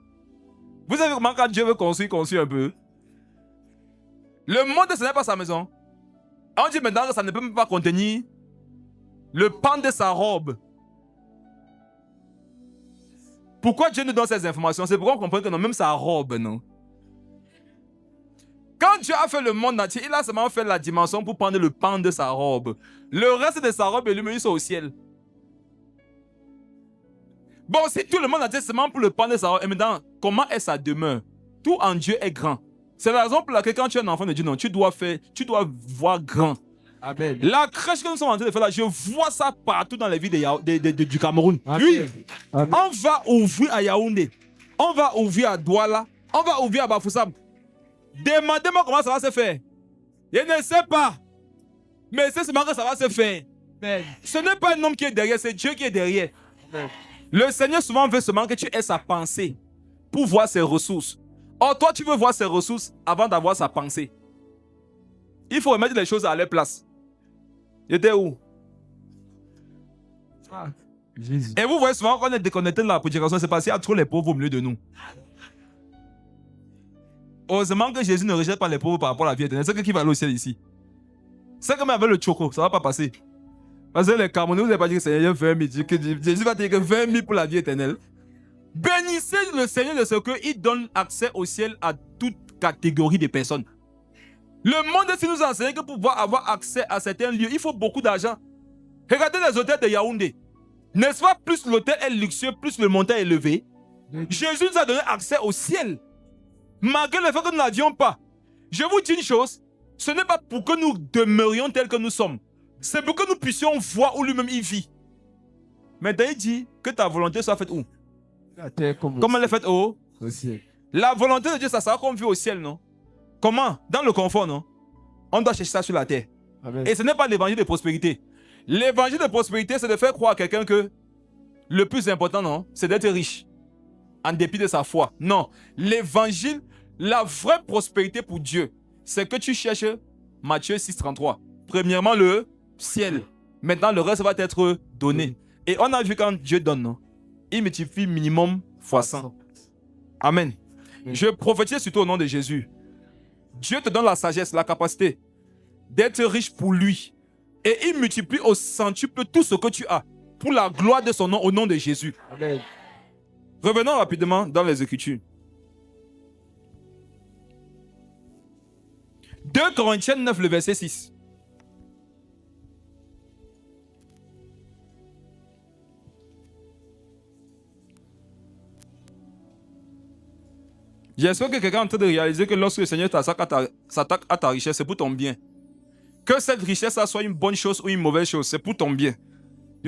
Vous savez comment quand Dieu veut construire un peu? Le monde, ce n'est pas sa maison. On dit maintenant que ça ne peut même pas contenir le pan de sa robe. Pourquoi Dieu nous donne ces informations? C'est pourquoi on comprend que non, même sa robe, non? Quand Dieu a fait le monde entier, il a seulement fait la dimension pour prendre le pan de sa robe. Le reste de sa robe et lui-même, ils sont au ciel. Bon, si tout le monde entier seulement pour le pan de sa robe, et maintenant, comment est sa demeure? Tout en Dieu est grand. C'est la raison pour laquelle quand tu es un enfant de Dieu, non, tu dois voir grand. Amen. La crèche que nous sommes en train de faire là, je vois ça partout dans les villes du Cameroun. Amen. Oui. Amen. On va ouvrir à Yaoundé. On va ouvrir à Douala. On va ouvrir à Bafoussam. Demandez-moi comment ça va se faire. Je ne sais pas. Mais c'est seulement que ça va se faire. Amen. Ce n'est pas un homme qui est derrière, c'est Dieu qui est derrière. Amen. Le Seigneur souvent veut seulement que tu aies sa pensée pour voir ses ressources. Or, toi, tu veux voir ses ressources avant d'avoir sa pensée. Il faut remettre les choses à leur place. J'étais où? Jésus. Et vous voyez souvent qu'on est déconnecté de la prédication, c'est parce qu'il y a trop les pauvres au milieu de nous. Heureusement que Jésus ne rejette pas les pauvres par rapport à la vie éternelle. C'est qui va aller au ciel ici. C'est comme avec le choco, ça ne va pas passer. Parce que les Camerounais, vous n'avez pas dit que Seigneur 20 000, que Jésus va dire que 20 000 pour la vie éternelle. Bénissez le Seigneur de ce qu'il donne accès au ciel à toute catégorie de personnes. Le monde ici nous enseigne que pour pouvoir avoir accès à certains lieux, il faut beaucoup d'argent. Regardez les hôtels de Yaoundé. N'est-ce pas, plus l'hôtel est luxueux, plus le montant est élevé. Jésus nous a donné accès au ciel. Malgré le fait que nous n'avions pas. Je vous dis une chose, ce n'est pas pour que nous demeurions tels que nous sommes. C'est pour que nous puissions voir où lui-même il vit. Mais il dit que ta volonté soit faite où? La terre Comment elle est faite au ciel. La volonté de Dieu, ça sera comme vit au ciel, non? Comment? Dans le confort, non? On doit chercher ça sur la terre. Amen. Et ce n'est pas l'évangile de prospérité. L'évangile de prospérité, c'est de faire croire à quelqu'un que le plus important, non, c'est d'être riche. En dépit de sa foi. Non. L'évangile, la vraie prospérité pour Dieu, c'est que tu cherches Matthieu 6,33. Premièrement, le ciel. Maintenant, le reste va t'être donné. Et on a vu quand Dieu donne, non? Il multiplie minimum fois 100. Amen. Je prophétise surtout au nom de Jésus. Dieu te donne la sagesse, la capacité d'être riche pour lui. Et il multiplie au centuple tout ce que tu as pour la gloire de son nom, au nom de Jésus. Amen. Revenons rapidement dans les Écritures. 2 Corinthiens 9, le verset 6. J'espère que quelqu'un est en train de réaliser que lorsque le Seigneur s'attaque à ta richesse, c'est pour ton bien. Que cette richesse soit une bonne chose ou une mauvaise chose, c'est pour ton bien.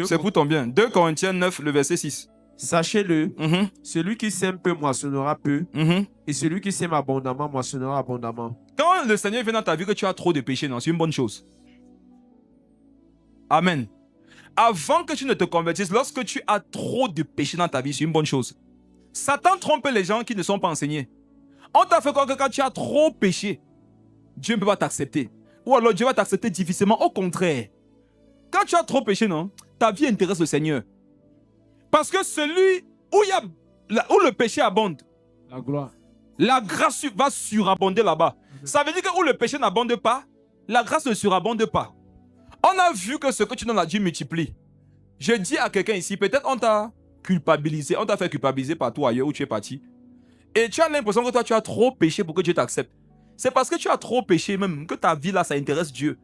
C'est pour ton bien. 2 Corinthiens 9, le verset 6. Sachez-le, celui qui sème peu moissonnera peu, Mhm. et celui qui sème abondamment moissonnera abondamment. Quand le Seigneur vient dans ta vie que tu as trop de péché, non, c'est une bonne chose. Amen. Avant que tu ne te convertisses, lorsque tu as trop de péché dans ta vie, c'est une bonne chose. Satan trompe les gens qui ne sont pas enseignés. On t'a fait croire que quand tu as trop péché, Dieu ne peut pas t'accepter. Ou alors Dieu va t'accepter difficilement. Au contraire, quand tu as trop péché, non, ta vie intéresse le Seigneur. Parce que celui où le péché abonde, La gloire. La grâce va surabonder là-bas. Ça veut dire que où le péché n'abonde pas, la grâce ne surabonde pas. On a vu que ce que tu donnes à Dieu multiplie. Je dis à quelqu'un ici, peut-être on t'a culpabilisé, on t'a fait culpabiliser partout ailleurs où tu es parti. Et tu as l'impression que toi, tu as trop péché pour que Dieu t'accepte. C'est parce que tu as trop péché même que ta vie là, ça intéresse Dieu.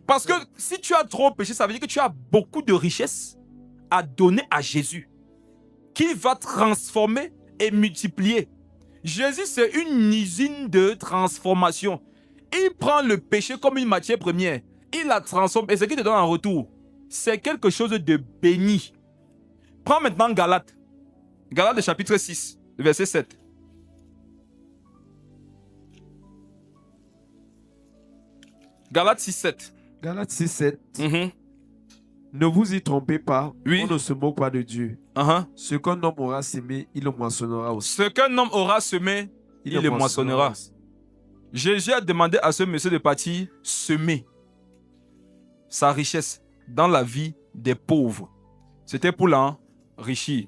Parce que si tu as trop péché, ça veut dire que tu as beaucoup de richesses à donner à Jésus, qui va transformer et multiplier. Jésus, c'est une usine de transformation. Il prend le péché comme une matière première. Il la transforme. Et ce qu'il te donne en retour, c'est quelque chose de béni. Prends maintenant Galates. Galates, le chapitre 6, le verset 7. Galates 6, 7. Galates 6, 7. Ne vous y trompez pas, Oui. on ne se moque pas de Dieu. Ce qu'un homme aura semé, il le moissonnera aussi. Ce qu'un homme aura semé, il le moissonnera. Jésus a demandé à ce monsieur de partir semer sa richesse dans la vie des pauvres. C'était pour l'enrichir.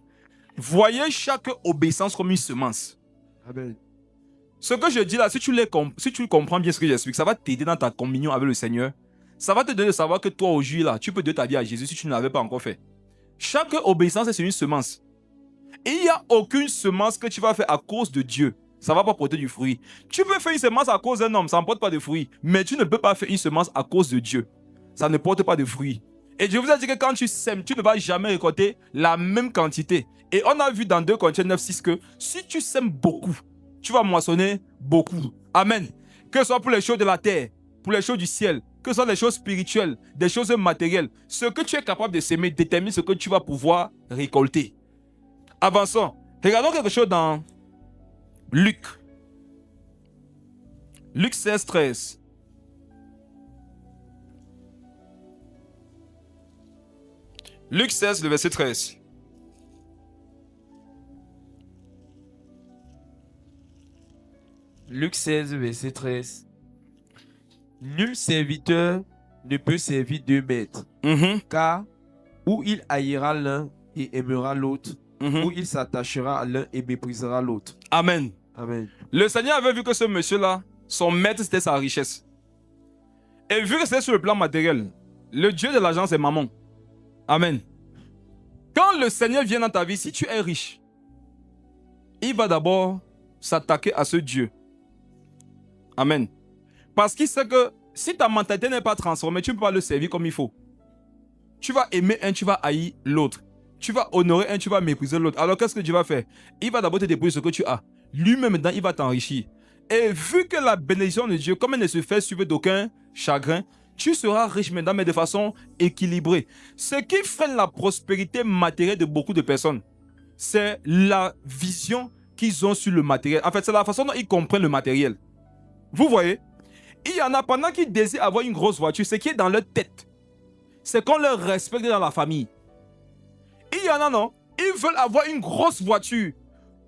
Voyez chaque obéissance comme une semence. Amen. Ce que je dis là, si tu comprends bien ce que j'explique, ça va t'aider dans ta communion avec le Seigneur. Ça va te donner de savoir que toi, aujourd'hui, là, tu peux donner ta vie à Jésus si tu ne l'avais pas encore fait. Chaque obéissance, c'est une semence. Et il n'y a aucune semence que tu vas faire à cause de Dieu. Ça ne va pas porter du fruit. Tu peux faire une semence à cause d'un homme, ça ne porte pas de fruit. Mais tu ne peux pas faire une semence à cause de Dieu. Ça ne porte pas de fruit. Et Dieu vous a dit que quand tu sèmes, tu ne vas jamais récolter la même quantité. Et on a vu dans 2 Corinthiens 9, 6 que si tu sèmes beaucoup, tu vas moissonner beaucoup. Amen. Que ce soit pour les choses de la terre, pour les choses du ciel, que ce soit les choses spirituelles, des choses matérielles, ce que tu es capable de s'aimer détermine ce que tu vas pouvoir récolter. Avançons. Regardons quelque chose dans Luc. Luc 16, 13. Luc 16, le verset 13. Luc 16, verset 13. Nul serviteur ne peut servir 2 maîtres, car ou il haïra l'un et aimera l'autre, ou il s'attachera à l'un et méprisera l'autre. Amen. Amen. Le Seigneur avait vu que ce monsieur-là, son maître, c'était sa richesse. Et vu que c'était sur le plan matériel, le Dieu de l'argent, c'est Mammon. Amen. Quand le Seigneur vient dans ta vie, si tu es riche, il va d'abord s'attaquer à ce Dieu. Amen. Parce qu'il sait que si ta mentalité n'est pas transformée, tu ne peux pas le servir comme il faut. Tu vas aimer un, tu vas haïr l'autre. Tu vas honorer un, tu vas mépriser l'autre. Alors qu'est-ce que Dieu va faire? Il va d'abord te débrouiller ce que tu as. Lui-même, maintenant, il va t'enrichir. Et vu que la bénédiction de Dieu, comme elle ne se fait suivre d'aucun chagrin, tu seras riche maintenant, mais de façon équilibrée. Ce qui freine la prospérité matérielle de beaucoup de personnes, c'est la vision qu'ils ont sur le matériel. En fait, c'est la façon dont ils comprennent le matériel. Vous voyez? Il y en a pendant qu'ils désirent avoir une grosse voiture, ce qui est dans leur tête, c'est qu'on leur respecte dans la famille. Il y en a, non? Ils veulent avoir une grosse voiture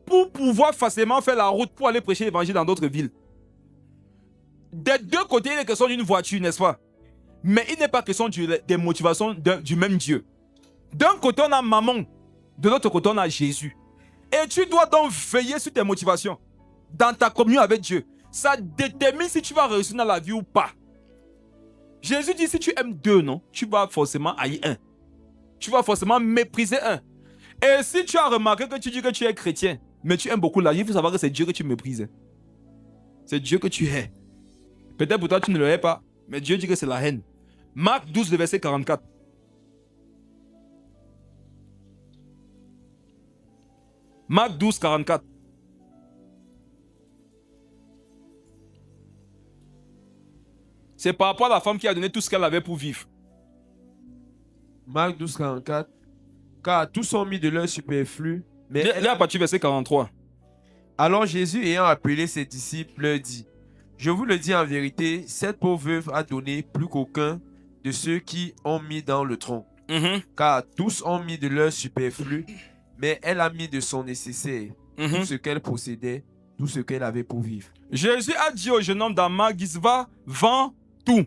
pour pouvoir facilement faire la route pour aller prêcher l'évangile dans d'autres villes. Des deux côtés, il est question d'une voiture, n'est-ce pas? Mais il n'est pas question des motivations du même Dieu. D'un côté, on a Mammon. De l'autre côté, on a Jésus. Et tu dois donc veiller sur tes motivations dans ta communion avec Dieu. Ça détermine si tu vas réussir dans la vie ou pas. Jésus dit, si tu aimes 2, non, tu vas forcément haïr un. Tu vas forcément mépriser un. Et si tu as remarqué que tu dis que tu es chrétien, mais tu aimes beaucoup la vie, il faut savoir que c'est Dieu que tu méprises. C'est Dieu que tu hais. Peut-être pour toi, tu ne le hais pas, mais Dieu dit que c'est la haine. Marc 12, le verset 44. Marc 12, 44. C'est par rapport à la femme qui a donné tout ce qu'elle avait pour vivre. Marc 12, 44. Car tous ont mis de leur superflu. Mais Là, à partir du verset 43. Alors Jésus, ayant appelé ses disciples, leur dit: Je vous le dis en vérité, cette pauvre veuve a donné plus qu'aucun de ceux qui ont mis dans le tronc. Car tous ont mis de leur superflu, mais elle a mis de son nécessaire, tout ce qu'elle possédait, tout ce qu'elle avait pour vivre. Jésus a dit au jeune homme dans Marc, va, vends tout.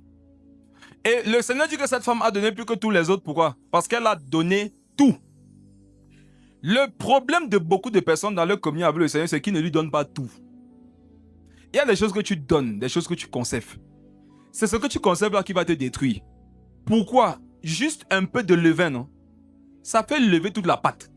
Et le Seigneur dit que cette femme a donné plus que tous les autres. Pourquoi? Parce qu'elle a donné tout. Le problème de beaucoup de personnes dans leur communion avec le Seigneur, c'est qu'ils ne lui donnent pas tout. il y a des choses que tu donnes, des choses que tu conserves. C'est ce que tu conserves là qui va te détruire. Pourquoi? Juste un peu de levain, non? Ça fait lever toute la pâte.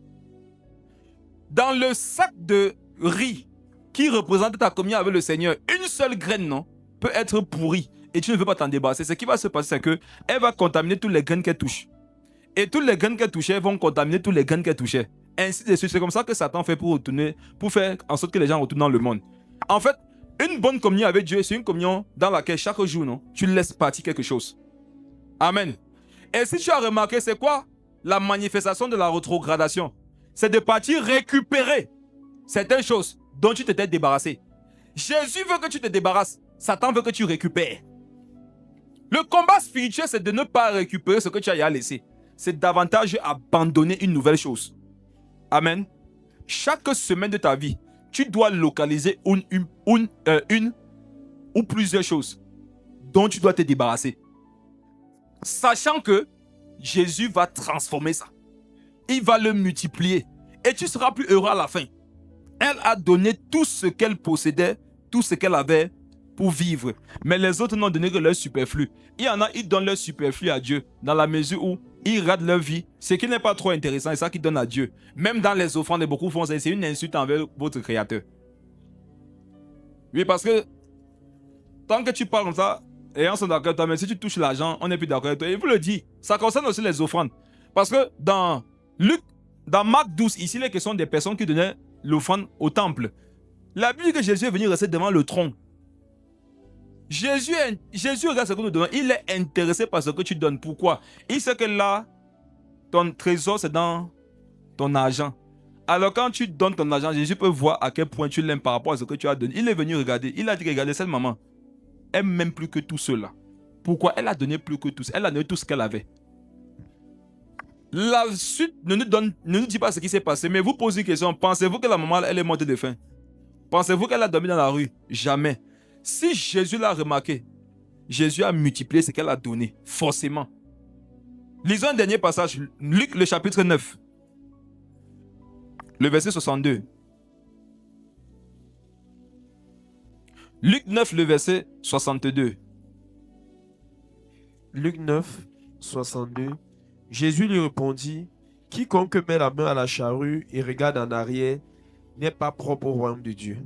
Dans le sac de riz qui représente ta communion avec le Seigneur, une seule graine, non, peut être pourrie et tu ne veux pas t'en débarrasser. Ce qui va se passer, c'est qu'elle va contaminer toutes les graines qu'elle touche. Et toutes les graines qu'elle touchait vont contaminer toutes les graines qu'elle touchait. Ainsi de suite. C'est comme ça que Satan fait pour faire en sorte que les gens retournent dans le monde. En fait, une bonne communion avec Dieu, c'est une communion dans laquelle chaque jour, non, tu laisses partir quelque chose. Amen. Et si tu as remarqué, c'est quoi la manifestation de la rétrogradation? C'est de partir récupérer certaines choses dont tu t'étais débarrassé. Jésus veut que tu te débarrasses. Satan veut que tu récupères. Le combat spirituel, c'est de ne pas récupérer ce que tu as laissé. C'est davantage abandonner une nouvelle chose. Amen. Chaque semaine de ta vie, tu dois localiser une ou plusieurs choses dont tu dois te débarrasser. Sachant que Jésus va transformer ça. Il va le multiplier. Et tu seras plus heureux à la fin. Elle a donné tout ce qu'elle possédait, tout ce qu'elle avait pour vivre. Mais les autres n'ont donné que leur superflu. Il y en a, ils donnent leur superflu à Dieu dans la mesure où ils radent leur vie. Ce qui n'est pas trop intéressant, c'est ça qu'ils donnent à Dieu. Même dans les offrandes, beaucoup font ça. C'est une insulte envers votre Créateur. Oui, parce que tant que tu parles comme ça, les gens sont d'accord avec toi, mais si tu touches l'argent, on n'est plus d'accord avec toi. Et il vous le dit, ça concerne aussi les offrandes. Parce que dans Marc 12, ici, il est question des personnes qui donnaient l'offrande au temple. La Bible dit que Jésus est venu rester devant le trône. Jésus regarde ce que nous donnons. Il est intéressé par ce que tu donnes. Pourquoi? Il sait que là, ton trésor, c'est dans ton argent. Alors quand tu donnes ton argent, Jésus peut voir à quel point tu l'aimes par rapport à ce que tu as donné. Il est venu regarder. Il a dit, regardez, cette maman, elle m'aime plus que tout cela. Pourquoi? Elle a donné plus que tout. Elle a donné tout ce qu'elle avait. La suite ne nous dit pas ce qui s'est passé, mais vous posez une question. Pensez-vous que la maman, elle est morte de faim? Pensez-vous qu'elle a dormi dans la rue? Jamais. Si Jésus l'a remarqué, Jésus a multiplié ce qu'elle a donné, forcément. Lisons un dernier passage, Luc le chapitre 9, le verset 62. Luc 9, le verset 62. Luc 9, 62. Jésus lui répondit, « Quiconque met la main à la charrue et regarde en arrière n'est pas propre au royaume de Dieu. »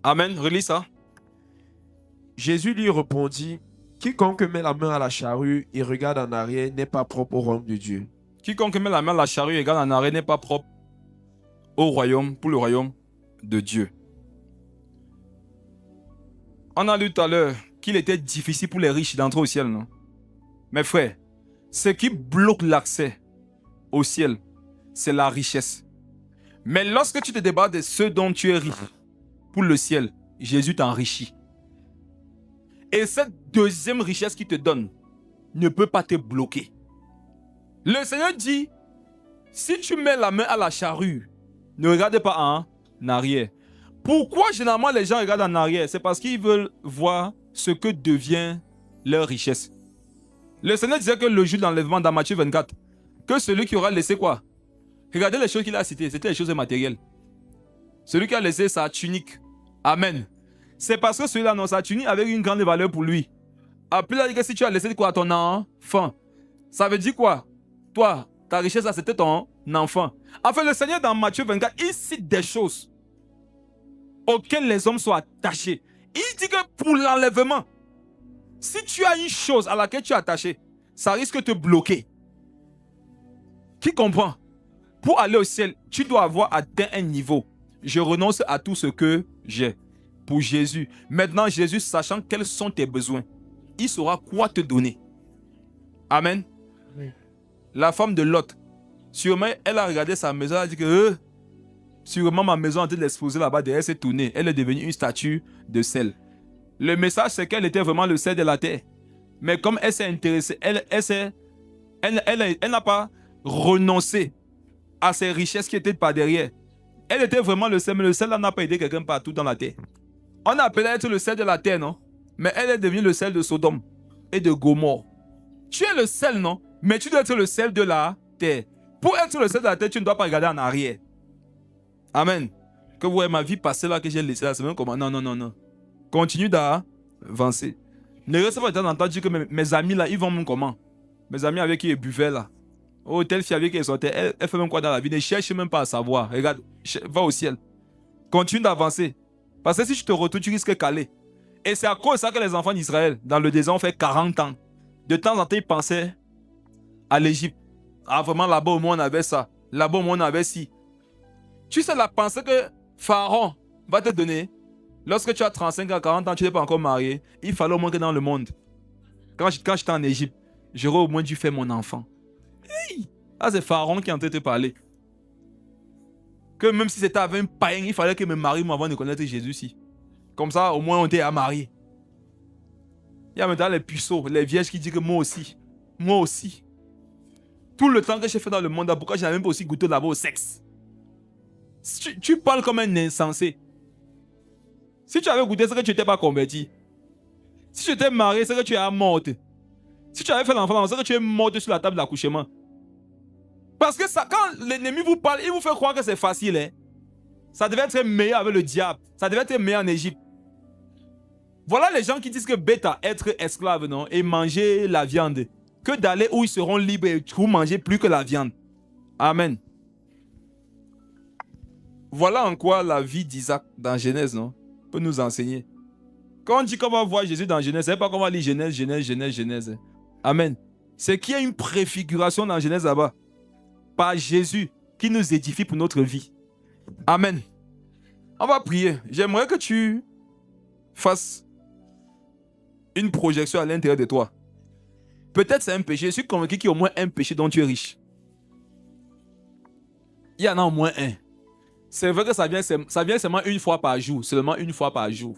Amen, relis ça. Jésus lui répondit, « Quiconque met la main à la charrue et regarde en arrière n'est pas propre au royaume de Dieu. » Quiconque met la main à la charrue et regarde en arrière n'est pas propre au royaume, pour le royaume de Dieu. On a lu tout à l'heure qu'il était difficile pour les riches d'entrer au ciel, non? Mes frères, ce qui bloque l'accès au ciel, c'est la richesse. Mais lorsque tu te débarrasses de ceux dont tu es riche, pour le ciel, Jésus t'enrichit. Et cette deuxième richesse qu'il te donne ne peut pas te bloquer. Le Seigneur dit, si tu mets la main à la charrue, ne regarde pas en arrière. Pourquoi généralement les gens regardent en arrière? C'est parce qu'ils veulent voir ce que devient leur richesse. Le Seigneur disait que le jour d'enlèvement dans Matthieu 24, que celui qui aura laissé quoi? Regardez les choses qu'il a citées, c'était les choses matérielles. Celui qui a laissé sa tunique. Amen. C'est parce que celui-là, non, sa tunique avait une grande valeur pour lui. Après, il a dit que si tu as laissé quoi à ton enfant, ça veut dire quoi? Toi, ta richesse, là, c'était ton enfant. En fait, le Seigneur, dans Matthieu 24, il cite des choses auxquelles les hommes sont attachés. Il dit que pour l'enlèvement, si tu as une chose à laquelle tu es attaché, ça risque de te bloquer. Qui comprend? Pour aller au ciel, tu dois avoir atteint un niveau. Je renonce à tout ce que j'ai pour Jésus. Maintenant, Jésus, sachant quels sont tes besoins, il saura quoi te donner. Amen. Oui. La femme de Lot, sûrement, elle a regardé sa maison, elle a dit que sûrement ma maison a été exposée là-bas, derrière, elle s'est tournée. Elle est devenue une statue de sel. Le message, c'est qu'elle était vraiment le sel de la terre. Mais comme elle s'est intéressée, elle n'a pas renoncé à ses richesses qui étaient par derrière. Elle était vraiment le sel, mais le sel n'a pas aidé quelqu'un partout dans la terre. On appelait être le sel de la terre, non? Mais elle est devenue le sel de Sodome et de Gomorrhe. Tu es le sel, non? Mais tu dois être le sel de la terre. Pour être le sel de la terre, tu ne dois pas regarder en arrière. Amen. Que vous voyez ma vie passer là, que j'ai laissé là, c'est même comme non. Continue d'avancer. Ne reste pas de temps en temps dire que mes amis là, ils vont même comment? Mes amis avec qui ils buvaient là. Oh, telle fille avec qui ils sortaient, elle fait même quoi dans la vie? Ne cherche même pas à savoir. Regarde, va au ciel. Continue d'avancer. Parce que si tu te retrouves, tu risques de caler. Et c'est à cause de ça que les enfants d'Israël, dans le désert, ont fait 40 ans. De temps en temps, ils pensaient à l'Égypte. Ah, vraiment, là-bas, au moins, on avait ça. Là-bas, au moins, on avait ci. Tu sais, la pensée que Pharaon va te donner, lorsque tu as 35 ans, 40 ans, tu n'es pas encore marié, il fallait au moins que dans le monde, quand j'étais en Égypte, j'aurais au moins dû faire mon enfant. Hey! Ah, c'est Pharaon qui est en train de te parler. Que même si c'était avec un païen, il fallait que je me marie moi, avant de connaître Jésus-ci. Comme ça, au moins, on était à marier. Il y a maintenant les puceaux, les vierges qui disent que moi aussi. Moi aussi. Tout le temps que j'ai fait dans le monde, pourquoi je n'avais même pas aussi goûté d'abord au sexe? Tu parles comme un insensé. Si tu avais goûté, c'est que tu n'étais pas converti. Si tu étais marié, c'est que tu es morte. Si tu avais fait l'enfant, c'est que tu es morte sur la table d'accouchement. Parce que ça, quand l'ennemi vous parle, il vous fait croire que c'est facile. Hein? Ça devait être meilleur avec le diable. Ça devait être meilleur en Égypte. Voilà les gens qui disent que bête à être esclave, non, et manger la viande, que d'aller où ils seront libres et où manger plus que la viande. Amen. Voilà en quoi la vie d'Isaac dans Genèse, non, peut nous enseigner. Quand on dit qu'on va voir Jésus dans Genèse, c'est pas qu'on va lire Genèse. Amen. C'est qu'il y a une préfiguration dans Genèse là-bas. Par Jésus qui nous édifie pour notre vie. Amen. On va prier. J'aimerais que tu fasses une projection à l'intérieur de toi. Peut-être c'est un péché. Je suis convaincu qu'il y a au moins un péché dont tu es riche. Il y en a au moins un. C'est vrai que ça vient seulement une fois par jour. Seulement une fois par jour.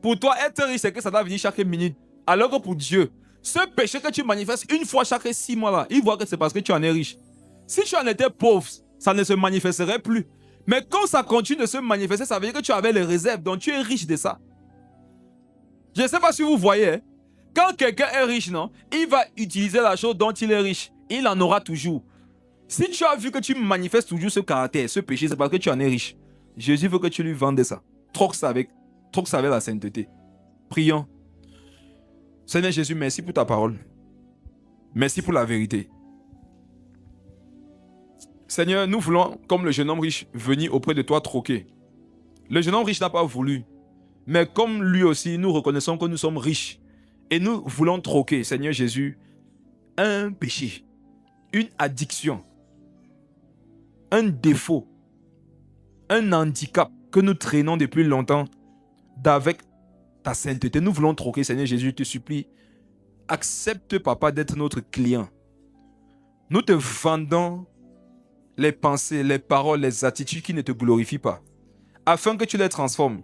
Pour toi, être riche, c'est que ça doit venir chaque minute. Alors que pour Dieu, ce péché que tu manifestes une fois chaque 6 mois là, il voit que c'est parce que tu en es riche. Si tu en étais pauvre, ça ne se manifesterait plus. Mais quand ça continue de se manifester, ça veut dire que tu avais les réserves, donc tu es riche de ça. Je ne sais pas si vous voyez, hein? Quand quelqu'un est riche, non, il va utiliser la chose dont il est riche. Il en aura toujours. Si tu as vu que tu manifestes toujours ce caractère, ce péché, c'est parce que tu en es riche. Jésus veut que tu lui vendes ça. Troque ça avec la sainteté. Prions. Seigneur Jésus, merci pour ta parole. Merci pour la vérité. Seigneur, nous voulons, comme le jeune homme riche, venir auprès de toi troquer. Le jeune homme riche n'a pas voulu. Mais comme lui aussi, nous reconnaissons que nous sommes riches. Et nous voulons troquer, Seigneur Jésus, un péché, une addiction, un défaut, un handicap que nous traînons depuis longtemps d'avec ta sainteté. Nous voulons troquer, Seigneur Jésus, je te supplie. Accepte, Papa, d'être notre client. Nous te vendons les pensées, les paroles, les attitudes qui ne te glorifient pas, afin que tu les transformes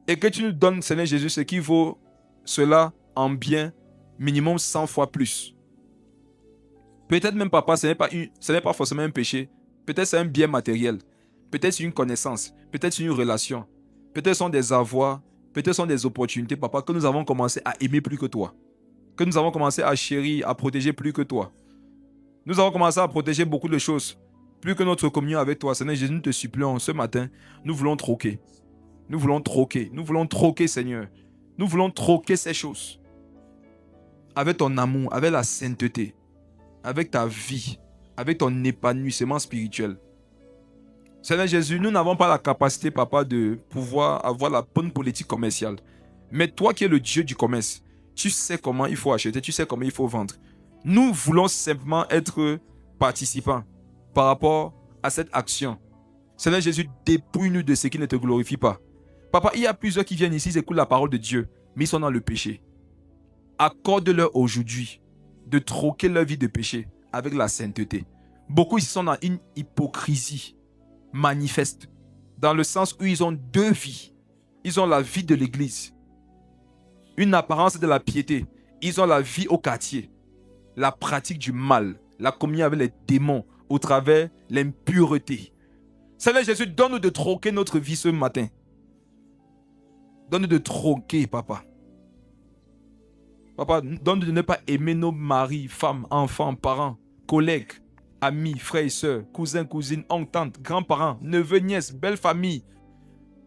et que tu nous donnes, Seigneur Jésus, ce qui vaut cela en bien, minimum 100 fois plus. Peut-être même, Papa, ce n'est pas forcément un péché. Peut-être c'est un bien matériel. Peut-être c'est une connaissance. Peut-être c'est une relation. Peut-être ce sont des avoirs. Peut-être ce sont des opportunités, Papa, que nous avons commencé à aimer plus que toi. Que nous avons commencé à chérir, à protéger plus que toi. Nous avons commencé à protéger beaucoup de choses. Plus que notre communion avec toi. Seigneur Jésus, nous te supplions ce matin. Nous voulons troquer. Nous voulons troquer. Nous voulons troquer, Seigneur. Nous voulons troquer ces choses. Avec ton amour, avec la sainteté, avec ta vie, avec ton épanouissement spirituel. Seigneur Jésus, nous n'avons pas la capacité, Papa, de pouvoir avoir la bonne politique commerciale. Mais toi qui es le Dieu du commerce, tu sais comment il faut acheter, tu sais comment il faut vendre. Nous voulons simplement être participants par rapport à cette action. Seigneur Jésus, dépouille-nous de ce qui ne te glorifie pas. Papa, il y a plusieurs qui viennent ici, ils écoutent la parole de Dieu, mais ils sont dans le péché. Accorde-leur aujourd'hui de troquer leur vie de péché avec la sainteté. Beaucoup ici sont dans une hypocrisie manifeste, dans le sens où ils ont deux vies. Ils ont la vie de l'église, une apparence de la piété. Ils ont la vie au quartier, la pratique du mal, la communion avec les démons au travers l'impureté. Seigneur Jésus, donne-nous de troquer notre vie ce matin. Donne-nous de troquer, Papa. Papa, donne-nous de ne pas aimer nos maris, femmes, enfants, parents, collègues, amis, frères et sœurs, cousins, cousines, oncles, tantes, grands-parents, neveux, nièces, belle famille.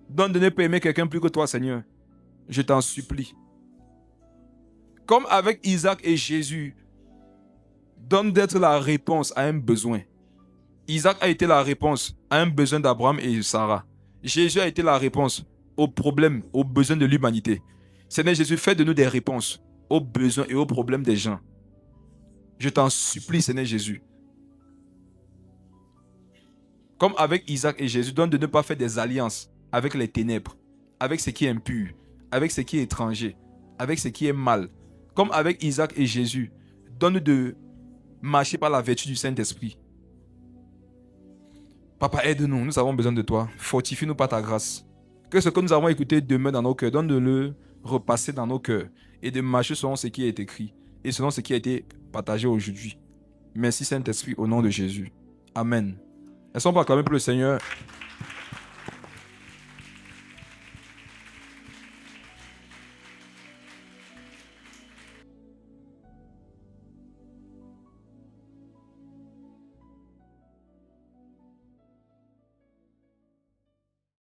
Donne de ne pas aimer quelqu'un plus que toi, Seigneur. Je t'en supplie. Comme avec Isaac et Jésus, donne d'être la réponse à un besoin. Isaac a été la réponse à un besoin d'Abraham et Sarah. Jésus a été la réponse aux problèmes, aux besoins de l'humanité. Seigneur Jésus, fais de nous des réponses aux besoins et aux problèmes des gens. Je t'en supplie, Seigneur Jésus. Comme avec Isaac et Jésus, donne de ne pas faire des alliances avec les ténèbres, avec ce qui est impur, avec ce qui est étranger, avec ce qui est mal. Comme avec Isaac et Jésus, donne de marcher par la vertu du Saint-Esprit. Papa, aide-nous, nous avons besoin de toi. Fortifie-nous par ta grâce. Que ce que nous avons écouté demeure dans nos cœurs. Donne de le repasser dans nos cœurs et de marcher selon ce qui est écrit et selon ce qui a été partagé aujourd'hui. Merci Saint-Esprit au nom de Jésus. Amen. Est-ce qu'on peut acclamer pour le Seigneur?